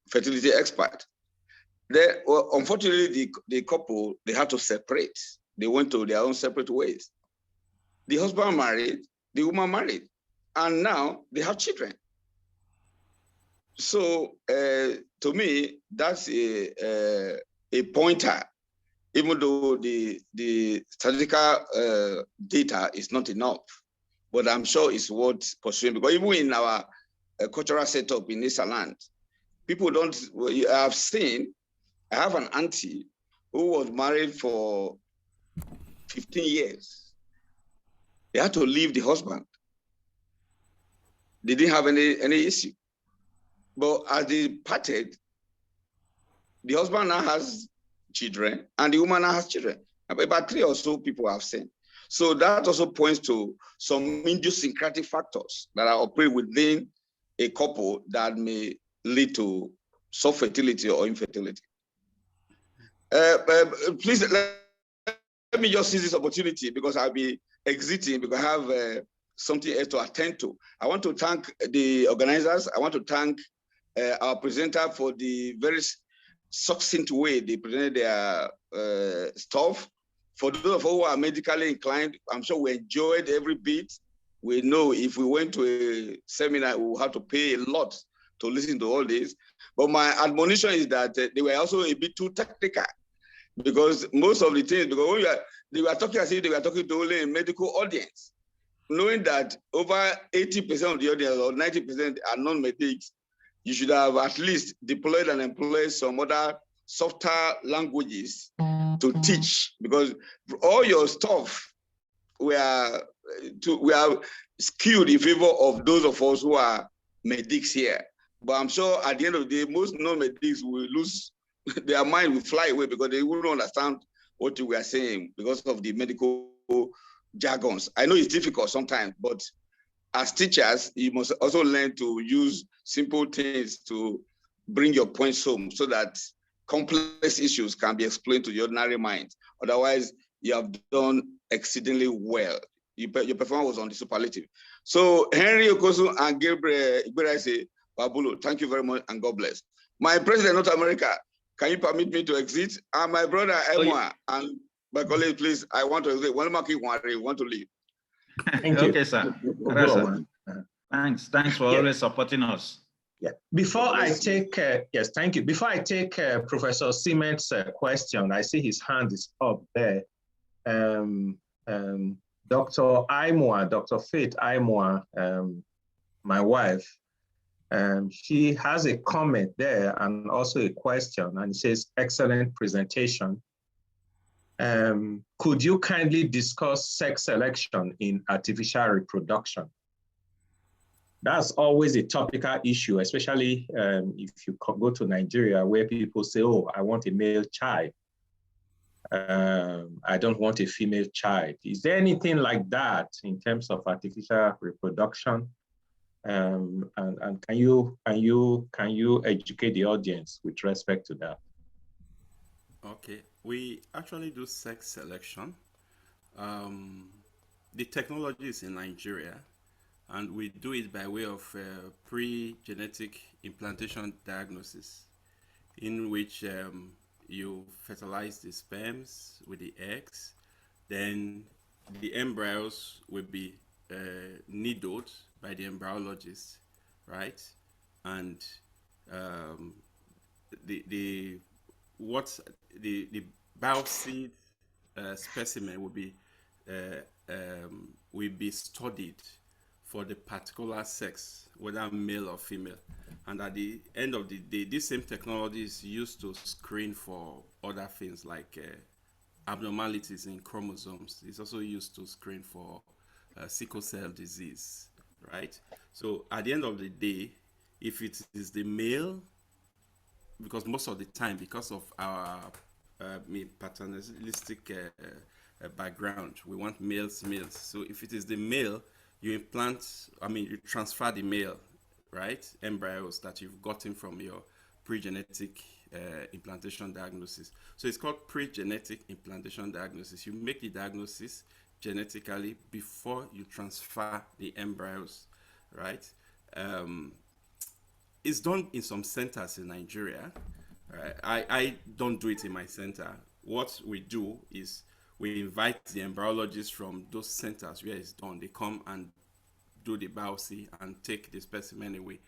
fertility expert. Unfortunately, the couple, they had to separate. They went to their own separate ways. The husband married, the woman married, and now they have children. So to me, that's a pointer, even though the statistical data is not enough. But I'm sure it's worth pursuing, because even in our cultural setup in this land, people don't, I have an auntie who was married for 15 years. They had to leave the husband. They didn't have any issue. But as they parted, the husband now has children and the woman now has children. About 3 or so people have seen. So that also points to some idiosyncratic factors that are operating within a couple that may lead to soft fertility or infertility. Please let me just seize this opportunity because I'll be exiting because I have something else to attend to. I want to thank the organizers. I want to thank our presenter for the very succinct way they presented their stuff. For those of us who are medically inclined, I'm sure we enjoyed every bit. We know if we went to a seminar, we would have to pay a lot to listen to all this. But my admonition is that they were also a bit too technical because most of the things, because when they were talking as if they were talking to only a medical audience, knowing that over 80% of the audience or 90% are non-medics, you should have at least deployed and employed some other softer languages to teach, because all your stuff we are skewed in favor of those of us who are medics here. But I'm sure at the end of the day, most non-medics will lose their mind, will fly away because they wouldn't understand what we are saying because of the medical jargons. I know it's difficult sometimes, but as teachers, you must also learn to use simple things to bring your points home so that complex issues can be explained to the ordinary mind. Otherwise, you have done exceedingly well. Your performance was on the superlative. So Henry Okosun and Gabriel Igberaese Babulo, thank you very much and God bless. My president of North America, can you permit me to exit? And my brother Aimua and my colleague, please, I want to exit. Want to leave. Thank you. Okay, sir. Thanks for always supporting us. Yeah. Before I take, yes, thank you. Before I take Professor Siemens' question, I see his hand is up there. Dr. Aimua, Dr. Faith Aimua, my wife, she has a comment there and also a question, and it says, excellent presentation. Could you kindly discuss sex selection in artificial reproduction? That's always a topical issue, especially if you go to Nigeria where people say, oh, I want a male child. I don't want a female child. Is there anything like that in terms of artificial reproduction? And can you educate the audience with respect to that? Okay, we actually do sex selection. The technology is in Nigeria, and we do it by way of pre-genetic implantation diagnosis, in which you fertilize the sperms with the eggs, then the embryos will be needled by the embryologist, right? And the biopsy specimen will be studied for the particular sex, whether male or female. And at the end of the day, this same technology is used to screen for other things like abnormalities in chromosomes. It's also used to screen for sickle cell disease, right? So at the end of the day, if it is the male, because most of the time, because of our paternalistic background, we want males. So if it is the male, you transfer the male, right, embryos that you've gotten from your pre-genetic implantation diagnosis. So it's called pre-genetic implantation diagnosis. You make the diagnosis genetically before you transfer the embryos, right? It's done in some centers in Nigeria. I don't do it in my center. What we do is we invite the embryologists from those centers where it's done. They come and do the biopsy and take the specimen away.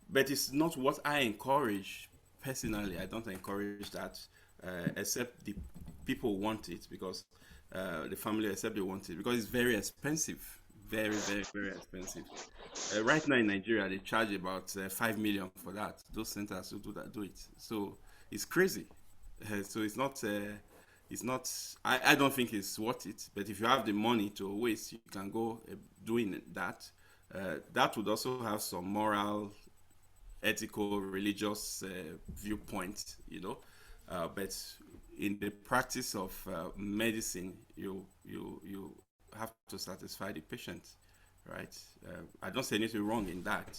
But it's not what I encourage personally. I don't encourage that, except the people want it, because the family accept they want it, because it's very expensive. Very, very, very expensive. Right now in Nigeria, they charge about 5 million for that. Those centers who do it. So it's crazy. So it's not. I don't think it's worth it. But if you have the money to waste, you can go doing that. That would also have some moral, ethical, religious viewpoint, you know. But in the practice of medicine, you have to satisfy the patient, right? I don't say anything wrong in that,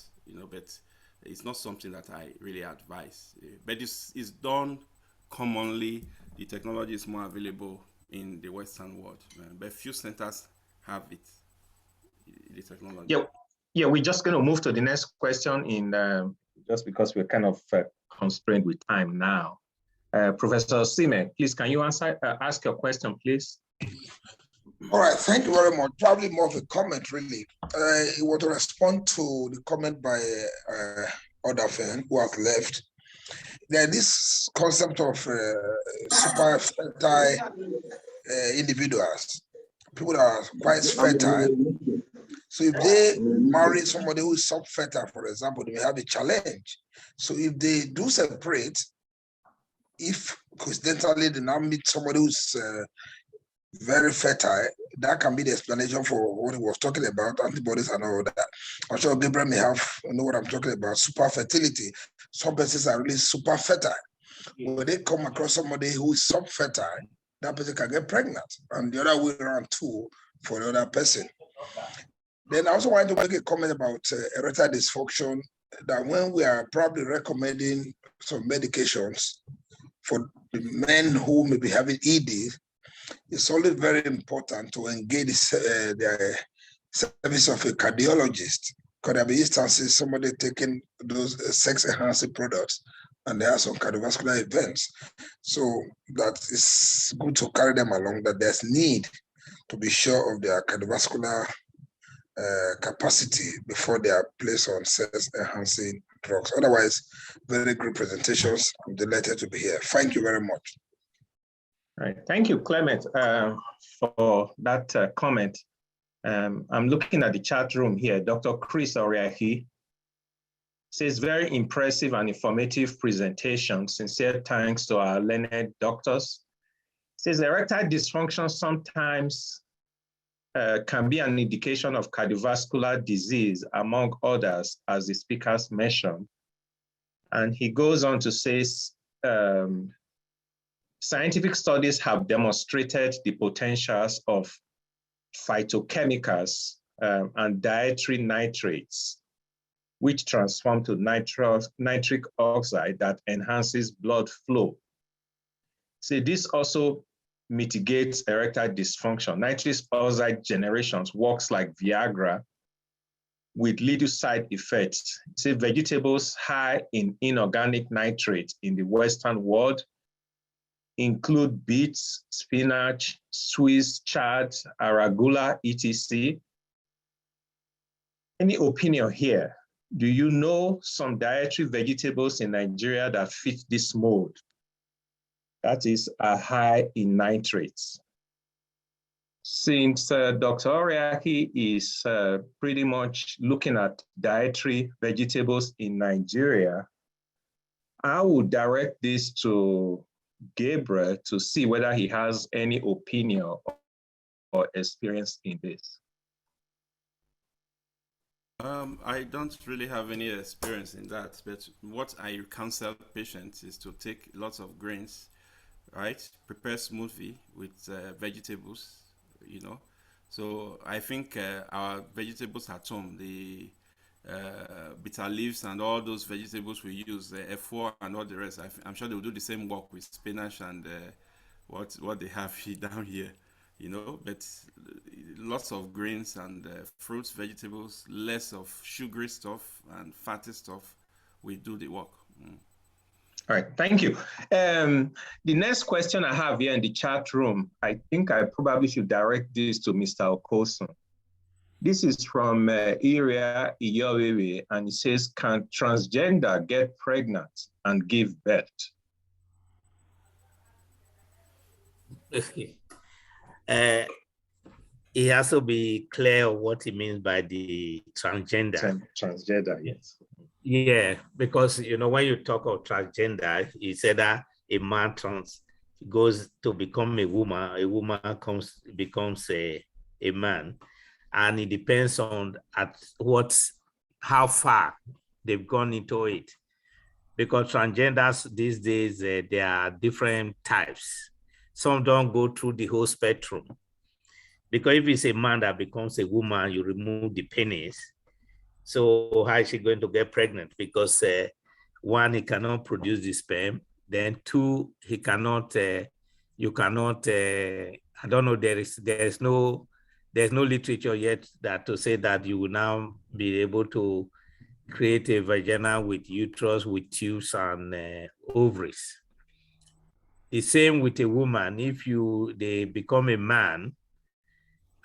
but it's not something that I really advise. But it's done commonly. The technology is more available in the Western world, but few centers have it, the technology. Yeah, we're just going to move to the next question just because we're kind of constrained with time now. Professor Sime, please, can you ask your question, please? All right, thank you very much. Probably more of a comment, really. It was to respond to the comment by other friend who has left. There's this concept of super fertile individuals, people that are quite fertile. So if they marry somebody who is sub-fertile, for example, they may have a challenge. So if they do separate, if coincidentally they now meet somebody who's very fertile, that can be the explanation for what he was talking about, antibodies and all that. I'm sure Gabriel may know what I'm talking about, super fertility. Some persons are really super fertile. When they come across somebody who is sub-fertile, that person can get pregnant, and the other way around too for the other person. Then I also wanted to make a comment about erectile dysfunction, that when we are probably recommending some medications for the men who may be having ED, it's always very important to engage the service of a cardiologist. Because there be instances somebody taking those sex-enhancing products and there are some cardiovascular events. So that is good to carry them along, that there's need to be sure of their cardiovascular capacity before they are placed on sex-enhancing drugs. Otherwise, very good presentations. I'm delighted to be here. Thank you very much. All right, thank you, Clement, for that comment. I'm looking at the chat room here. Dr. Chris Oriahi says, very impressive and informative presentation. Sincere thanks to our learned doctors. Says erectile dysfunction sometimes can be an indication of cardiovascular disease, among others, as the speakers mentioned. And he goes on to say, scientific studies have demonstrated the potentials of phytochemicals and dietary nitrates, which transform to nitric oxide that enhances blood flow. So this also mitigates erectile dysfunction. Nitric oxide generations works like Viagra with little side effects. Say vegetables high in inorganic nitrate in the Western world include beets, spinach, Swiss chard, arugula, etc. Any opinion here? Do you know some dietary vegetables in Nigeria that fit this mold? That is, are high in nitrates. Since Dr. Oriahi is pretty much looking at dietary vegetables in Nigeria, I would direct this to Gabriel to see whether he has any opinion or experience in this. I don't really have any experience in that, but what I counsel patients is to take lots of grains, right? Prepare smoothie with vegetables, So I think our vegetables at home, the bitter leaves and all those vegetables we use, F4 and all the rest, I'm sure they'll do the same work with spinach and what they have down here, but lots of grains and fruits, vegetables, less of sugary stuff and fatty stuff, we do the work. All right, thank you. The next question I have here in the chat room, I think I probably should direct this to Mr. Okosun. This is from Iria Iyowewe, and it says, can transgender get pregnant and give birth? It has to be clear what it means by the transgender. Transgender, yes. Yeah, because when you talk of transgender, it's either a man goes to become a woman becomes a man, and it depends on how far they've gone into it. because transgenders these days, there are different types. Some don't go through the whole spectrum. Because if it's a man that becomes a woman, you remove the penis. So how is she going to get pregnant? Because one, he cannot produce the sperm. Then two, he cannot, you cannot, I don't know, there's no literature yet that to say that you will now be able to create a vagina with uterus, with tubes and ovaries. The same with a woman. If they become a man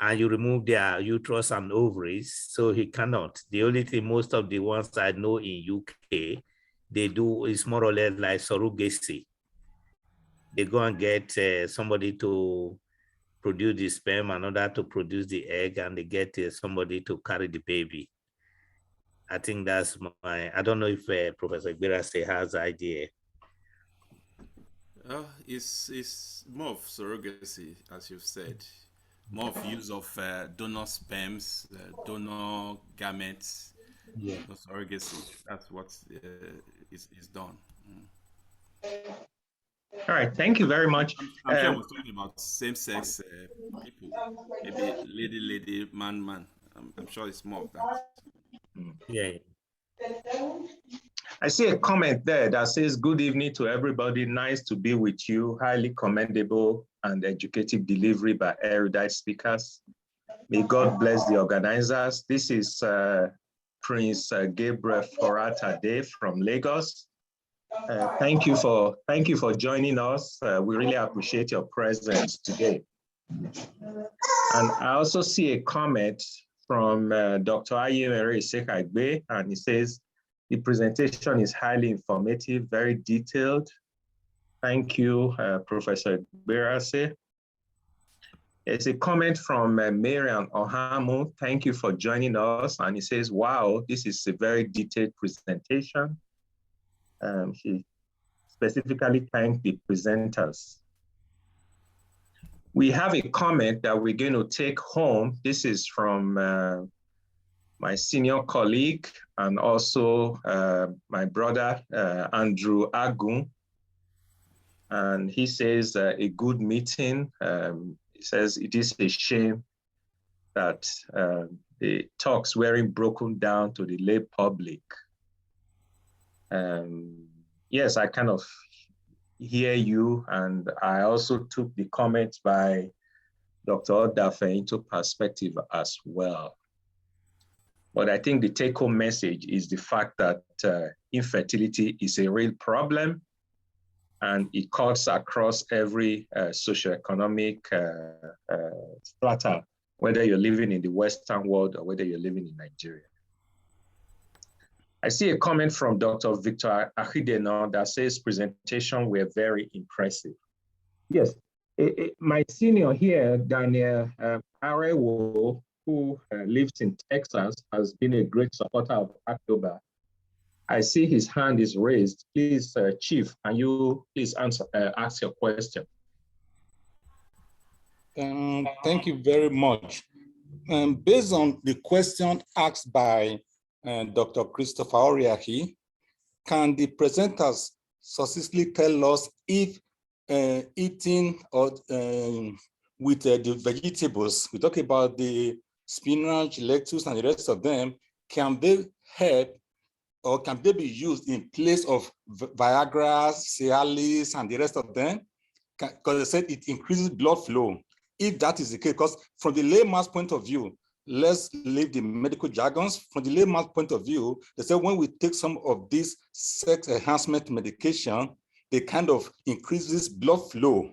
and you remove their uterus and ovaries, so he cannot. The only thing most of the ones I know in UK, they do is more or less like surrogacy. They go and get somebody to produce the sperm, another to produce the egg, and they get somebody to carry the baby. I think that's I don't know if Professor Igberaese has idea. It's more of surrogacy, as you've said. More of use of donor sperms, donor gametes, yeah. Surrogacy. That's what is done. All right, thank you very much. I'm sure I was talking about same-sex people, maybe lady, man. I'm sure it's more of that. Yeah. I see a comment there that says, good evening to everybody. Nice to be with you. Highly commendable and educative delivery by erudite speakers. May God bless the organizers. This is Prince Gabriel Foratade from Lagos. Thank you for joining us. We really appreciate your presence today. And I also see a comment from Dr. Igberaese, and he says, the presentation is highly informative, very detailed. Thank you, Professor Igberaese. There's a comment from Marian Ohamu. Thank you for joining us. And he says, wow, this is a very detailed presentation. She specifically thanked the presenters. We have a comment that we're going to take home. This is from my senior colleague and also my brother, Andrew Agun. And he says, a good meeting. He says, it is a shame that the talks weren't broken down to the lay public. Yes, I kind of hear you, and I also took the comments by Dr. Odafe into perspective as well. But I think the take-home message is the fact that infertility is a real problem, and it cuts across every socioeconomic strata, whether you're living in the Western world or whether you're living in Nigeria. I see a comment from Dr. Victor Achideno that says presentation were very impressive. Yes, my senior here, Daniel Arewo, who lives in Texas, has been a great supporter of ACCIOBANA. I see his hand is raised. Please, Chief, can you please ask your question? Thank you very much. Based on the question asked by Dr. Christopher Oriahi, can the presenters succinctly tell us if eating or with the vegetables, we talk about the spinach, lettuce, and the rest of them, can they help or can they be used in place of Viagra, Cialis, and the rest of them? Because they said it increases blood flow. If that is the case, because from the layman's point of view, let's leave the medical jargons. From the layman's point of view, they say when we take some of these sex enhancement medication, they kind of increases blood flow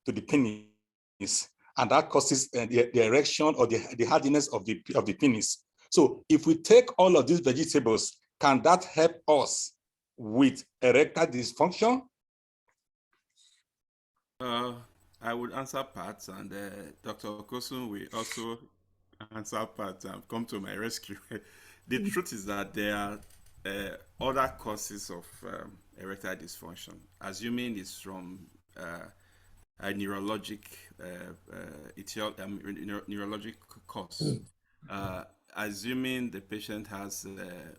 to the penis, and that causes the erection or the hardiness of the penis. So if we take all of these vegetables, can that help us with erectile dysfunction? I would answer part, and Dr. Okosun will also answer part and come to my rescue. The truth is that there are other causes of erectile dysfunction, assuming it's from a neurologic cause. Assuming the patient has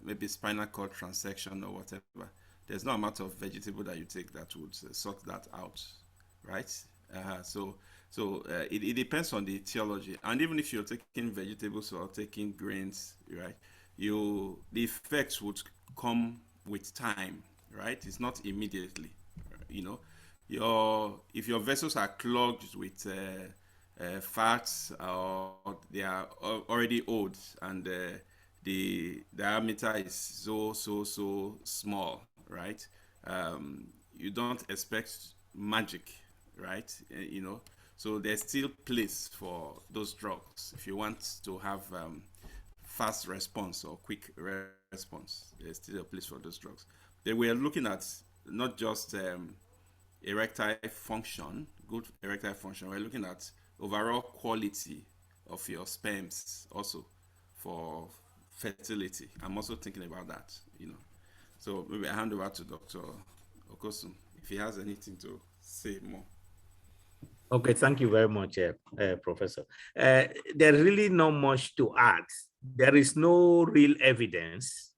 maybe spinal cord transection or whatever, there's no amount of vegetable that you take that would sort that out, right? So it depends on the theology. And even if you're taking vegetables or taking grains, right, the effects would come with time, right? It's not immediately, you know. If your vessels are clogged with fats, or they are already old, and the diameter is so small, right? You don't expect magic, right? You know, so there's still place for those drugs. If you want to have fast response or quick response, there's still a place for those drugs. Then we are looking at not just erectile function, good erectile function. We're looking at overall quality of your sperms also for fertility. I'm also thinking about that, you know. So maybe I hand over to Dr. Okosun if he has anything to say more. Okay, thank you very much, Professor. There's really not much to add. There is no real evidence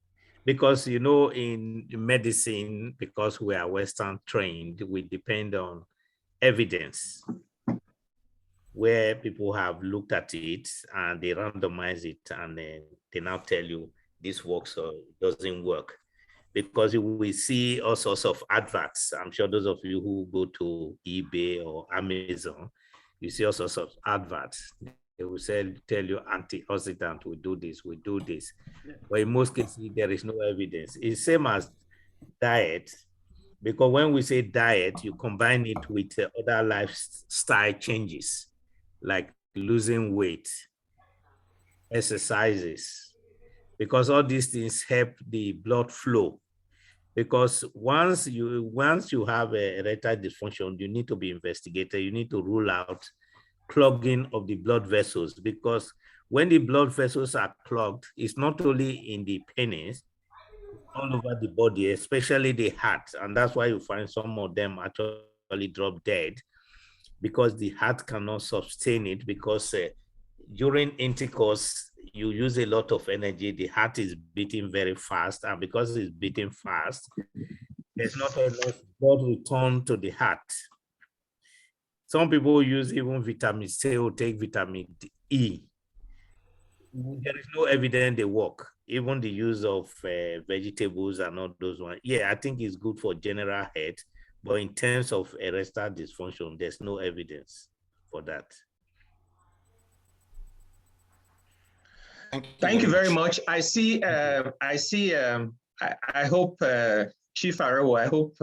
because, you know, in medicine, because we are Western trained, we depend on evidence where people have looked at it and they randomize it and then they now tell you this works or doesn't work. Because we see all sorts of adverts. I'm sure those of you who go to eBay or Amazon, you see all sorts of adverts. They will tell you antioxidant, we do this, we do this. Yeah. But in most cases, there is no evidence. It's same as diet, because when we say diet, you combine it with other lifestyle changes, like losing weight, exercises, because all these things help the blood flow. Because once you have erectile dysfunction, you need to be investigated. You need to rule out clogging of the blood vessels, because when the blood vessels are clogged, it's not only in the penis, all over the body, especially the heart. And that's why you find some of them actually drop dead, because the heart cannot sustain it, because during intercourse, you use a lot of energy, the heart is beating very fast, and because it's beating fast, there's not enough blood return to the heart. Some people use even vitamin C or take vitamin E. There is no evidence they work. Even the use of vegetables and all those ones. Yeah, I think it's good for general health, but in terms of erectile dysfunction, there's no evidence for that. Thank you very much. I hope Chief Arewo, I hope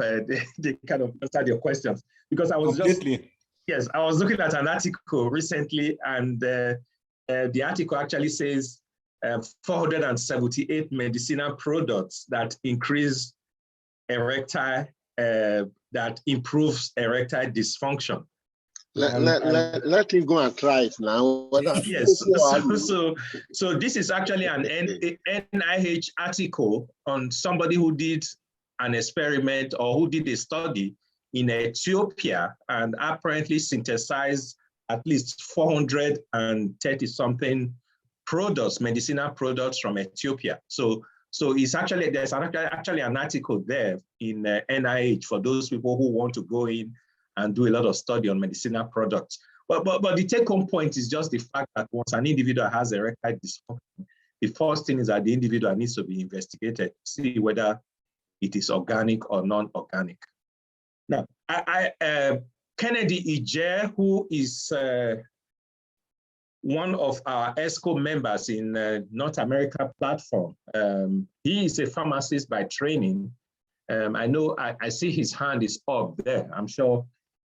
they kind of answered your questions, because I was I was looking at an article recently, and the article actually says 478 medicinal products that increase erectile, that improves erectile dysfunction. Let him go and try it now. Yes, so this is actually an NIH article on somebody who did an experiment or who did a study in Ethiopia and apparently synthesized at least 430 something products, medicinal products from Ethiopia. So it's actually, there's actually an article there in NIH for those people who want to go in and do a lot of study on medicinal products. But the take-home point is just the fact that once an individual has erectile dysfunction, the first thing is that the individual needs to be investigated to see whether it is organic or non-organic. Now, Kennedy Ije, who is one of our ESCO members in North America platform, he is a pharmacist by training. I know I see his hand is up there. I'm sure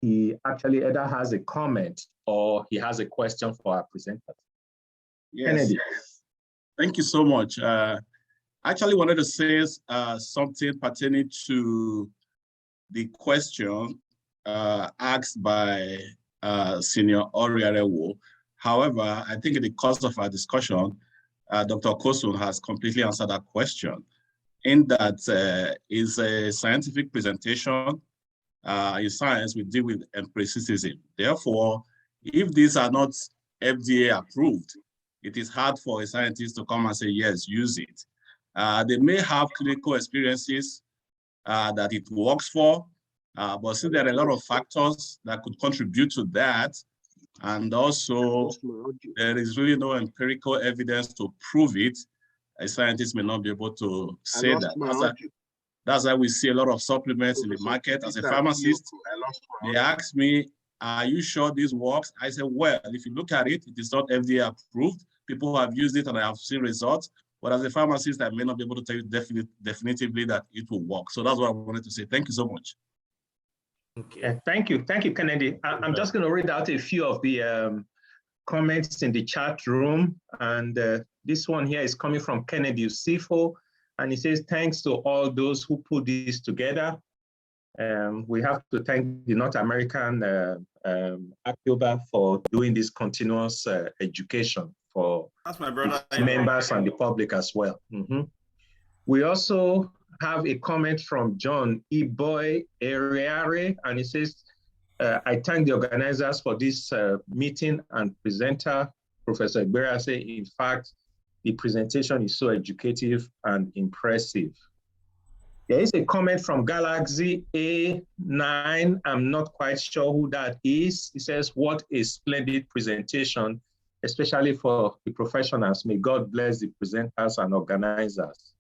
he actually either has a comment or he has a question for our presenters. Yes. Kennedy. Thank you so much. I actually wanted to say something pertaining to the question asked by Senior Oriarewo. However, I think in the course of our discussion, Dr. Okosun has completely answered that question, in that is a scientific presentation. In science, we deal with empiricism. Therefore, if these are not FDA approved, it is hard for a scientist to come and say, yes, use it. They may have clinical experiences that it works for. But since there are a lot of factors that could contribute to that, and also there is really no empirical evidence to prove it, a scientist may not be able to say that. That's why we see a lot of supplements in the market. As a pharmacist, they ask me, are you sure this works? I say, well, if you look at it, it is not FDA approved. People have used it and I have seen results. But as a pharmacist, I may not be able to tell you definitively that it will work. So that's what I wanted to say. Thank you so much. Okay. Thank you, Kennedy. I'm just going to read out a few of the comments in the chat room. And this one here is coming from Kennedy Usifo. And he says, thanks to all those who put this together. We have to thank the North American ACCIOBANA for doing this continuous education for members and the public as well. We also have a comment from John Iboy Ereare, and he says, I thank the organizers for this meeting and presenter, Professor Igberaese. In fact, the presentation is so educative and impressive. There is a comment from Galaxy A9. I'm not quite sure who that is. He says, what a splendid presentation, especially for the professionals. May God bless the presenters and organizers.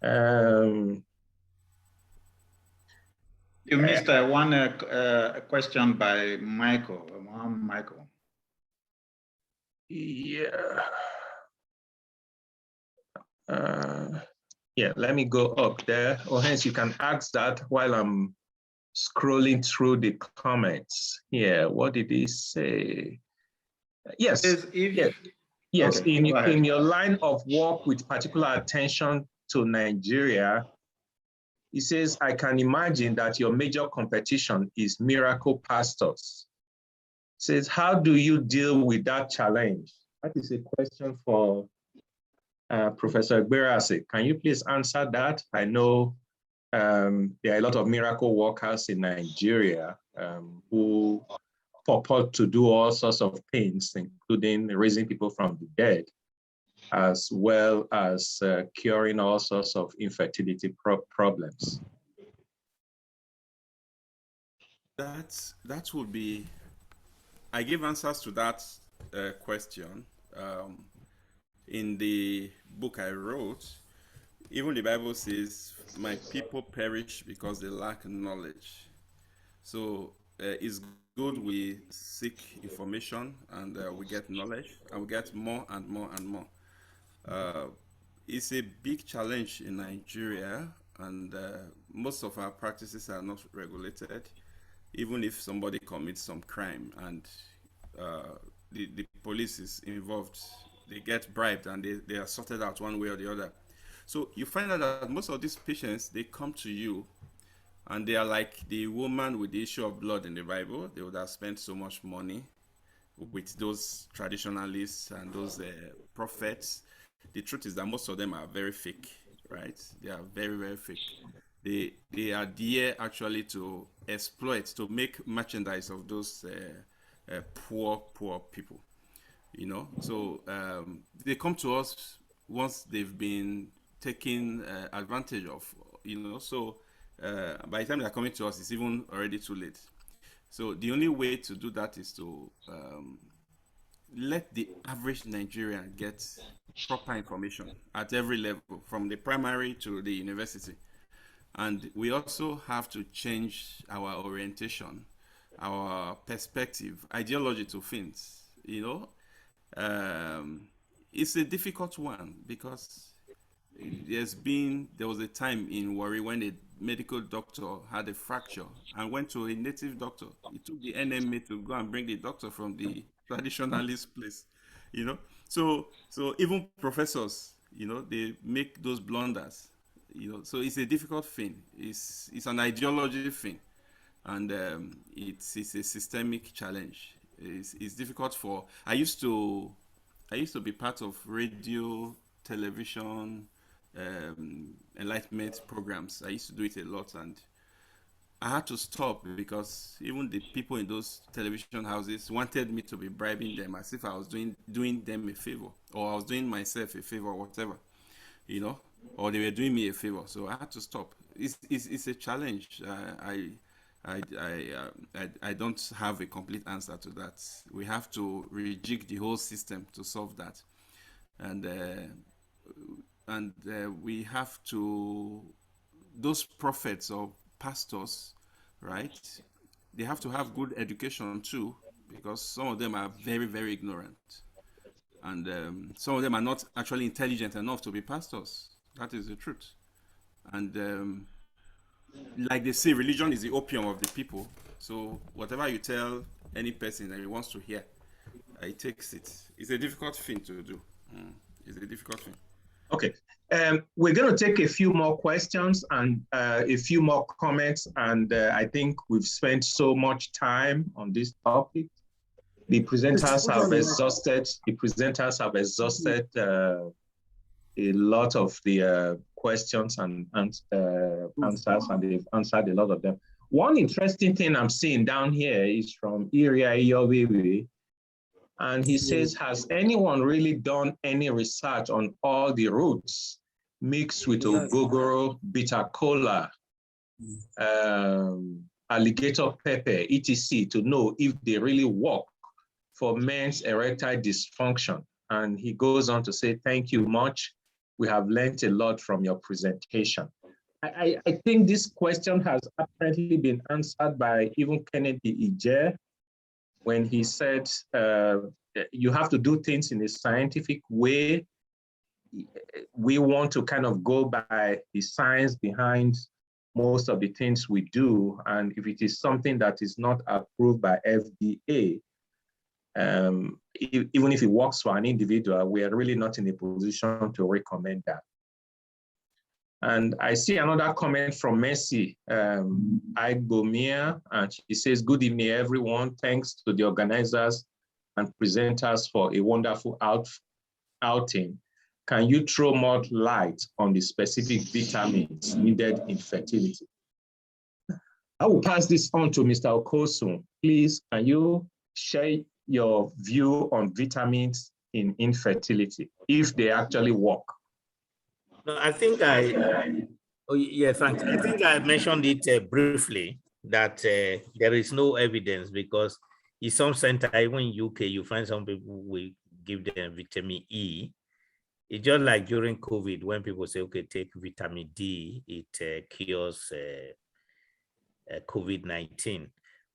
You missed one question by Michael. Michael. Yeah. Yeah, let me go up there. Or hence you can ask that while I'm scrolling through the comments. Yeah, what did he say? Yes, yes. Okay, in your line of work with particular attention to Nigeria, he says, I can imagine that your major competition is miracle pastors. He says, how do you deal with that challenge? That is a question for Professor Igberaese. Can you please answer that? I know there are a lot of miracle workers in Nigeria who purport to do all sorts of things, including raising people from the dead, as well as curing all sorts of infertility problems. That would be, I give answers to that question. In the book I wrote, even the Bible says, my people perish because they lack knowledge. So it's good we seek information and we get knowledge and we get more and more and more. It's a big challenge in Nigeria, and most of our practices are not regulated. Even if somebody commits some crime and the police is involved, they get bribed and they are sorted out one way or the other. So you find out that most of these patients, they come to you and they are like the woman with the issue of blood in the Bible. They would have spent so much money with those traditionalists and those prophets. The truth is that most of them are very fake, right? They are very, very fake. They are there actually to exploit, to make merchandise of those poor people. You know, so they come to us once they've been taken advantage of, you know, so by the time they're coming to us, it's even already too late. So the only way to do that is to let the average Nigerian get proper information at every level, from the primary to the university. And we also have to change our orientation, our perspective, ideology to things, you know. It's a difficult one because there was a time in Warri when a medical doctor had a fracture and went to a native doctor. He took the NMA to go and bring the doctor from the traditionalist place, you know. So even professors, you know, they make those blunders, you know. So it's a difficult thing. It's an ideology thing, and it's a systemic challenge. It's difficult for. I used to be part of radio, television, enlightenment programs. I used to do it a lot, and I had to stop because even the people in those television houses wanted me to be bribing them as if I was doing them a favor, or I was doing myself a favor, or whatever. you know, or they were doing me a favor. So I had to stop. It's a challenge. I don't have a complete answer to that. We have to rejig the whole system to solve that, and we have to, those prophets or pastors, right? They have to have good education too, because some of them are very, very ignorant, and some of them are not actually intelligent enough to be pastors. That is the truth. And like they say, religion is the opium of the people. So whatever you tell any person that he wants to hear, he takes it. It's a difficult thing to do. It's a difficult thing. Okay. We're going to take a few more questions and a few more comments. And I think we've spent so much time on this topic. The presenters have exhausted. A lot of the questions and answers, and they've answered a lot of them. One interesting thing I'm seeing down here is from Iria Iyowewe, and he says, has anyone really done any research on all the roots mixed with ogogoro, bitter cola, alligator pepper, etc., to know if they really work for men's erectile dysfunction? And he goes on to say, thank you much. We have learned a lot from your presentation. I think this question has apparently been answered by even Kennedy Ije when he said, you have to do things in a scientific way. We want to kind of go by the science behind most of the things we do. And if it is something that is not approved by FDA, even if it works for an individual, we are really not in a position to recommend that. And I see another comment from Mercy Igbomia, and she says, good evening, everyone. Thanks to the organizers and presenters for a wonderful outing. Can you throw more light on the specific vitamins needed in fertility? I will pass this on to Mr. Okosun. Please, can you share your view on vitamins in infertility, if they actually work? No, I think oh yeah, thanks. I think I mentioned it briefly that there is no evidence, because in some center, even in UK, you find some people will give them vitamin E. It's just like during COVID, when people say, okay, take vitamin D, it cures COVID-19.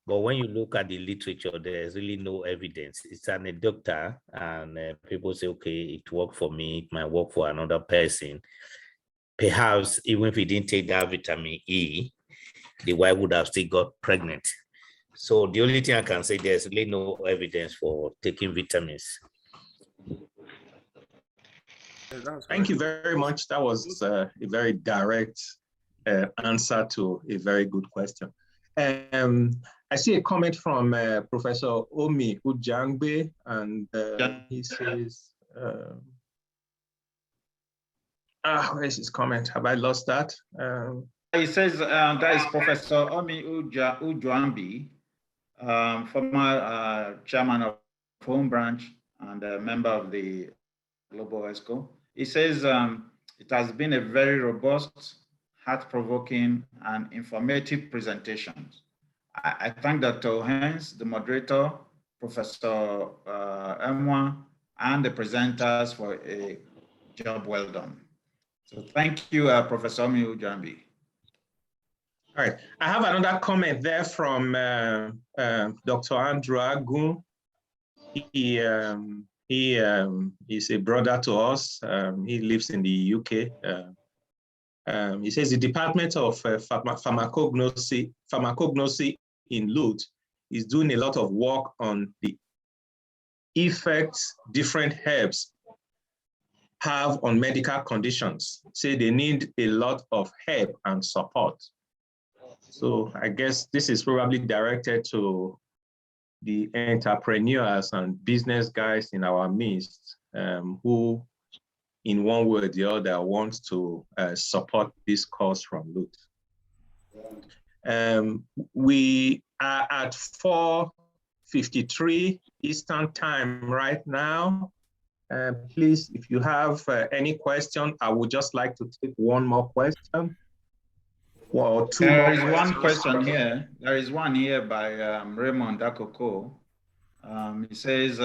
But when you look at the literature, there's really no evidence. It's an doctor, and people say, okay, it worked for me, it might work for another person. Perhaps even if he didn't take that vitamin E, the wife would have still got pregnant. So the only thing I can say, there's really no evidence for taking vitamins. Thank you very much. That was a very direct answer to a very good question. I see a comment from Professor Omi Ujangbe, and he says, where is his comment? Have I lost that? He says that is Professor Omi Ujangbe, former chairman of Home Branch and a member of the Global ESCO. He says it has been a very robust, heart-provoking, and informative presentation. I thank Dr. Ohens, the moderator, Professor Aimua, and the presenters for a job well done. So thank you, Professor Omi Ujangbe. All right, I have another comment there from Dr. Andrew Agun. He is a brother to us. He lives in the UK. He says the Department of Pharmacognosy in LUT is doing a lot of work on the effects different herbs have on medical conditions. Say they need a lot of help and support. So I guess this is probably directed to the entrepreneurs and business guys in our midst who, in one way or the other, want to support this cause from LUT. We are at 4:53 Eastern time right now. Please, if you have any question, I would just like to take one more question. Or two there more is questions. one question here. There is one here by Raymond Akoko. He says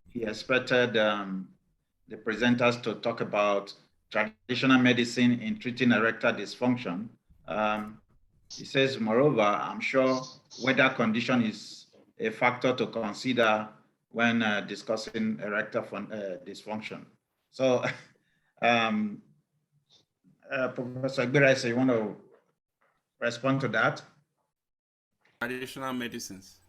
he expected the presenters to talk about traditional medicine in treating erectile dysfunction. He says, moreover, I'm sure weather condition is a factor to consider when discussing erectile dysfunction. So, Professor Igberaese, you want to respond to that? Traditional medicines.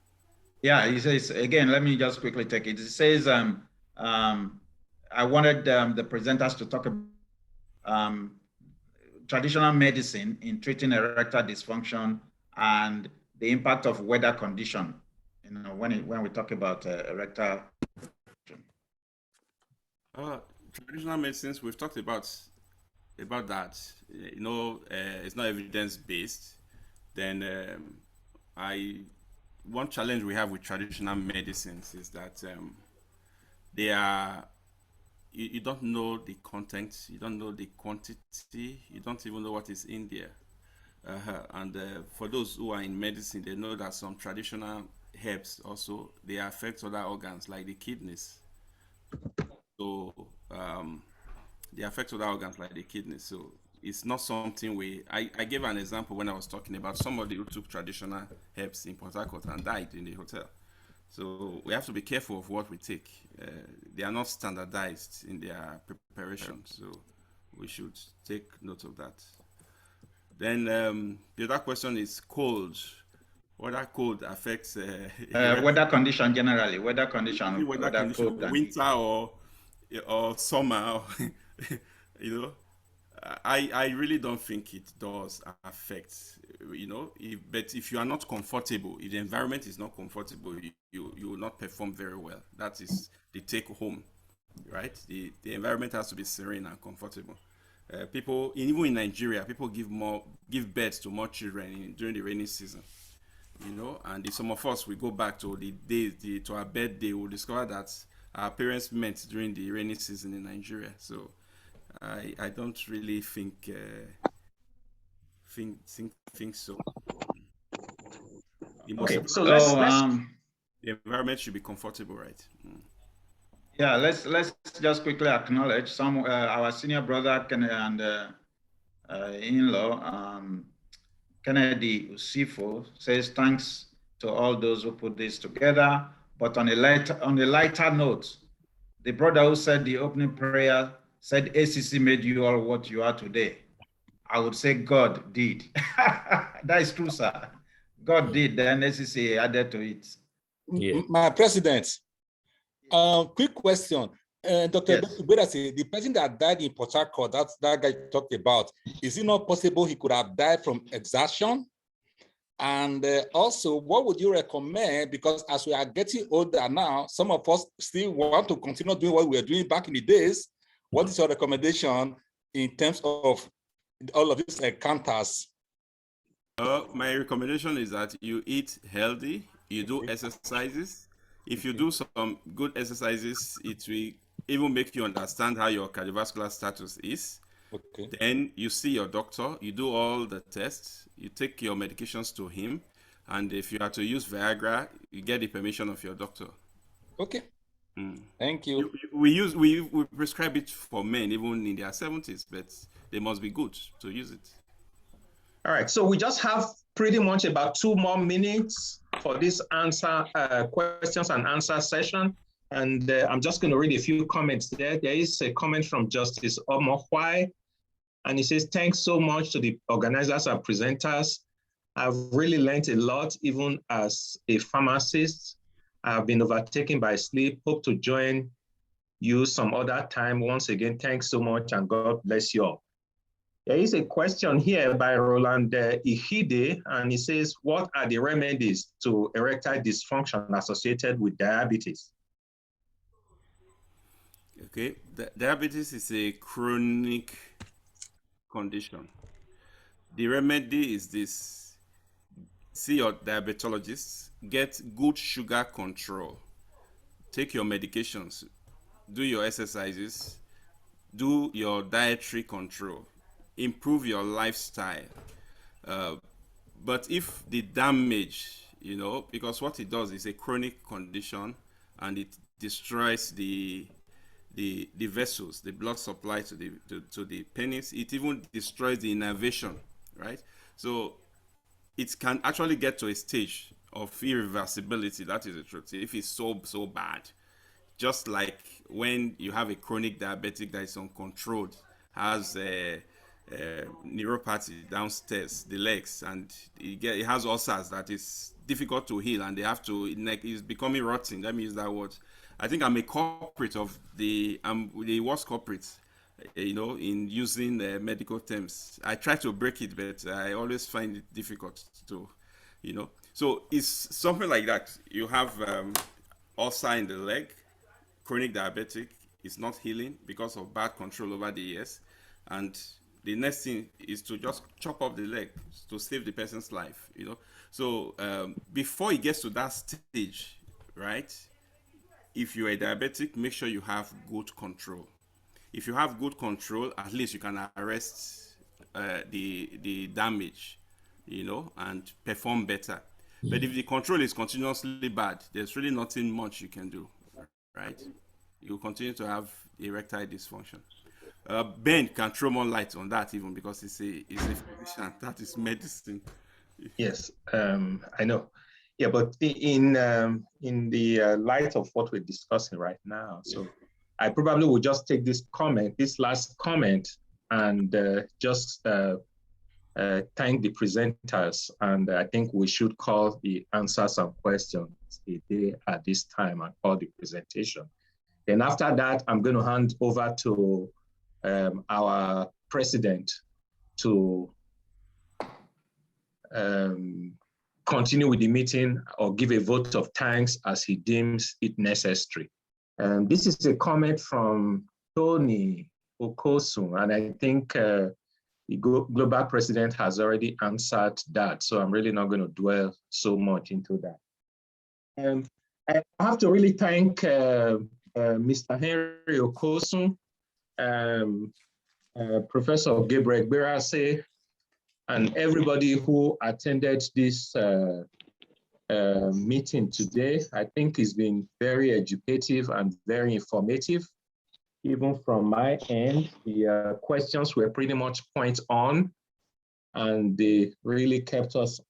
Yeah, he says, again, let me just quickly take it. He says, I wanted the presenters to talk about traditional medicine in treating erectile dysfunction and the impact of weather condition, you know, when we talk about erectile dysfunction. Traditional medicines, we've talked about that. You know, it's not evidence-based. Then one challenge we have with traditional medicines is that they are, you don't know the content, you don't know the quantity, you don't even know what is in there. And for those who are in medicine, they know that some traditional herbs also, they affect other organs like the kidneys. So they affect other organs like the kidneys. So it's not something I gave an example when I was talking about somebody who took traditional herbs in Port Harcourt and died in the hotel. So we have to be careful of what we take. They are not standardized in their preparation, so we should take note of that. Then the other question is cold. Weather cold affects weather condition generally. Weather condition, condition, winter or summer. You know, I really don't think it does affect. You know, but if you are not comfortable, if the environment is not comfortable, you will not perform very well. That is the take home, right? The environment has to be serene and comfortable. People, even in Nigeria, people give birth to more children during the rainy season. You know, and some of us, we go back to the day to our birthday, we'll discover that our parents met during the rainy season in Nigeria. So I don't really think so. Okay, so let's the environment should be comfortable, right? Yeah, let's just quickly acknowledge some our senior brother and in-law Kennedy Usifo says thanks to all those who put this together. But on a lighter note, the brother who said the opening prayer said ACC made you all what you are today. I would say God did. That is true, sir. God did, then ACC added to it. Yeah. My president, quick question. Dr. Igberaese, the person that died in Port Harcourt, that guy talked about, is it not possible he could have died from exhaustion? And also, what would you recommend? Because as we are getting older now, some of us still want to continue doing what we were doing back in the days. What is your recommendation in terms of all of these encounters? My recommendation is that you eat healthy, you do exercises. If you do some good exercises, it will even make you understand how your cardiovascular status is. Okay. Then you see your doctor, you do all the tests, you take your medications to him, and if you are to use Viagra, you get the permission of your doctor. Okay. Thank you. We prescribe it for men even in their 70s, but they must be good to use it. All right, so we just have pretty much about 2 more minutes for this questions and answer session. And I'm just going to read a few comments there. There is a comment from Justice Omohwai, and he says, thanks so much to the organizers and presenters. I've really learned a lot, even as a pharmacist. I've been overtaken by sleep. Hope to join you some other time. Once again, thanks so much, and God bless you all. There is a question here by Roland Ihide, and he says, what are the remedies to erectile dysfunction associated with diabetes? Okay, diabetes is a chronic condition. The remedy is this: see your diabetologist, get good sugar control, take your medications do your exercises, do your dietary control, improve your lifestyle. But if the damage, you know, because what it does is a chronic condition and it destroys the vessels, the blood supply to the penis. It even destroys the innervation, right? So it can actually get to a stage of irreversibility. That is the truth. If it's so bad, just like when you have a chronic diabetic that is uncontrolled, has a neuropathy downstairs, the legs, and it has ulcers that is difficult to heal, and they have to, it's becoming rotten. Let me use that word. I think I'm a culprit of I'm the worst culprit, you know, in using medical terms. I try to break it, but I always find it difficult to, you know. So it's something like that. You have ulcer in the leg, chronic diabetic, it's not healing because of bad control over the years, and the next thing is to just chop off the leg to save the person's life, you know. So before it gets to that stage, right, if you're a diabetic, make sure you have good control. If you have good control, at least you can arrest the damage, you know, and perform better. But if the control is continuously bad, there's really nothing much you can do, right? You continue to have erectile dysfunction. Ben can throw more light on that even because he's a physician. That is medicine. Yes, I know. Yeah, but in the light of what we're discussing right now, so I probably will just take this last comment, and just thank the presenters. And I think we should call the answers and questions a day at this time and call the presentation. Then after that, I'm going to hand over to our president to continue with the meeting or give a vote of thanks as he deems it necessary. This is a comment from Tony Okosun, and I think the global president has already answered that, so I'm really not going to dwell so much into that. I have to really thank Mr. Henry Okosun, Professor Gabriel Igberaese, and everybody who attended this meeting today. I think it's been very educative and very informative. Even from my end, the questions were pretty much point on, and they really kept us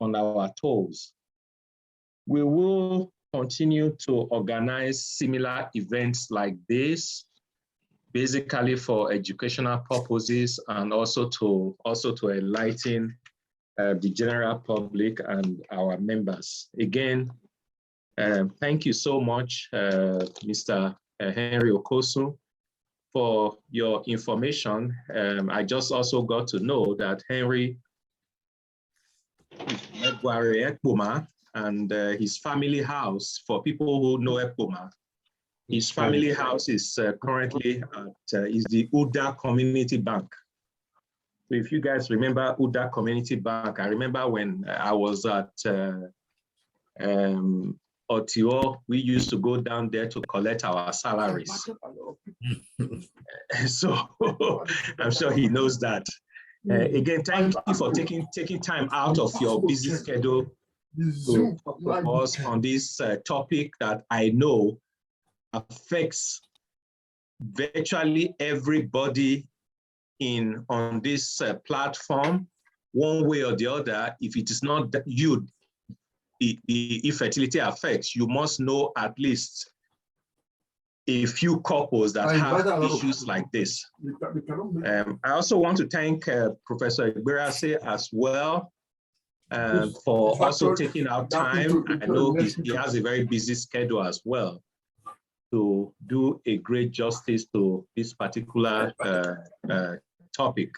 on our toes. We will continue to organize similar events like this, basically for educational purposes and also to enlighten the general public and our members. Again, thank you so much, Mr. Henry Okosun, for your information. I just also got to know that Henry Ekpoma and his family house, for people who know Ekpoma, his family house is currently at is the Uda Community Bank. So if you guys remember Uda Community Bank, I remember when I was at Otio, we used to go down there to collect our salaries. So I'm sure he knows that. Again, thank you for taking time out of your busy schedule to talk to us on this topic that I know affects virtually everybody on this platform, one way or the other. If it is not you, the infertility affects, you must know at least a few couples that have issues like this. I also want to thank Professor Igberaese as well for also taking out time. I know he has a very busy schedule as well to do a great justice to this particular topic.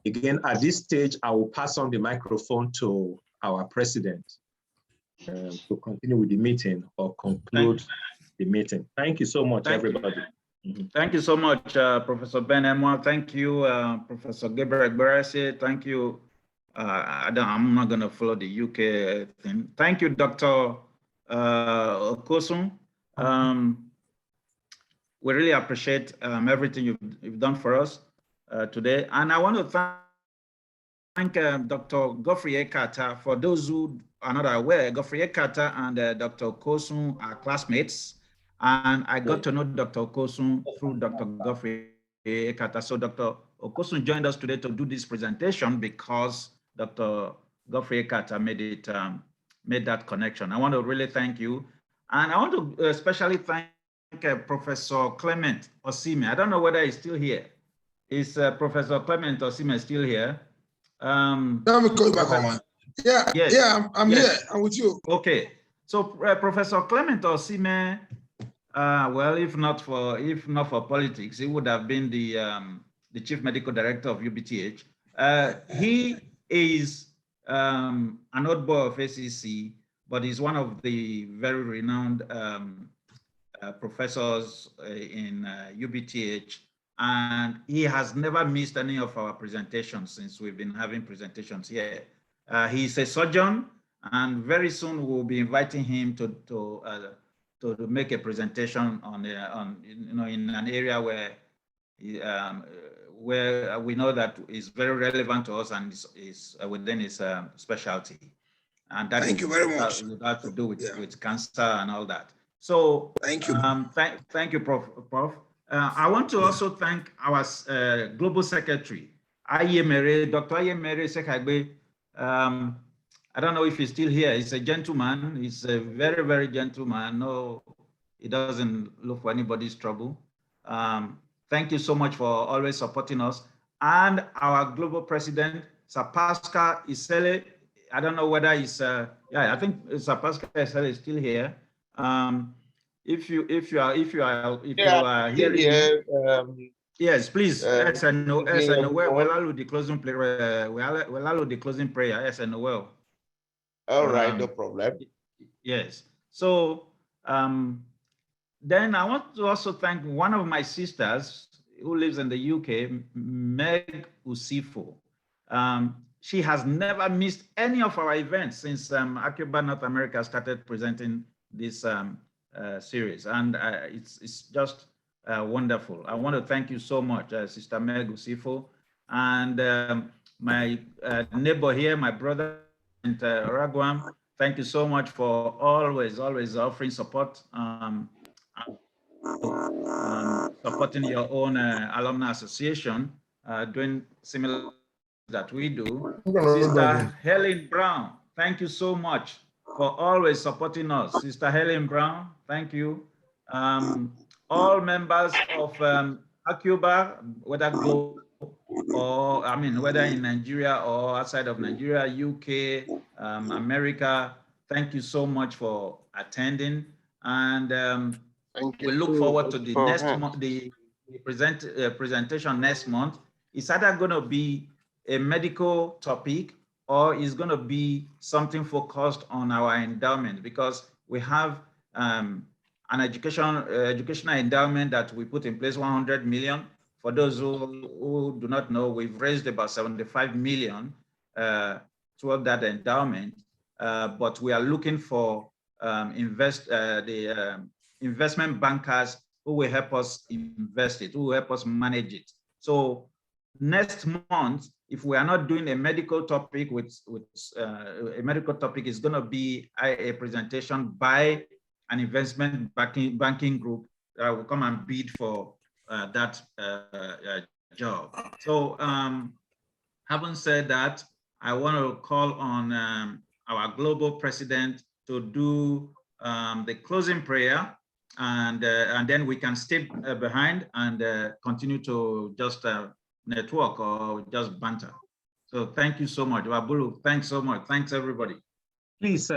Again, at this stage, I will pass on the microphone to our president to continue with the meeting or conclude the meeting. Thank you so much, everybody. Thank you so much, Professor Ben Aimua. Thank you, Professor Gabriel Igberaese. Thank you. I'm not going to follow the UK thing. Thank you, Dr. Okosun. we really appreciate everything you've done for us today. And I want to thank Dr. Godfrey Ekata. For those who are not aware, Godfrey Ekata and Dr. Okosun are classmates. And I got to know Dr. Okosun through Dr. Godfrey Ekata. So Dr. Okosun joined us today to do this presentation because Dr. Godfrey Ekata made that connection. I want to really thank you. And I want to especially thank Professor Clement Osime. I don't know whether he's still here. Is Professor Clement Osime still here? Let me call you back on. Yeah, yes, yeah, I'm yes. here. I'm with you. Okay. So Professor Clement Osime, well, if not for politics, he would have been the chief medical director of UBTH. He is an old boy of ACC, but he's one of the very renowned professors in UBTH, and he has never missed any of our presentations since we've been having presentations here. He's a surgeon, and very soon we'll be inviting him to make a presentation on in an area where we know that is very relevant to us and is within his specialty. And that thank you very much. That to do with cancer and all that. So thank you. Thank you, Prof. I want to also thank our global secretary, Aimua, Dr. Aimua Sekagbe. I don't know if he's still here. He's a gentleman. He's a very, very gentleman. No, he doesn't look for anybody's trouble. Thank you so much for always supporting us. And our global president, Sir Pascal Isele. I don't know whether he's yeah, I think Sir Pascal Isele is still here. If you are hearing, yes, please. Yes and no. Yes and no. We'll allow the closing prayer. We'll allow the closing prayer. Yes and no. Well. All right, no problem. Yes. So then I want to also thank one of my sisters who lives in the UK, Meg Usifo. She has never missed any of our events since ACCIOBANA North America started presenting this series, and it's just wonderful. I want to thank you so much, Sister Meg Usifo, and my neighbor here, my brother, and Ragwam. Thank you so much for always offering support, supporting your own alumni association, doing similar that we do. Sister Helen Brown, thank you so much for always supporting us. Sister Helen Brown, thank you. All members of ACCIOBA, whether global or whether in Nigeria or outside of Nigeria, UK, America, thank you so much for attending. And we look forward to the next month, the presentation next month. It's either going to be a medical topic or it's going to be something focused on our endowment, because we have an educational endowment that we put in place, 100 million. For those who do not know, we've raised about 75 million toward that endowment, but we are looking for investment bankers who will help us invest it, who will help us manage it. So next month, if we are not doing a medical topic, a medical topic is going to be a presentation by an investment banking group that will come and bid for that job. So having said that, I want to call on our global president to do the closing prayer, and then we can stay behind and continue to just network or just banter. So thank you so much. Wabulu, thanks so much. Thanks everybody. Please,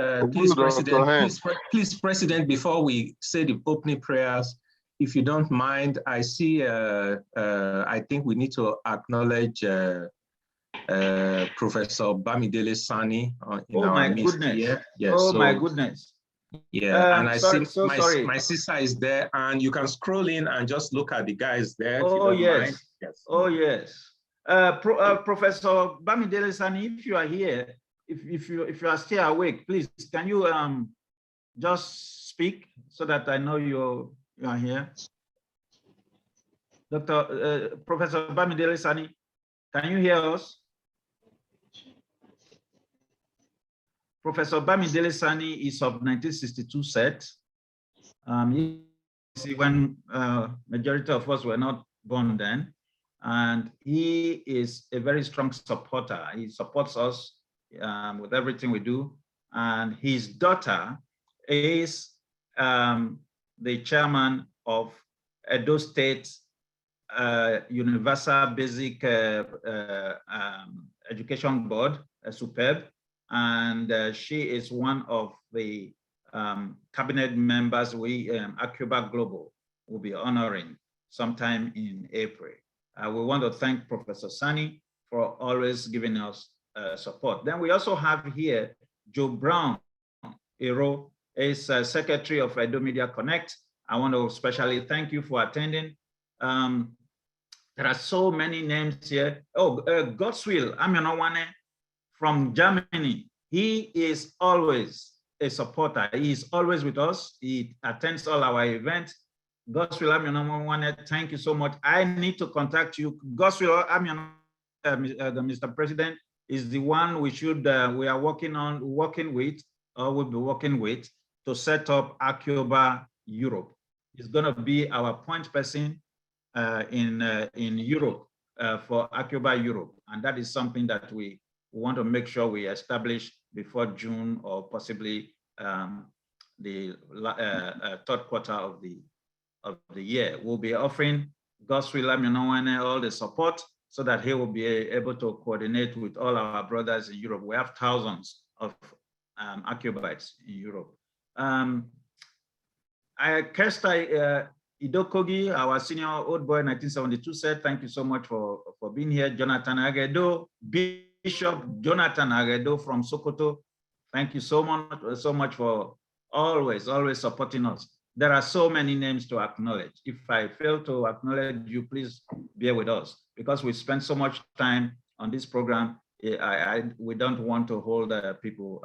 President, before we say the opening prayers, if you don't mind, I see, I think we need to acknowledge Professor Bamidele Sani in our midst here. Yes, oh my goodness. Yeah, and I see my sister is there, and you can scroll in and just look at the guys there. Oh yes, yes. Oh yes. Professor Bamidele Sani, if you are here, if you are still awake, please can you just speak so that I know you are here. Professor Bamidele Sani, can you hear us? Professor Bamidele Sani is of 1962 set. See, when majority of us were not born then, and he is a very strong supporter. He supports us with everything we do. And his daughter is the chairman of Edo State Universal Basic Education Board, superb. And she is one of the cabinet members we, ACCIOBANA Global, will be honoring sometime in April. We want to thank Professor Sani for always giving us support. Then we also have here Joe Brown, Ero, is Secretary of Edo Media Connect. I want to especially thank you for attending. There are so many names here. Oh, Godswill Amionawane from Germany. He is always a supporter. He is always with us. He attends all our events. Godswill Amionawane, thank you so much. I need to contact you. Godswill Amionawane, Mr. President, is the one we should we are working with, or will be working with, to set up ACCIOBANA Europe. He's going to be our point person in Europe for ACCIOBANA Europe, and that is something that we want to make sure we establish before June, or possibly the third quarter of the year. We'll be offering Godswill Amionawane all the support so that he will be able to coordinate with all our brothers in Europe. We have thousands of ACCIOBANs in Europe. Kesta Idokogi, our senior old boy 1972, said, thank you so much for being here. Jonathan Agedo, Bishop Jonathan Agedo from Sokoto, thank you so much for always supporting us. There are so many names to acknowledge. If I fail to acknowledge you, please bear with us, because we spend so much time on this program. We don't want to hold people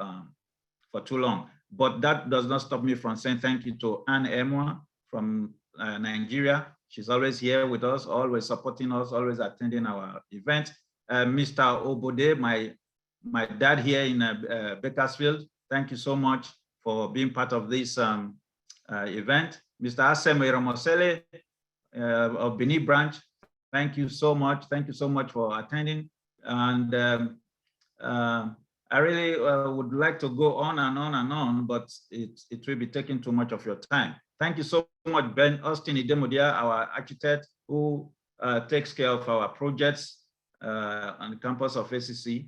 for too long. But that does not stop me from saying thank you to Aimua from Nigeria. She's always here with us, always supporting us, always attending our events. Mr. Obode, my dad here in Bakersfield, thank you so much for being part of this event. Mr. Aseme Ramosele of Bini branch, thank you so much. Thank you so much for attending. And I really would like to go on and on and on, but it will be taking too much of your time. Thank you so much, Ben Austin Idemodia, our architect, who takes care of our projects on the campus of ACC.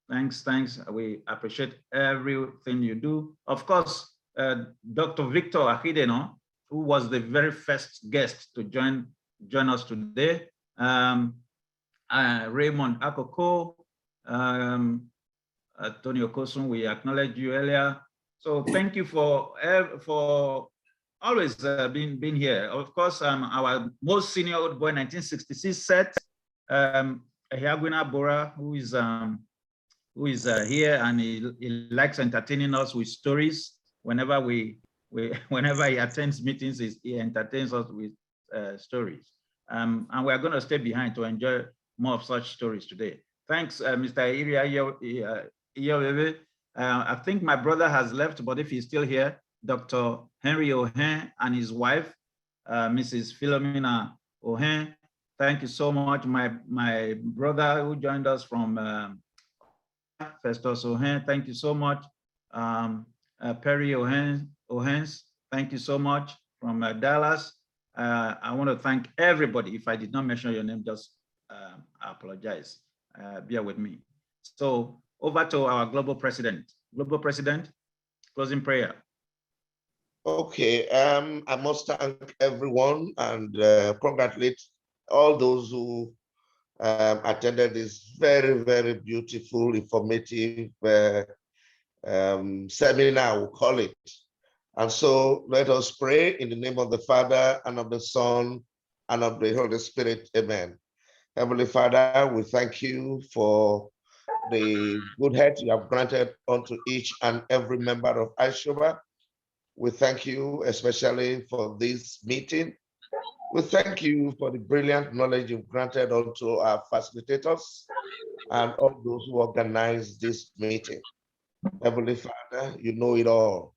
Thanks. We appreciate everything you do. Of course, Dr. Victor Ahideno, who was the very first guest to join us today. Raymond Akoko, Tony Okosun, we acknowledged you earlier. So thank you for always being here. Of course, our most senior old boy, 1966 set, Hiagwina Bora, who is here, and he likes entertaining us with stories. Whenever whenever he attends meetings, he entertains us with stories. And we are going to stay behind to enjoy more of such stories today. Thanks, Mr. Iria. I think my brother has left, but if he's still here, Dr. Henry Ohen and his wife, Mrs. Philomena Ohen, thank you so much. My brother who joined us from Festus Ohen, thank you so much. Perry Ohens, thank you so much from Dallas. I want to thank everybody. If I did not mention your name, just I apologize. Bear with me. So over to our global president. Global president, closing prayer. Okay, I must thank everyone and congratulate all those who attended this very, very beautiful, informative seminar, we'll call it. And so let us pray in the name of the Father and of the Son and of the Holy Spirit. Amen. Heavenly Father, we thank you for the good health you have granted unto each and every member of ACCIOBANA. We thank you especially for this meeting We thank you for the brilliant knowledge you've granted unto our facilitators and all those who organized this meeting. Heavenly Father, you know it all.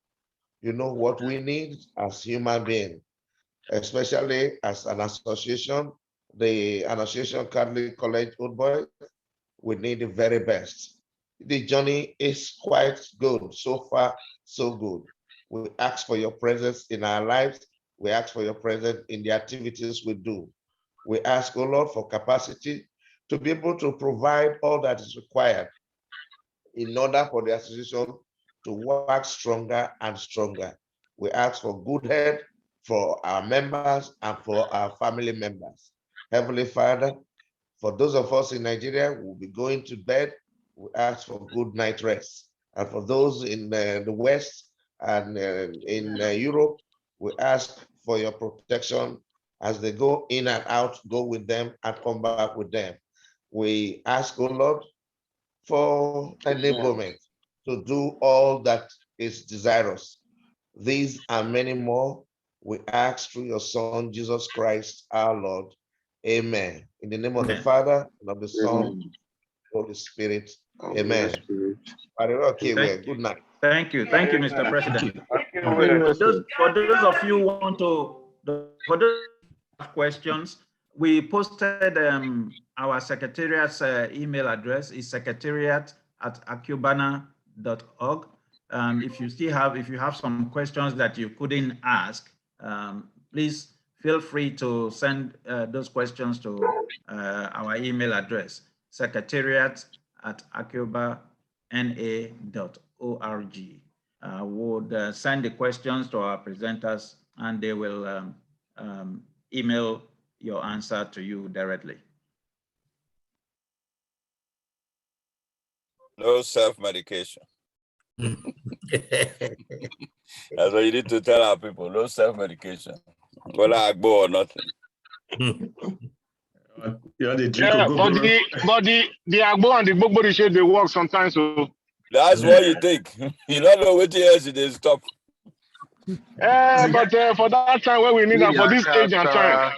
You know what we need as human beings, especially as an association, the Association Catholic College Old Boys. We need the very best. The journey is quite good. So far, so good. We ask for your presence in our lives. We ask for your presence in the activities we do. We ask, oh Lord, for capacity to be able to provide all that is required in order for the association to work stronger and stronger. We ask for good health for our members and for our family members. Heavenly Father, for those of us in Nigeria who will be going to bed, we ask for good night rest. And for those in the West and in Europe, we ask for your protection as they go in and out, go with them and come back with them. We ask, oh Lord, for enablement to do all that is desirous. These and many more, we ask through your Son, Jesus Christ, our Lord. Amen. In the name of the Father, and of the Son, Holy Spirit. Amen. Okay, well, good night. Thank you. Thank you, Mr. President. For those of you who want to, for those questions, we posted our secretariat's email address is secretariat@acciobana.org. If you have some questions that you couldn't ask, please feel free to send those questions to our email address, secretariat@acciobana.org. Would send the questions to our presenters, and they will email your answer to you directly. No self-medication. That's what you need to tell our people. No self-medication. Whether I go or nothing. Yeah, but the agbo and the gbogbo shade they work sometimes. So that's what you think. You don't know what else it is. Stop. But for that time when we need them for this age and time.